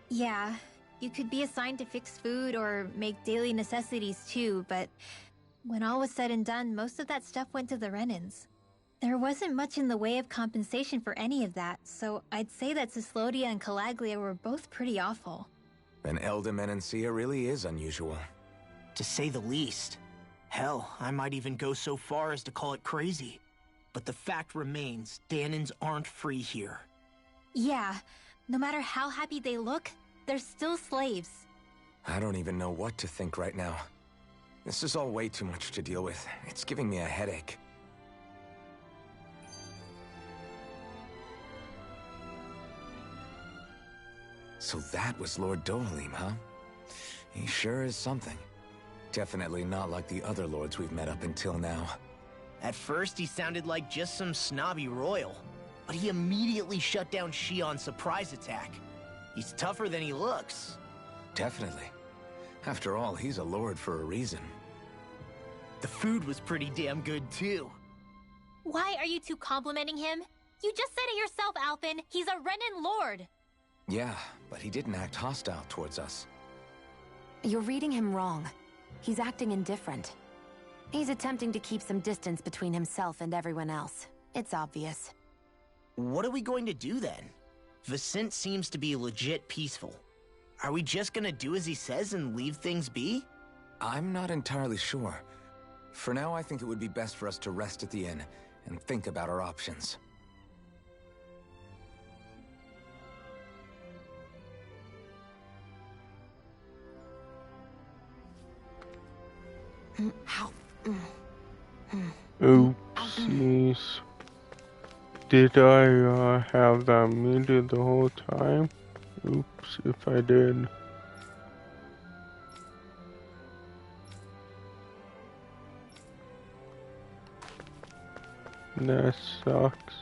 Yeah, you could be assigned to fix food or make daily necessities too, but when all was said and done, most of that stuff went to the Renins. There wasn't much in the way of compensation for any of that, so I'd say that Cislodia and Calaglia were both pretty awful. Then Elda Menancia really is unusual. To say the least. Hell, I might even go so far as to call it crazy. But the fact remains, Danans aren't free here. Yeah, no matter how happy they look, they're still slaves. I don't even know what to think right now. This is all way too much to deal with. It's giving me a headache. So that was Lord Dohalim, huh? He sure is something. Definitely not like the other lords we've met up until now. At first, he sounded like just some snobby royal, but he immediately shut down Shion's surprise attack. He's tougher than he looks. Definitely. After all, he's a lord for a reason. The food was pretty damn good, too. Why are you two complimenting him? You just said it yourself, Alphen. He's a Renin Lord. Yeah, but he didn't act hostile towards us. You're reading him wrong. He's acting indifferent. He's attempting to keep some distance between himself and everyone else. It's obvious. What are we going to do then? Vicent seems to be legit peaceful. Are we just gonna do as he says and leave things be? I'm not entirely sure. For now, I think it would be best for us to rest at the inn and think about our options. Oopsies. Did I have that muted the whole time? Oops, if I did. That sucks.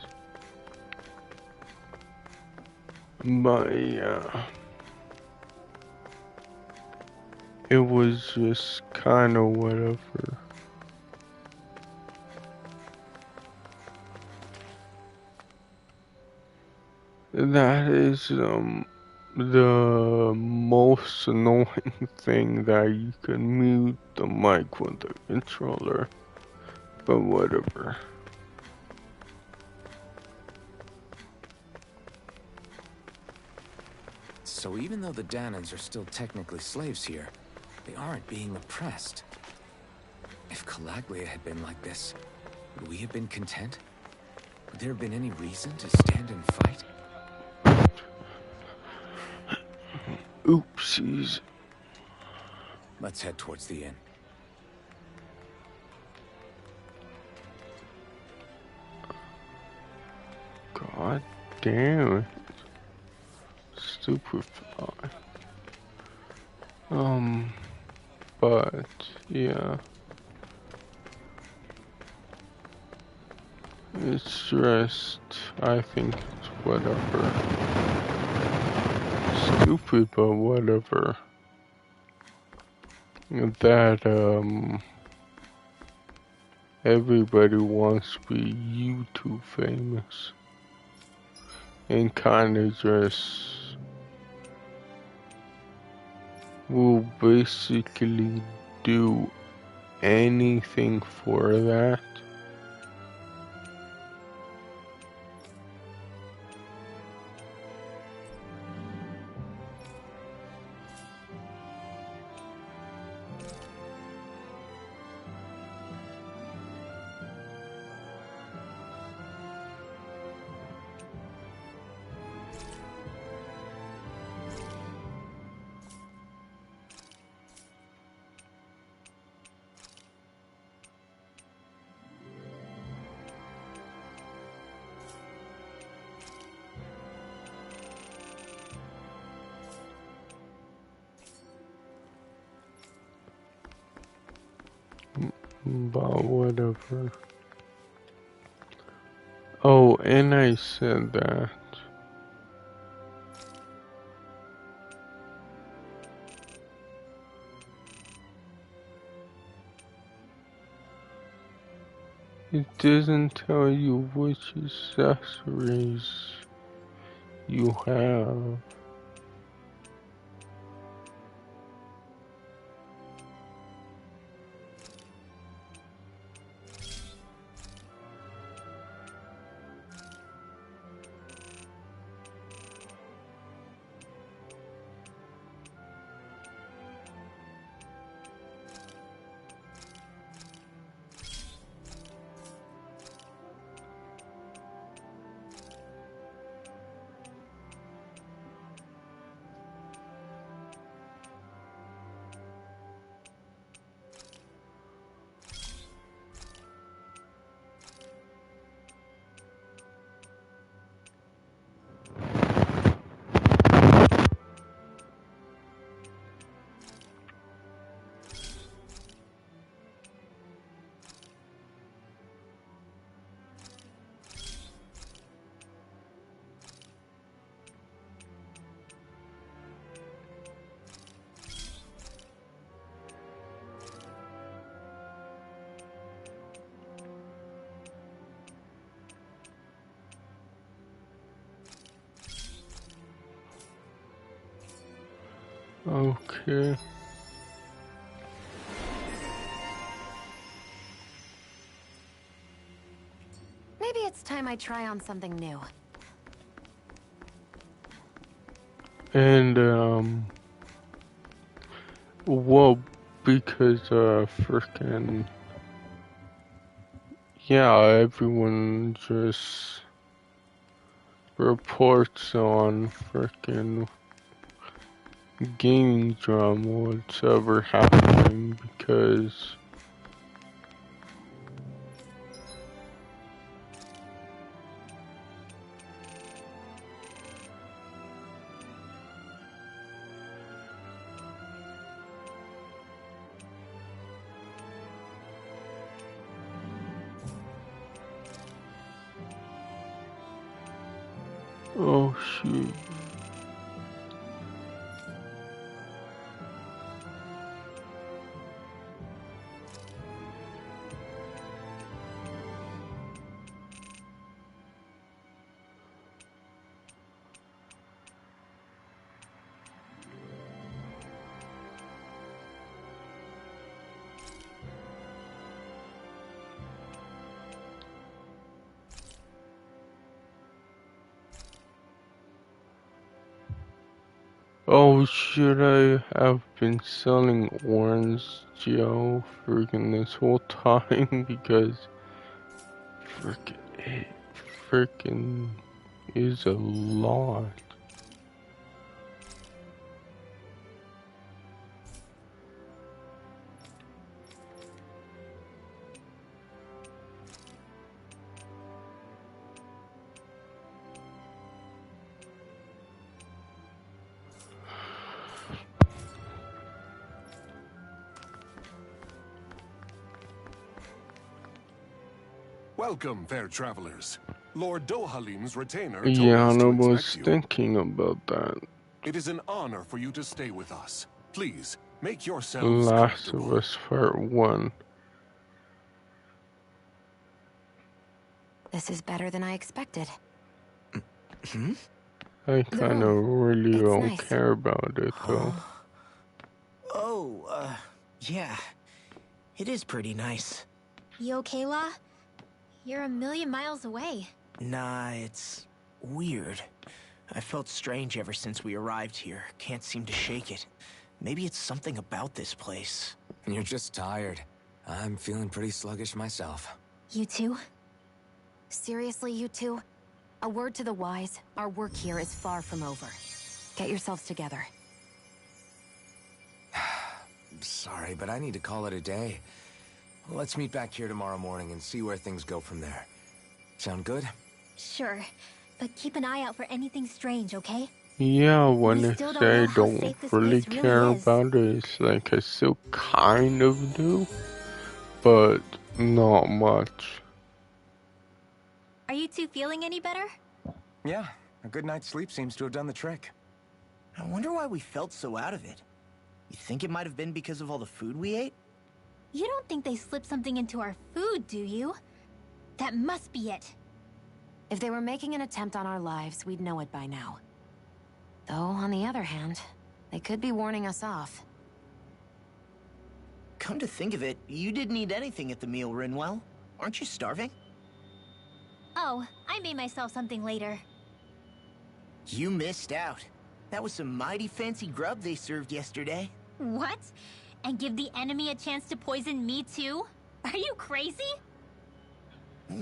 But yeah. It was just kinda whatever. That is the most annoying thing, that you can mute the mic with the controller, but whatever. So even though the Danans are still technically slaves here, they aren't being oppressed. If Calaglia had been like this, would we have been content? Would there have been any reason to stand and fight? Oopsies. Let's head towards the inn. God damn it. Stupefy. But, yeah. It's just, I think it's whatever. Stupid, but whatever. That, everybody wants to be YouTube famous. And kinda just will basically do anything for that. But whatever. Oh, and I said that. It doesn't tell you which accessories you have. Okay. Maybe it's time I try on something new. And, well, because, frickin', yeah, everyone just reports on frickin' gaming drama, what's ever happening, because oh shoot. Oh, should I have been selling orange gel freaking this whole time? Because it freaking is a lot. Welcome, fair travelers. Lord Dohalim's retainer told Yeah, us and I to was expect you. thinking about that. It is an honor for you to stay with us. Please, make yourselves Last of comfortable. Us Part 1. This is better than I expected. I kind of really It's don't nice. care about it, though. Oh, yeah. It is pretty nice. You okay, La? You're a million miles away. Nah, it's weird. I felt strange ever since we arrived here. Can't seem to shake it. Maybe it's something about this place. You're just tired. I'm feeling pretty sluggish myself. You too? Seriously, you two? A word to the wise, our work here is far from over. Get yourselves together. Sorry, but I need to call it a day. Let's meet back here tomorrow morning and see where things go from there. Sound good? Sure, but keep an eye out for anything strange, okay? Yeah, when We I still don't say I know how don't safe this really place really care is. about it, it's like I still kind of do, but not much. Are you two feeling any better? Yeah, a good night's sleep seems to have done the trick. I wonder why we felt so out of it. You think it might have been because of all the food we ate? You don't think they slipped something into our food, do you? That must be it. If they were making an attempt on our lives, we'd know it by now. Though, on the other hand, they could be warning us off. Come to think of it, you didn't eat anything at the meal, Rinwell. Aren't you starving? Oh, I made myself something later. You missed out. That was some mighty fancy grub they served yesterday. What? And give the enemy a chance to poison me too? Are you crazy?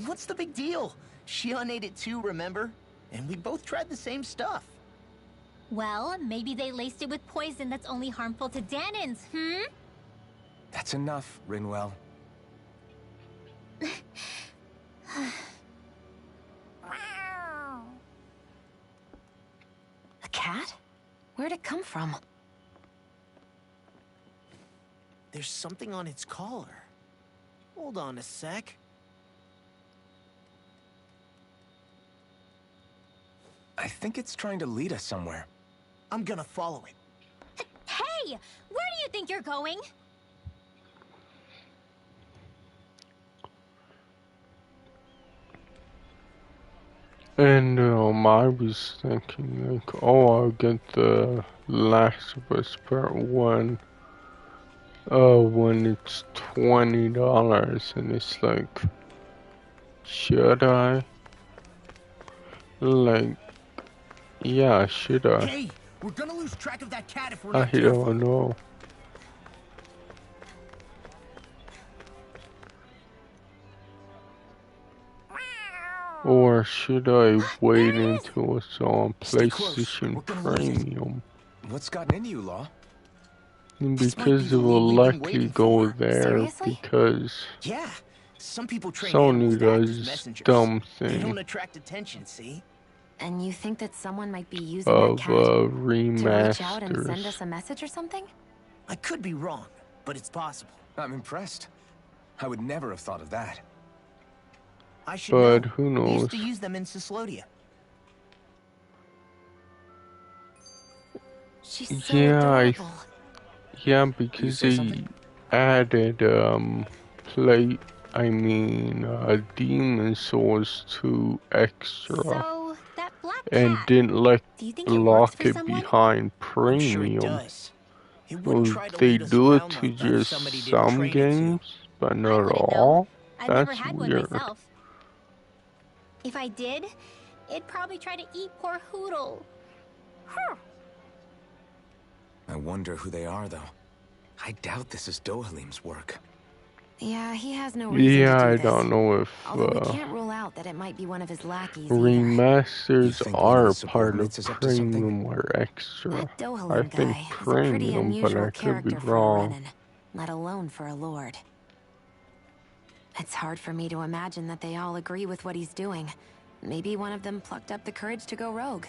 What's the big deal? Shion ate it too, remember? And we both tried the same stuff. Well, maybe they laced it with poison that's only harmful to Danins, hmm? That's enough, Rinwell. A cat? Where'd it come from? There's something on its collar. Hold on a sec. I think it's trying to lead us somewhere. I'm gonna follow it. Hey! Where do you think you're going? And I was thinking like, oh, I'll get the Last of Us Part 1 when it's $20, and it's like, should I? Like, yeah, should I? Hey, we're gonna lose track of that cat if we're I not careful. don't know. Or should I wait until it's on PlayStation Premium? What's gotten into you, Law? Because it will likely go there because Yeah, some people train Sony animals to act as does messengers. dumb They don't thing attract attention, see? And you think that someone might be using of that cat to reach out and send remasters. us a message or something? I could be wrong, but it's possible. I'm impressed. I would never have thought of that. I should But know. who We knows? used to use them in Cyslodia. She's so Yeah, adorable. yeah, because they added Demon Souls to extra So, that black and cat, didn't like do you think it works lock for it someone? behind I'm sure it premium. does. It wouldn't Well, try to they lead us do it around to like that if just somebody didn't some train it to. games, but not wouldn't know. all. I've never That's had one weird. myself. If I did, it'd probably try to eat poor Hoodle. Huh. I wonder who they are, though. I doubt this is Dohalim's work. Yeah, he has no reason to do I this. don't know if Although we can't rule out that it might be one of his lackeys either. remasters think one of are his part of subordinates is up to something? premium or extra. That I Dohalim think guy is a pretty premium, but unusual I could be character for a wrong. Renin, let alone for a lord. It's hard for me to imagine that they all agree with what he's doing. Maybe one of them plucked up the courage to go rogue.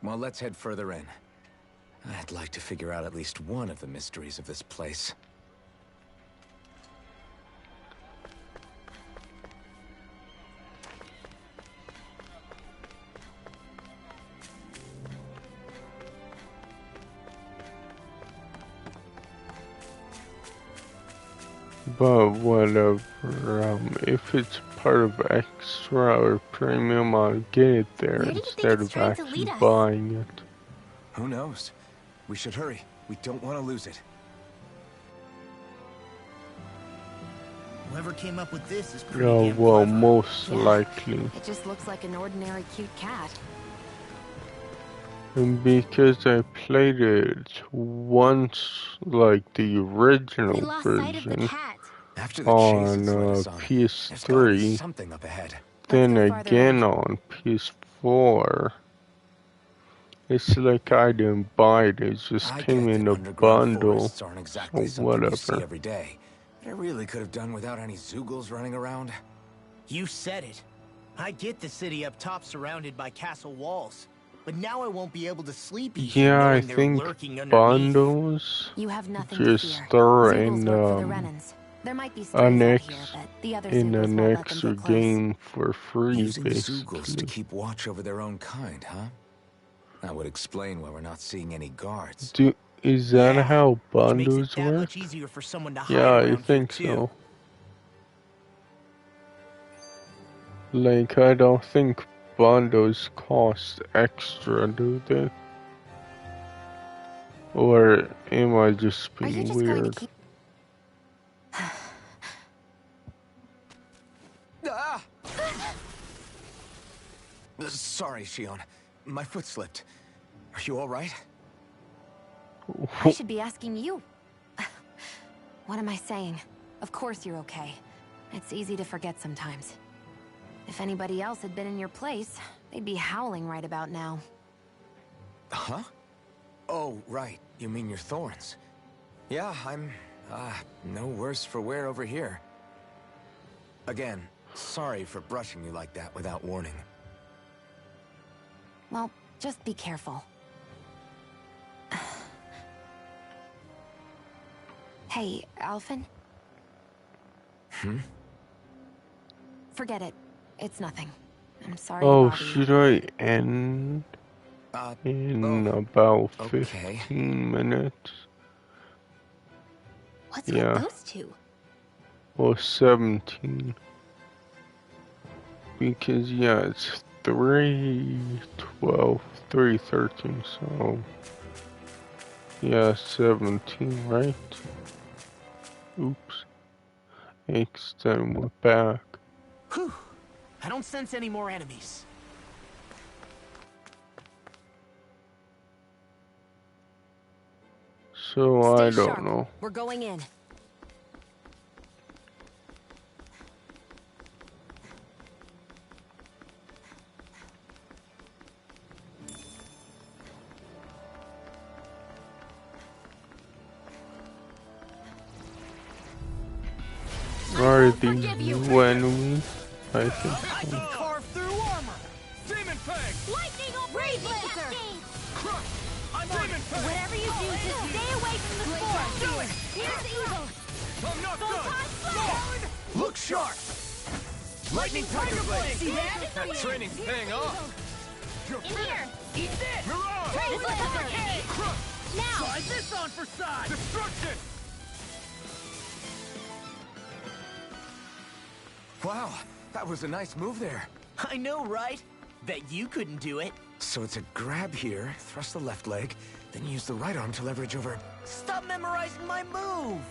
Well, let's head further in. I'd like to figure out at least one of the mysteries of this place. But whatever, if it's part of extra or premium, I'll get it there instead of actually buying it. Who knows? We should hurry. We don't want to lose it. Whoever came up with this is pretty Yeah, damn well, clever. most Yeah, likely. It just looks like an ordinary cute cat. And because I played it once, like the original version, After the chase on it's let us on, there's gotta be PS3, something up ahead. then again on PS4. It's like I didn't buy it, it just came in a bundle, Forests aren't exactly so something you see whatever. every day. But I really could have done without any Zoogles running around. You said it. I get the city up top surrounded by castle walls, but now I won't be able to sleep easy Yeah, I knowing they're think lurking underneath. bundles You have nothing to just fear. throw Zoogles in work for the Renans. There might be an stories out X here, but the other in Zoogles an won't let them extra get close. game for free, Using Zoogles to basically. keep watch over their own kind, huh? That would explain why we're not seeing any guards. Is that how Which makes it bundles that work? much easier for someone to hide Yeah, I around think here too. so. Like, I don't think bundles cost extra, do they? Or am I just being weird? Ah! Sorry, Shion. My foot slipped. Are you all right? I should be asking you. What am I saying? Of course you're okay. It's easy to forget sometimes. If anybody else had been in your place, they'd be howling right about now. Huh? Oh, right. You mean your thorns. Yeah, I'm, no worse for wear over here. Again, sorry for brushing you like that without warning. Well, just be careful. Hey, Alphen? Hmm? Forget it. It's nothing. I'm sorry Oh, to bother you. should I end in about 15 minutes? What's Yeah. with those two? Or 17. Because, yeah, it's 3:12, 3:13, so... Yeah, 17, right? Oops. Extend went back. Whew. I don't sense any more enemies. So, I don't know. We're going in. Are these new enemies? I think so. Carve through armor! Demon Fang! Lightning on Brave Lancer! I'm Demon Fang! Whatever you do, just stay away from the spore. Do it! Here's evil. I'm not Photon Blade! Look sharp! Lightning Tiger Blade! See that? That training's paying off! In here! Eat this! Mirage! Brave Lancer! Now! Try this on for size! Destruction! Wow, that was a nice move there. I know, right? Bet you couldn't do it. So it's a grab here, thrust the left leg, then use the right arm to leverage over... Stop memorizing my move!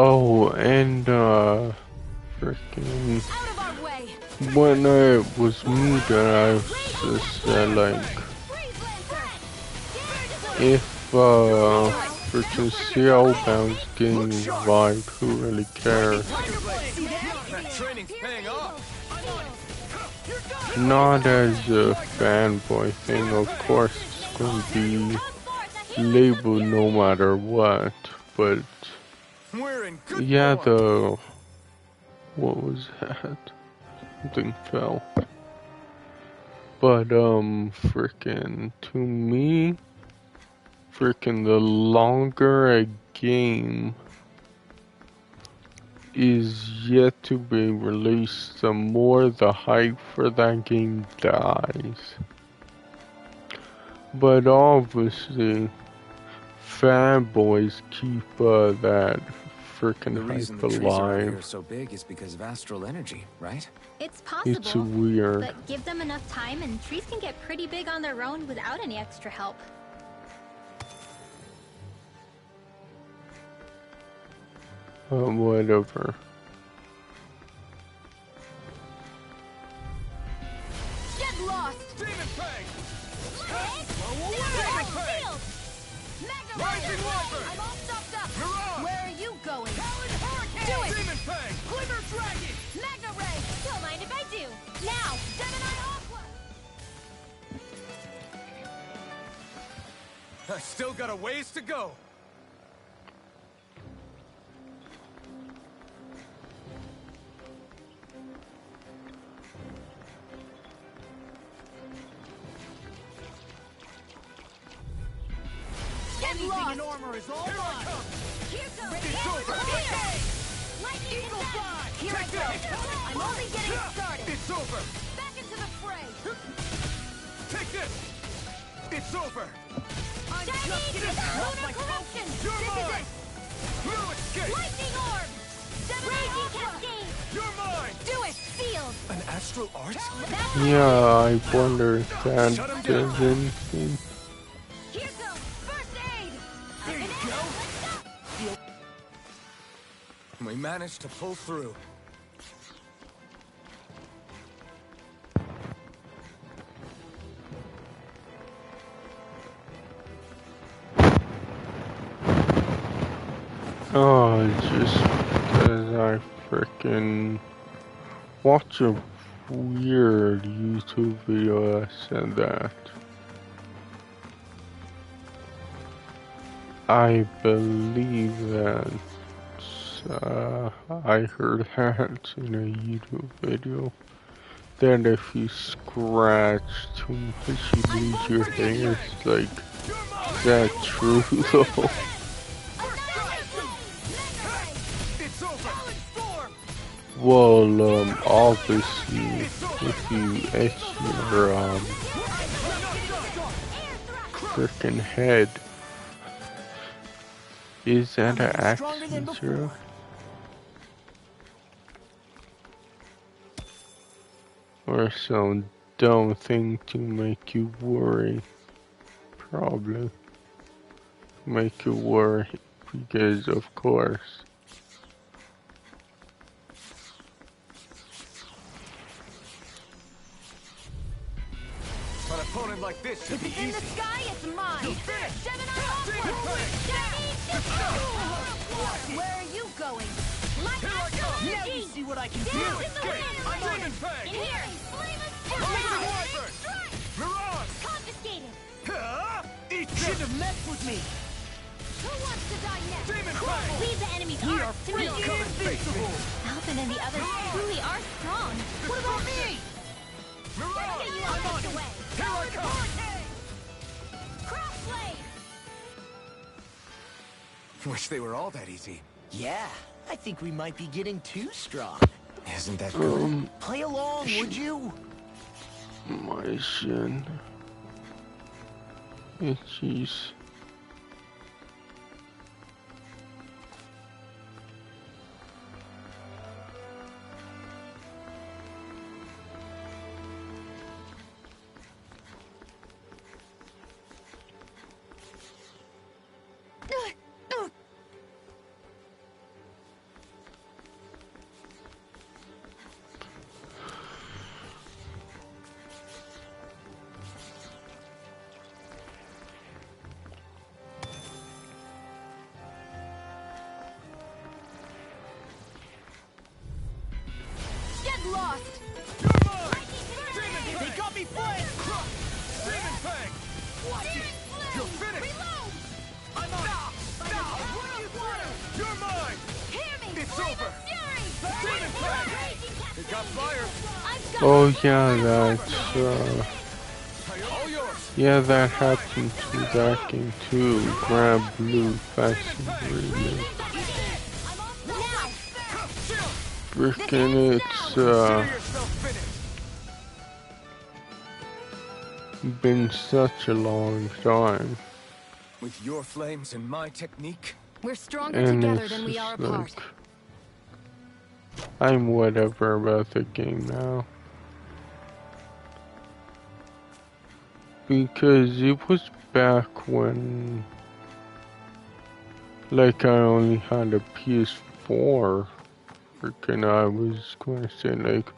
Oh, and freaking when it was me that I just said like, if freaking Spellbound's getting revived, who really cares? Not as a fanboy thing, of course it's gonna be labeled no matter what, but yeah, what was that? Something fell. But freaking to me, freaking the longer a game is yet to be released, the more the hype for that game dies. But obviously, fanboys keep that freaking The reason hype the trees around alive. here are so big is because of astral energy, right? It's possible. It's weird. But give them enough time and trees can get pretty big on their own without any extra help. Whatever. Get lost! Demon Fang! Rising Wyvern! I'm all stopped up! Mirage! Where are you going? Talon Hurricane! Do it! Demon Fang! Glimmer Dragon! Magna Ray! Don't mind if I do! Now! Gemini Aqua! I've still got a ways to go. Anything in armor is all mine! Here goes! It's over! Lightning Eagle Fly! Here I go! I'm only getting started! It's over! Back into the fray! Take this! It's over! I'm just getting started! My corruption! You're This mine! is it! No escape! Lightning Orb! Raging Cascade! You're mine! Do it! Sealed! An astral art? Yeah, I wonder if that does anything. Here goes! First aid! There you go! We managed to pull through. Oh, just because I frickin' watch a weird YouTube video that said that. I believe that I heard that in a YouTube video. Then if you scratch too much, you lose your hair. It's like, is that true though? Well, obviously, if you etch your, frickin' head, is that an action zero? Or some dumb thing to make you worry? Probably. Make you worry, because of course. An opponent like this should be If it's in the easy. sky, it's mine! Gemini Aqua! Where are you going? Now you see what I can do! I'm on it! In here! Rising Wyvern! Mirage! Confiscated! Eat Shouldn't have messed with me! Who wants to die next? Demon Fang! Leave the enemy's We arc are to free me. to come and face me! Alvin and the others truly are strong. What about me? Mirage! Get you out of the way! Here I come! Crossblade! Wish they were all that easy. Yeah, I think we might be getting too strong. Isn't that good? Play along, would you? My shin. Jeez. Oh yeah, yeah, that happened to that game too. Grab Blue Fashion Freaking been such a long time. With your flames and my technique, we're stronger And together it's than we are just apart. like, I'm whatever about the game now. Because it was back when, like, I only had a PS4. Freaking, I was going to say, like,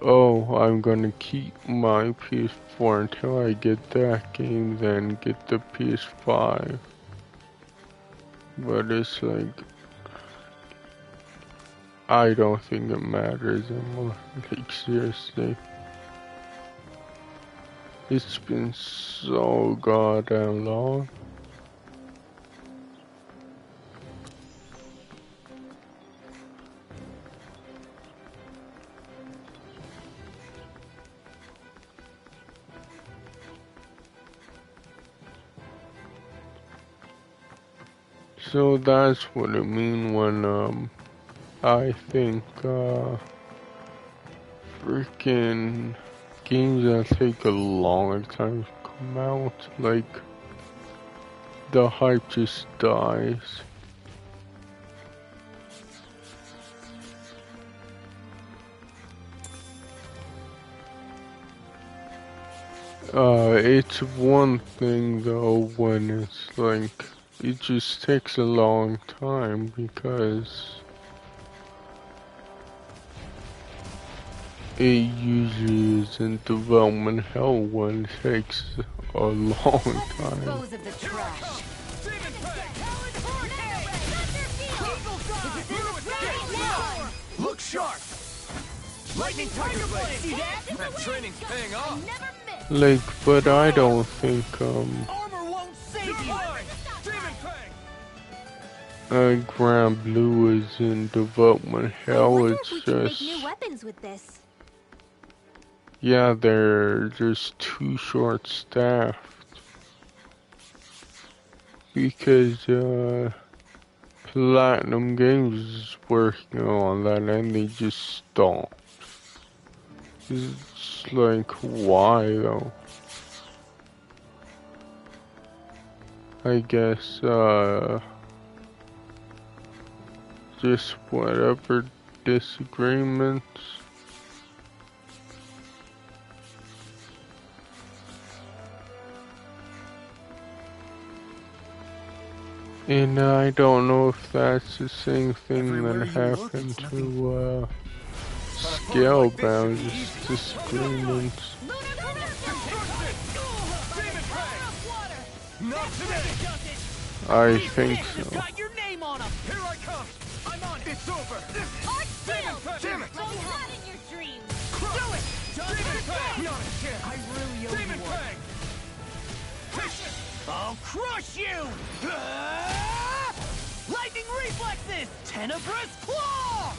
oh, I'm gonna keep my PS4 until I get that game, then get the PS5. But it's like, I don't think it matters anymore. Like, seriously. It's been so goddamn long. So that's what I mean when, I think, freaking games that take a long time to come out, like, the hype just dies. It's one thing though when it's like, it just takes a long time because it usually is in development hell when it takes a long time. Dispose of the trash. look sharp! Lightning Tiger Blade! See that? That training's paying off! Like, but I don't think, Armor won't save you! Grand Blue is in development hell, it's we can make just, new weapons with this. yeah, they're just too short-staffed. Because, Platinum Games is working on that and they just stopped. It's like, why though? I guess, just whatever disagreements. And I don't know if that's the same thing that happened to, Scalebound, just disagreements. I think so. Got your name on him. Here I come! I'm on it! It's over! Art shield! Damn it! Don't not in your dreams! Do it! Demon Fang! Not a chance! I really owe Demon you one. Fang! I'll crush you! Lightning reflexes! Tenebrous claw!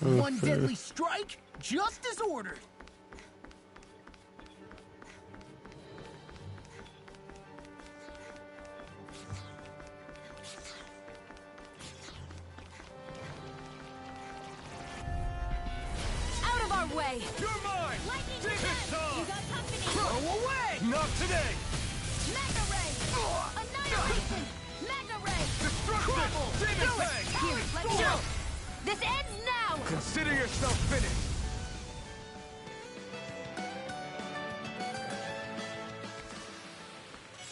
One deadly strike, just as ordered. Out of our way! You're mine! Lightning Take defense! it off! You got company! Go away! Not today! Mega Ray! Annihilation! Mega Ray! Destruction! Demon Do it! Fang! Here, let me help! This ends now! Consider yourself finished!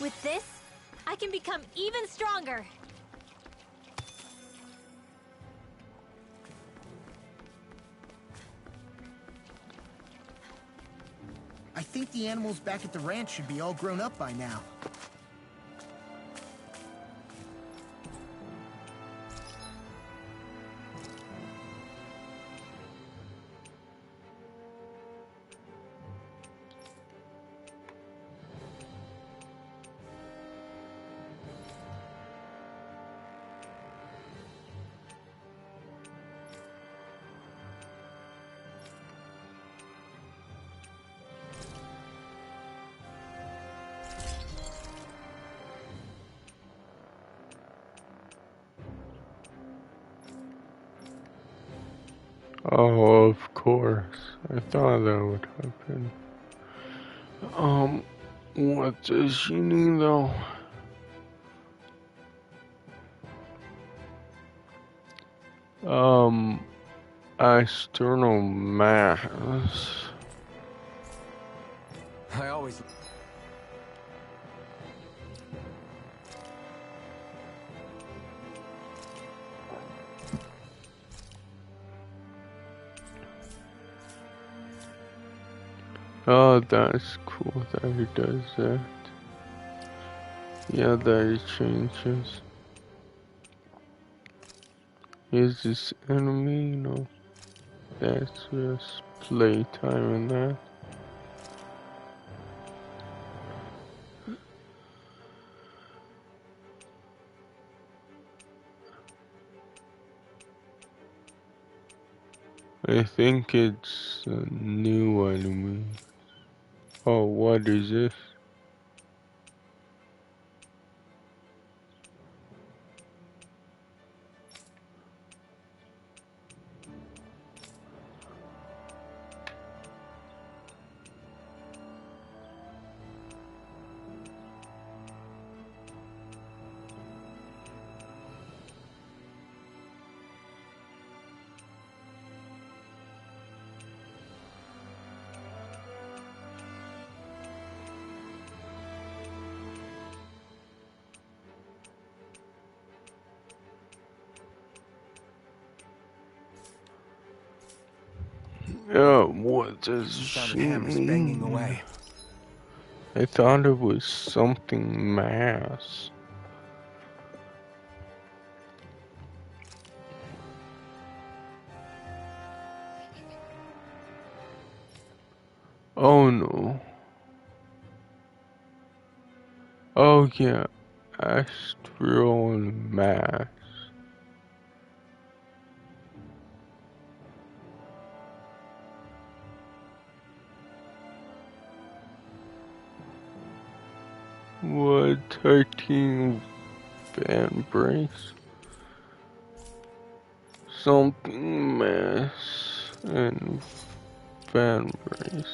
With this, I can become even stronger. I think the animals back at the ranch should be all grown up by now. Oh, of course. I thought that would happen. What does she need though? External mass. I always... Oh, that's cool that he does that. Yeah, that it changes. Is this enemy? No. That's just playtime and that. I think it's a new enemy. Oh, what is this? Oh, what does she mean? I thought it was something mass. Oh no. Oh yeah, astral mass. What 13 fan brace? Something mass and fan brace.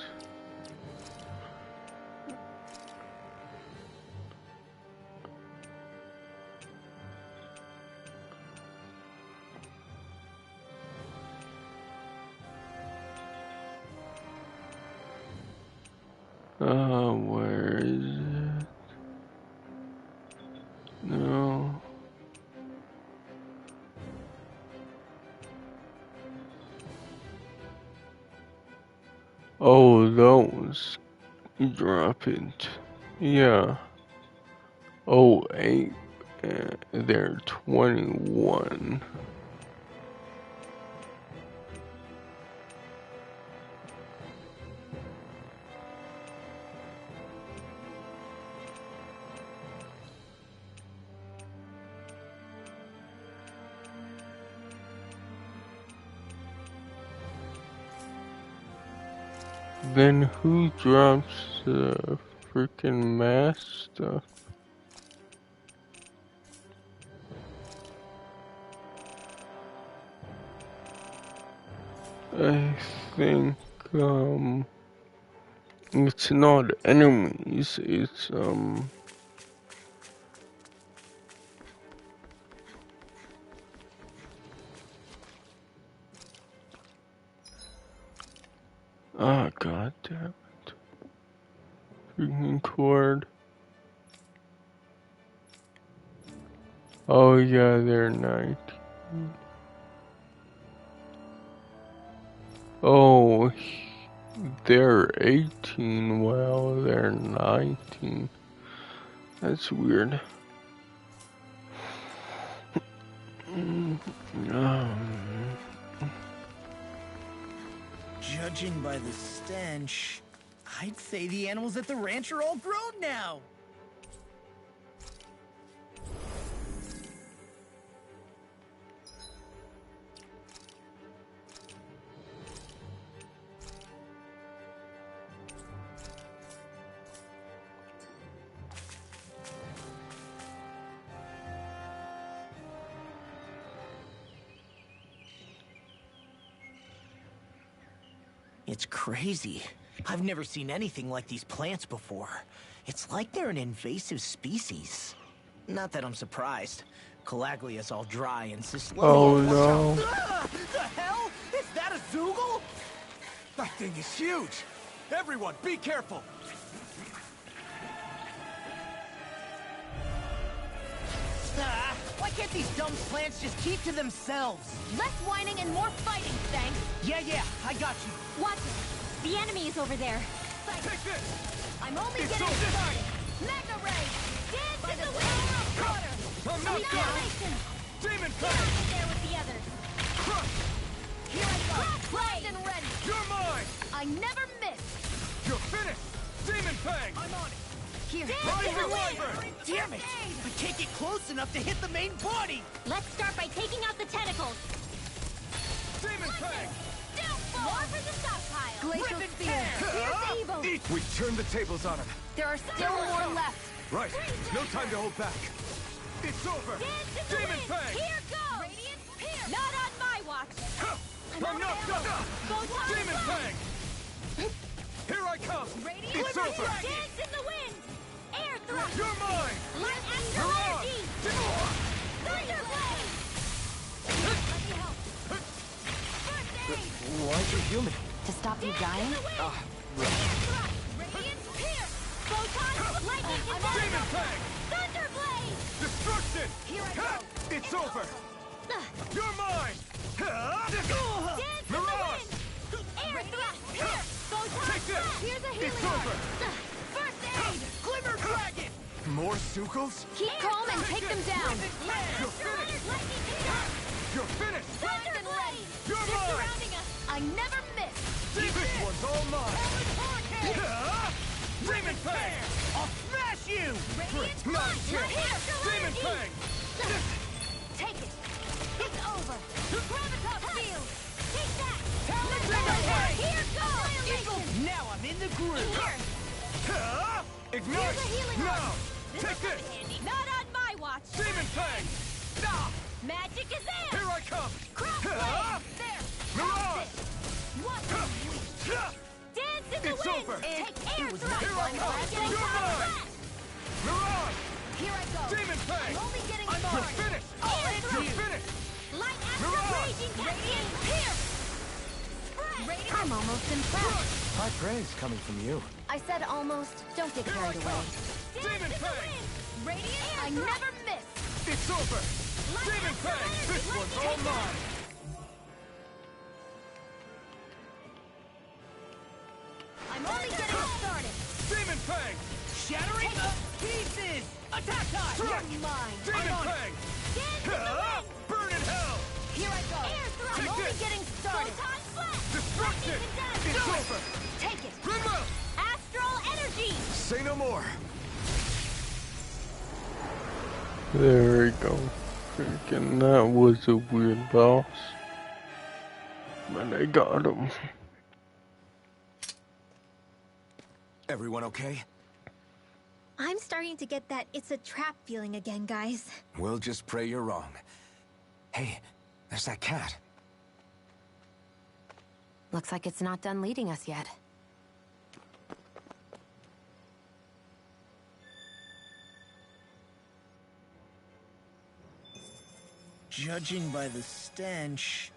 Where is it? No. Oh, those. Drop it. Yeah. Oh, 8. They're 21. Then who drops the freaking mass stuff? I think, it's not enemies, it's, ah, god damn it. Freaking cord. Oh yeah, they're 19. Oh, they're 18 while they're 19. That's weird. Judging by the stench, I'd say the animals at the ranch are all grown now. It's crazy. I've never seen anything like these plants before. It's like they're an invasive species. Not that I'm surprised. Calaglia's all dry and suspicious. Oh no. The hell? Is that a Zoogle? That thing is huge! Everyone, be careful! Why can't these dumb plants just keep to themselves? Less whining and more fighting, thanks. Yeah, I got you. Watch it. The enemy is over there. Take this! I'm only It's getting so started. Mega Ray! Dance in the power of water! I'm not done! Annihilation! Demon Get Fang! out there with the others! Crush! Here I go! Primed and ready! You're mine! I never miss! You're finished! Demon Fang! I'm on it! Here! Rising Wyvern! Damn it! I can't get close enough to hit the main body! Let's start by taking out the tentacles. Demon Fang! More for the stockpile! Glacial Rip and Spear! tear. Here's evil! We turned the tables on him. There are still more left! Right. No time to hold back. It's over! Dance in the Demon wind. Fang! Here goes! Radiant Pierce! Not on my watch. I'm not done! Photon Demon blast. Fang! Here I come! Radiant It's Glimmer over! Dragon. Dance in the wind. Air thrust. You're mine! Light astral Hurrah! energy. Thunder blade. Let me help! First aid! Why'd you heal me? To stop you dying? Radiant Pierce! Photon lightning I'm control. Demon Fang! Thunder blade. Destruction! Here I go! It's over! You're mine! Dance in the Mirage! wind. Air thrust. Photon Take this! blast. Here's a healing It's art. over! First aid! Glimmer Dragon! More Zoogles? Keep calm and take them down! You're finished! Lightning control. You're finished! Primed and ready! You're They're mine! surrounding us! I never miss! This one's all mine! Demon Fang! I'll smash you! Radiant Not punch! yet! Astral Demon energy. Fang! Take it! It's over! Gravitas field! Take that. Demon Fang! Here goes! Eagle! Now I'm in the groove! Ignite! Here's a healing Now! art. Take this! Not on my watch. Demon Fang! Ah! Magic is in. Here I come! Crossblade! There! Mirage! What a week! Dance in the It's wind. over. Take air thrust. Here I come! Getting You're power mine! blast. Mirage! Here I go! Demon Fang! I'm only getting You're started! finished! You're finished! Light astral Mirage. raging Radiant cascade. Pierce! Radiant I'm almost impressed. High praise coming from you. I said almost. Don't get Here I carried away. come! Demon Fang! Radiant! I never miss! It's over! Demon Fang! This one's all mine! I'm only getting started! Demon Fang! Shattering the pieces! Attack time! You're mine! Demon Fang! Burn in hell! Here I go! Air thrust. I'm Take only this. getting started! Photon blast. Destruction! Lightning It's condense. over! Take it! Grimwell! Astral energy. Say no more! There we go. Freaking that was a weird boss. But I got him. Everyone okay? I'm starting to get that it's a trap feeling again, guys. We'll just pray you're wrong. Hey, there's that cat. Looks like it's not done leading us yet. Judging by the stench,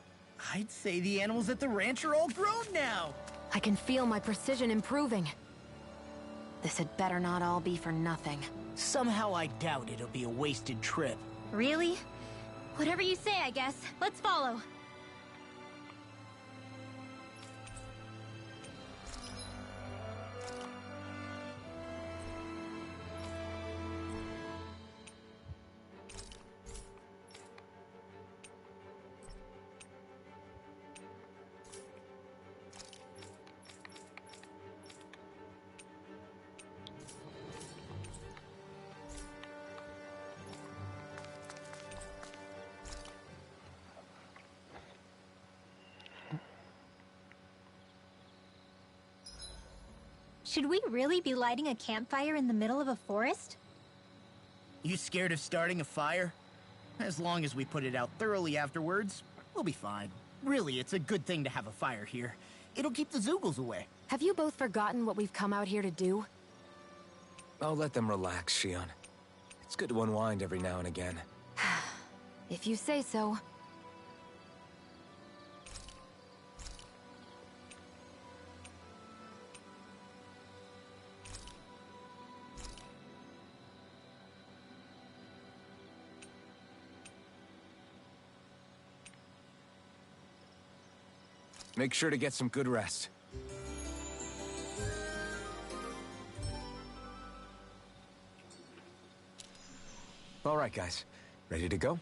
I'd say the animals at the ranch are all grown now. I can feel my precision improving. This had better not all be for nothing. Somehow I doubt it'll be a wasted trip. Really? Whatever you say, I guess. Let's follow. Should we really be lighting a campfire in the middle of a forest? You scared of starting a fire? As long as we put it out thoroughly afterwards, we'll be fine. Really, it's a good thing to have a fire here. It'll keep the Zoogles away. Have you both forgotten what we've come out here to do? I'll let them relax, Shion. It's good to unwind every now and again. If you say so. Make sure to get some good rest. All right, guys. Ready to go?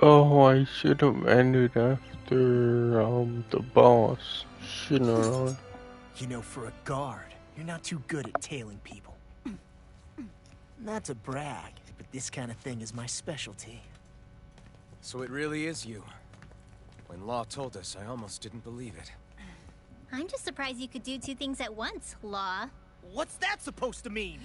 Oh, I should have ended after the boss. Shouldn't I? You know, for a guard, you're not too good at tailing people. Not to brag, but this kind of thing is my specialty. So it really is you. When Law told us, I almost didn't believe it. I'm just surprised you could do two things at once, Law. What's that supposed to mean?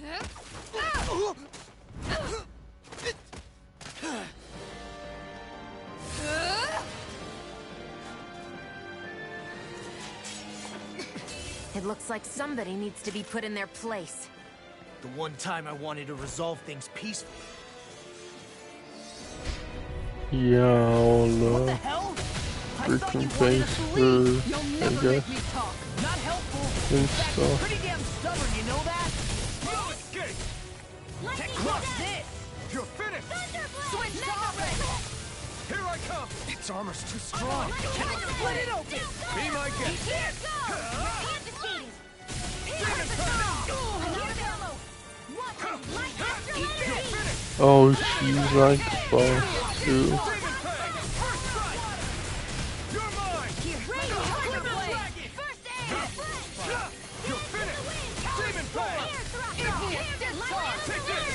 It looks like somebody needs to be put in their place. The one time I wanted to resolve things peacefully. Yeah, I'll What the hell? I thought you freaking wanted us face to her, leave. You'll I never guess. make me talk. Not helpful. And In fact, stuff. you're pretty damn stubborn, you know that? No escape! Take crush this! You're finished! Switch to offense! Here I come! Its armor's too strong. Split it open! Be my guest! Oh, she's like boss too. You're mine! You're finished! Demon Fang! Take this!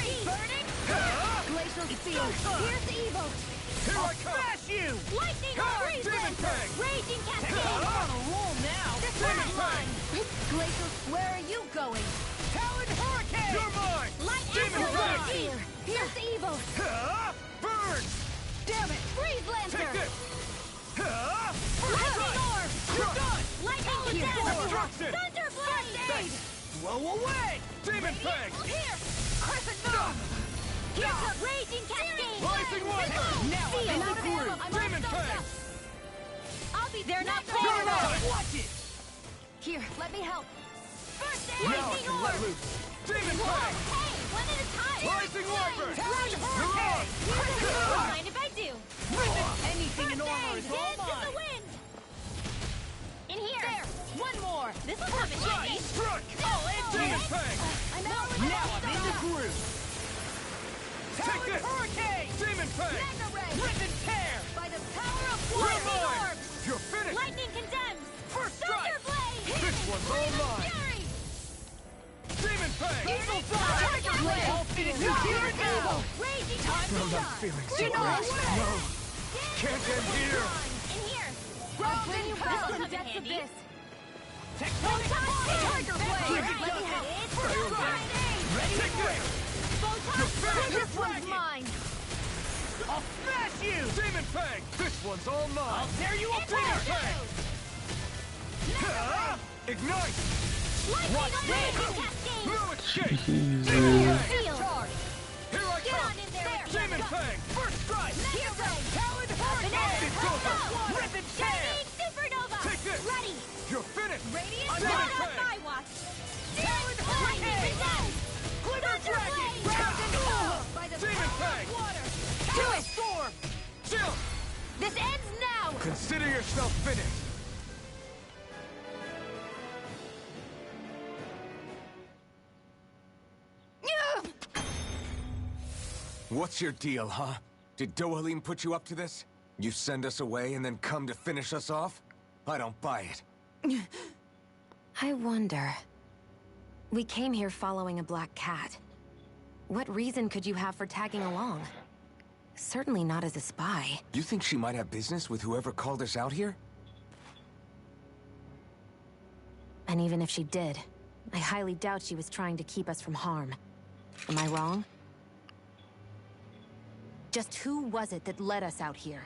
Glacial Steel. Here's evil. Here I come! Smash you! Lightning Freeze Demon Lancer. Fang! Raging I'm Cascade. on a roll now! Flat line. Glacial, where are you going? Talon Hurricane! You're mine! Light Demon Astral Fang! Spear. Here's evil. Burn! Damn it. Freeze Lancer. Take this! Lightning Orb. You're done! Lightning Here, Condemn. destruction! Thunderblade. Blow away! Demon Fang! Here. Crescent Moon. Here's a Raging Cascade. Rising One! Now I'm in the groove! Demon Fang! I'll be there, not You're far right! Watch it! Here, let me help. First aid. Now I Lightning can let Orb. loose! Demon Whoa, Fang! hey, one at a time. Rising Wyvern! Talon You're Hurricane! on! Don't mind if I do. Anything in armor is all Dance in the mine! wind. In here. There. One more. This will come in handy. Strike! Oh, and Demon this! Fang! I'm out. Now I'm in the groove! Take Talon this! Hurricane! Demon Fang! Mega Ray. Rip and tear! By the power of You're Lightning mine! Orb. You're finished! Lightning condemns. First strike! Thunderblade. This one's all mine! Fury. Demon Fang! Evil Fire! I'll finish you here now! Raging I'm not Cascade. feeling so You know great. what? No! Can't end here! In here. I'll bring you back This will to the come in depths of handy. this. Tectonic Tiger Blade. Let me help! First strike. Ready? Take this! You're finished! This one's mine. I'll smash you! Demon Fang! This one's all I'll mine! tear you Demon apart! Fang! Ignite! Watch this! Raging Cascade. No escape! Jesus. Seal. Here I Get come! on in there with Demon your Fang! First strike! Mega Ray. Talon Hurricane! It's over! Rip and tear! Shining Supernova. Take this! Ready. You're finished! Radiant Not Demon on Fang! my watch. Talon Lightning Hurricane! condemns. Glimmer Dragon! Thunderblade. Round and over! By the Demon power Fang! of water. Talon Storm! Chill! This ends now. Consider yourself finished! What's your deal, huh? Did Dohalim put you up to this? You send us away and then come to finish us off? I don't buy it. I wonder. We came here following a black cat. What reason could you have for tagging along? Certainly not as a spy. You think she might have business with whoever called us out here? And even if she did, I highly doubt she was trying to keep us from harm. Am I wrong? Just who was it that led us out here?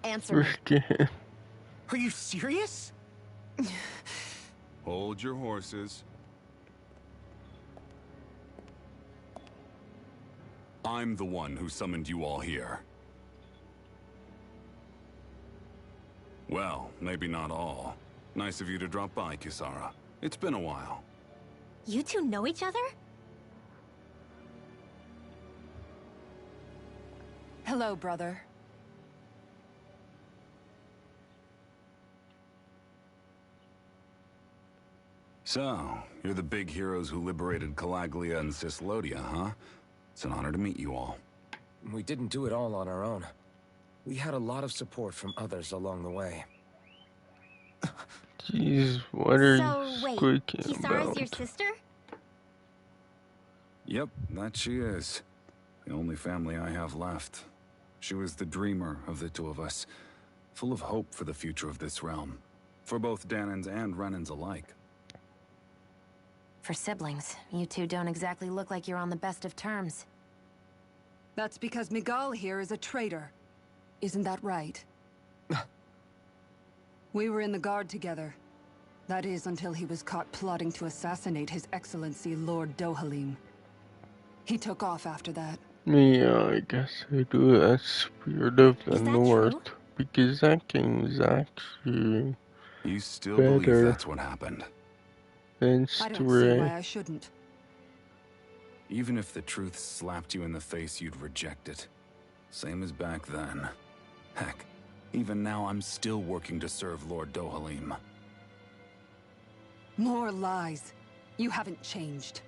Answer me. Are you serious? Hold your horses. I'm the one who summoned you all here. Well, maybe not all. Nice of you to drop by, Kisara. It's been a while. You two know each other? Hello, brother. So, you're the big heroes who liberated Calaglia and Cislodia, huh? It's an honor to meet you all. We didn't do it all on our own. We had a lot of support from others along the way. Jeez, what are you wait, squeaking Kisara's about? your sister? Yep, that she is. The only family I have left. She was the dreamer of the two of us, full of hope for the future of this realm, for both Danans and Renans alike. For siblings, you two don't exactly look like you're on the best of terms. That's because Miguel here is a traitor. Isn't that right? We were in the Guard together. That is, until he was caught plotting to assassinate His Excellency Lord Dohalim. He took off after that. Yeah, I guess I do that Spirit of the North. Because that game is actually You still better believe that's what happened? than I don't see Stray. why I shouldn't. Even if the truth slapped you in the face, you'd reject it. Same as back then. Heck, even now I'm still working to serve Lord Dohalim. More lies. You haven't changed.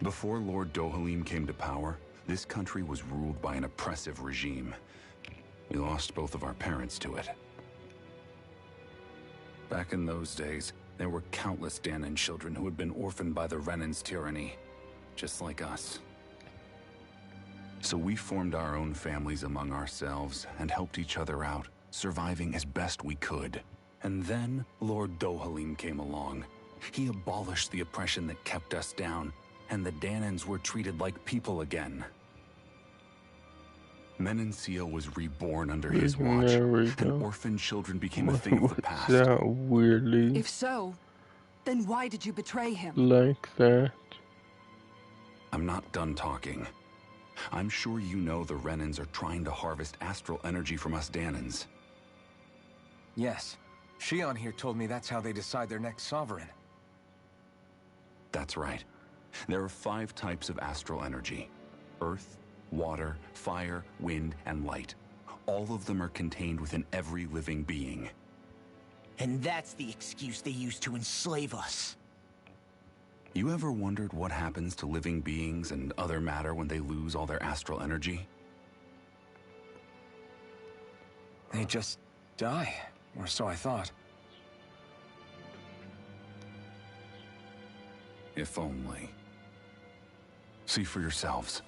Before Lord Dohalim came to power, this country was ruled by an oppressive regime. We lost both of our parents to it. Back in those days, there were countless Danan children who had been orphaned by the Renan's tyranny, just like us. So we formed our own families among ourselves and helped each other out, surviving as best we could. And then Lord Dohalim came along. He abolished the oppression that kept us down, and the Danans were treated like people again. Menencia was reborn under his watch, and orphan children became a thing of the past. That weirdly If so, then why did you betray him? like that. I'm not done talking. I'm sure you know the Renans are trying to harvest astral energy from us Danans. Yes. Shion here told me that's how they decide their next sovereign. That's right. There are 5 types of astral energy: earth, water, fire, wind, and light. All of them are contained within every living being. And that's the excuse they use to enslave us. You ever wondered what happens to living beings and other matter when they lose all their astral energy? They just die, or so I thought. If only. See for yourselves.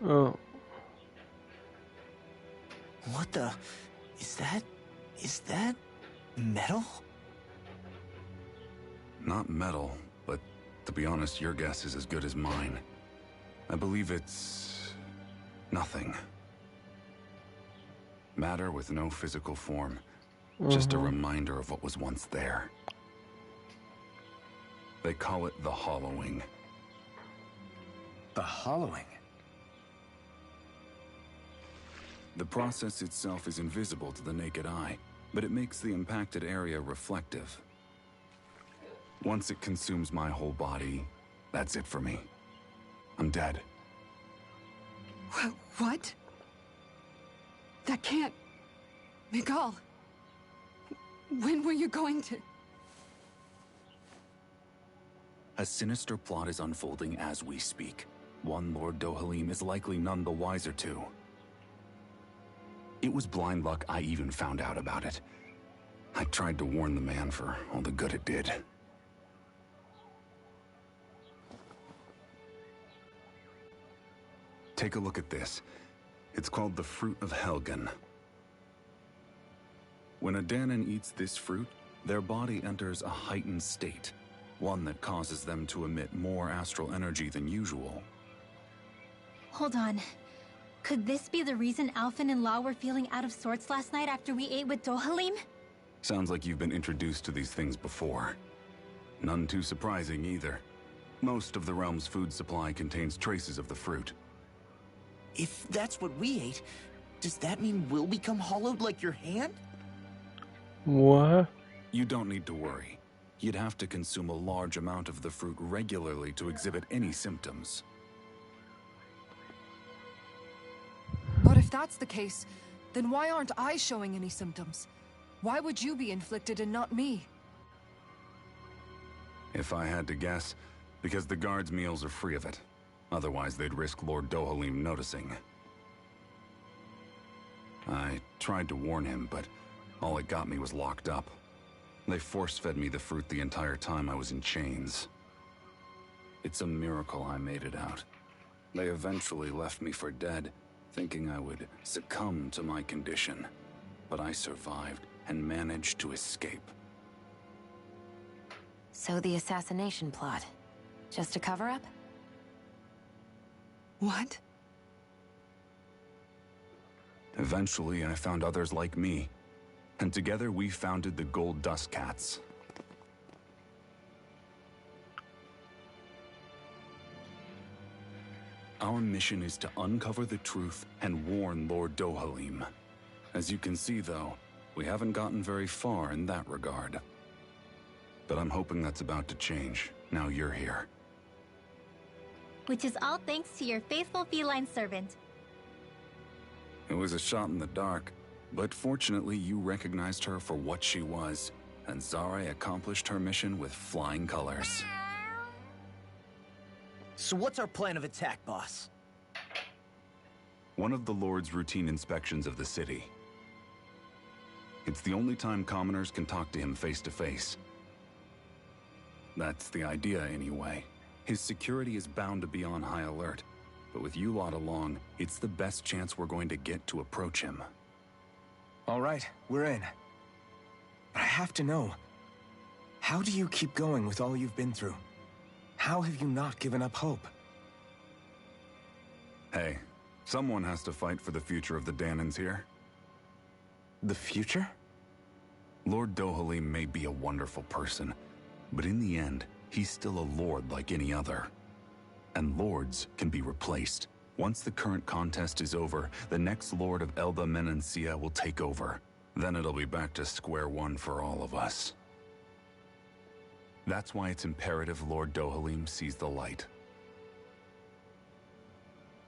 Oh. What the... Is that metal? Not metal, but to be honest, your guess is as good as mine. I believe it's... nothing. Matter with no physical form. Just a reminder of what was once there. They call it the hollowing. The hollowing? The process itself is invisible to the naked eye, but it makes the impacted area reflective. Once it consumes my whole body, that's it for me. I'm dead. What? That can't... Miguel... When were you going to... A sinister plot is unfolding as we speak. One Lord Dohalim is likely none the wiser to. It was blind luck I even found out about it. I tried to warn the man for all the good it did. Take a look at this. It's called the Fruit of Helgen. When a Danon eats this fruit, their body enters a heightened state, one that causes them to emit more astral energy than usual. Hold on. Could this be the reason Alphen and Law were feeling out of sorts last night after we ate with Dohalim? Sounds like you've been introduced to these things before. None too surprising either. Most of the realm's food supply contains traces of the fruit. If that's what we ate, does that mean we'll become hollowed like your hand? What? You don't need to worry. You'd have to consume a large amount of the fruit regularly to exhibit any symptoms. But if that's the case, then why aren't I showing any symptoms? Why would you be inflicted and not me? If I had to guess, because the guards' meals are free of it. Otherwise, they'd risk Lord Dohalim noticing. I tried to warn him, but all it got me was locked up. They force-fed me the fruit the entire time I was in chains. It's a miracle I made it out. They eventually left me for dead, thinking I would succumb to my condition. But I survived and managed to escape. So the assassination plot, just a cover-up? What? Eventually, I found others like me, and together we founded the Gold Dust Cats. Our mission is to uncover the truth and warn Lord Dohalim. As you can see, though, we haven't gotten very far in that regard. But I'm hoping that's about to change, now you're here. Which is all thanks to your faithful feline servant. It was a shot in the dark, but fortunately you recognized her for what she was, and Zare accomplished her mission with flying colors. So what's our plan of attack, boss? One of the Lord's routine inspections of the city. It's the only time commoners can talk to him face to face. That's the idea, anyway. His security is bound to be on high alert, but with you lot along, it's the best chance we're going to get to approach him. All right, we're in. But I have to know, how do you keep going with all you've been through? How have you not given up hope? Hey, someone has to fight for the future of the Danons here. The future? Lord Dohalim may be a wonderful person, but in the end, he's still a lord like any other. And lords can be replaced. Once the current contest is over, the next lord of Elda Menancia will take over. Then it'll be back to square one for all of us. That's why it's imperative Lord Dohalim sees the light.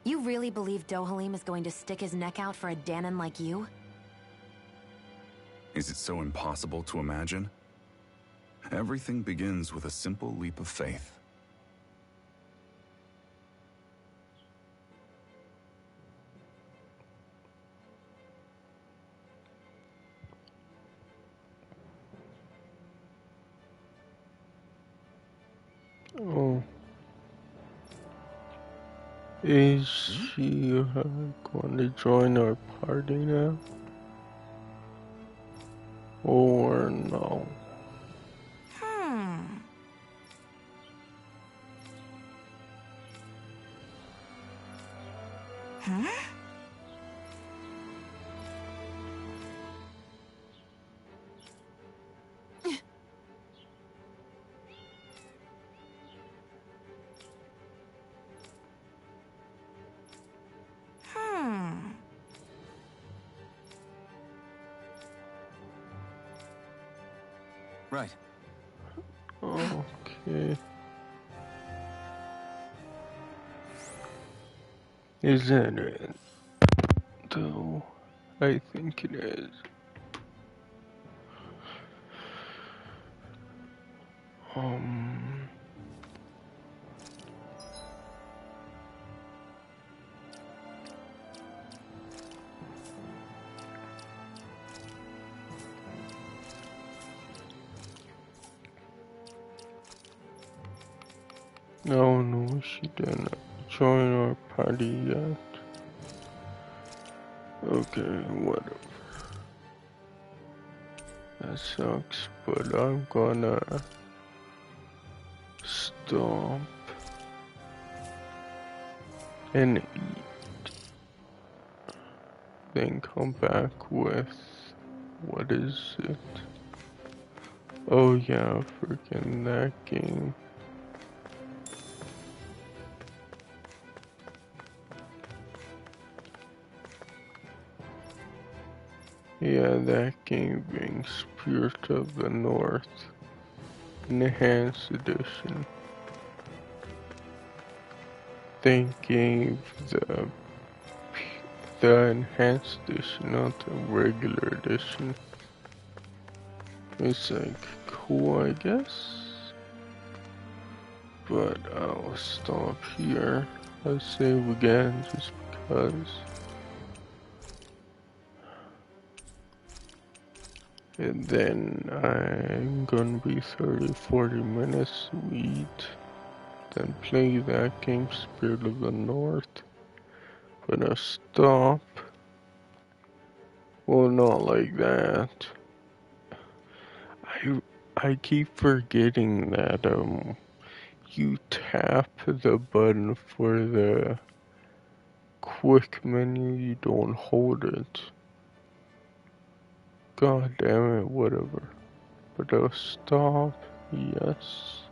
You really believe Dohalim is going to stick his neck out for a Danon like you? Is it so impossible to imagine? Everything begins with a simple leap of faith. Oh. Is she going to join our party now? Or no? Huh? Right. Okay. Is that it? Though, I think it is. No, she didn't. join our party yet. Okay, whatever. That sucks, but I'm gonna stop and eat. Then come back with, what is it? Oh yeah, freaking that game. Yeah, that game being Spirit of the North. Enhanced Edition. They gave the Enhanced Edition, not the regular edition. It's like cool, I guess. But I'll stop here. I'll save again just because. And then I'm gonna be 30-40 minutes to eat. Then play that game, Spirit of the North. But I'll stop. Well, not like that. I keep forgetting that you tap the button for the quick menu, you don't hold it. God damn it, whatever. But I'll stop, yes.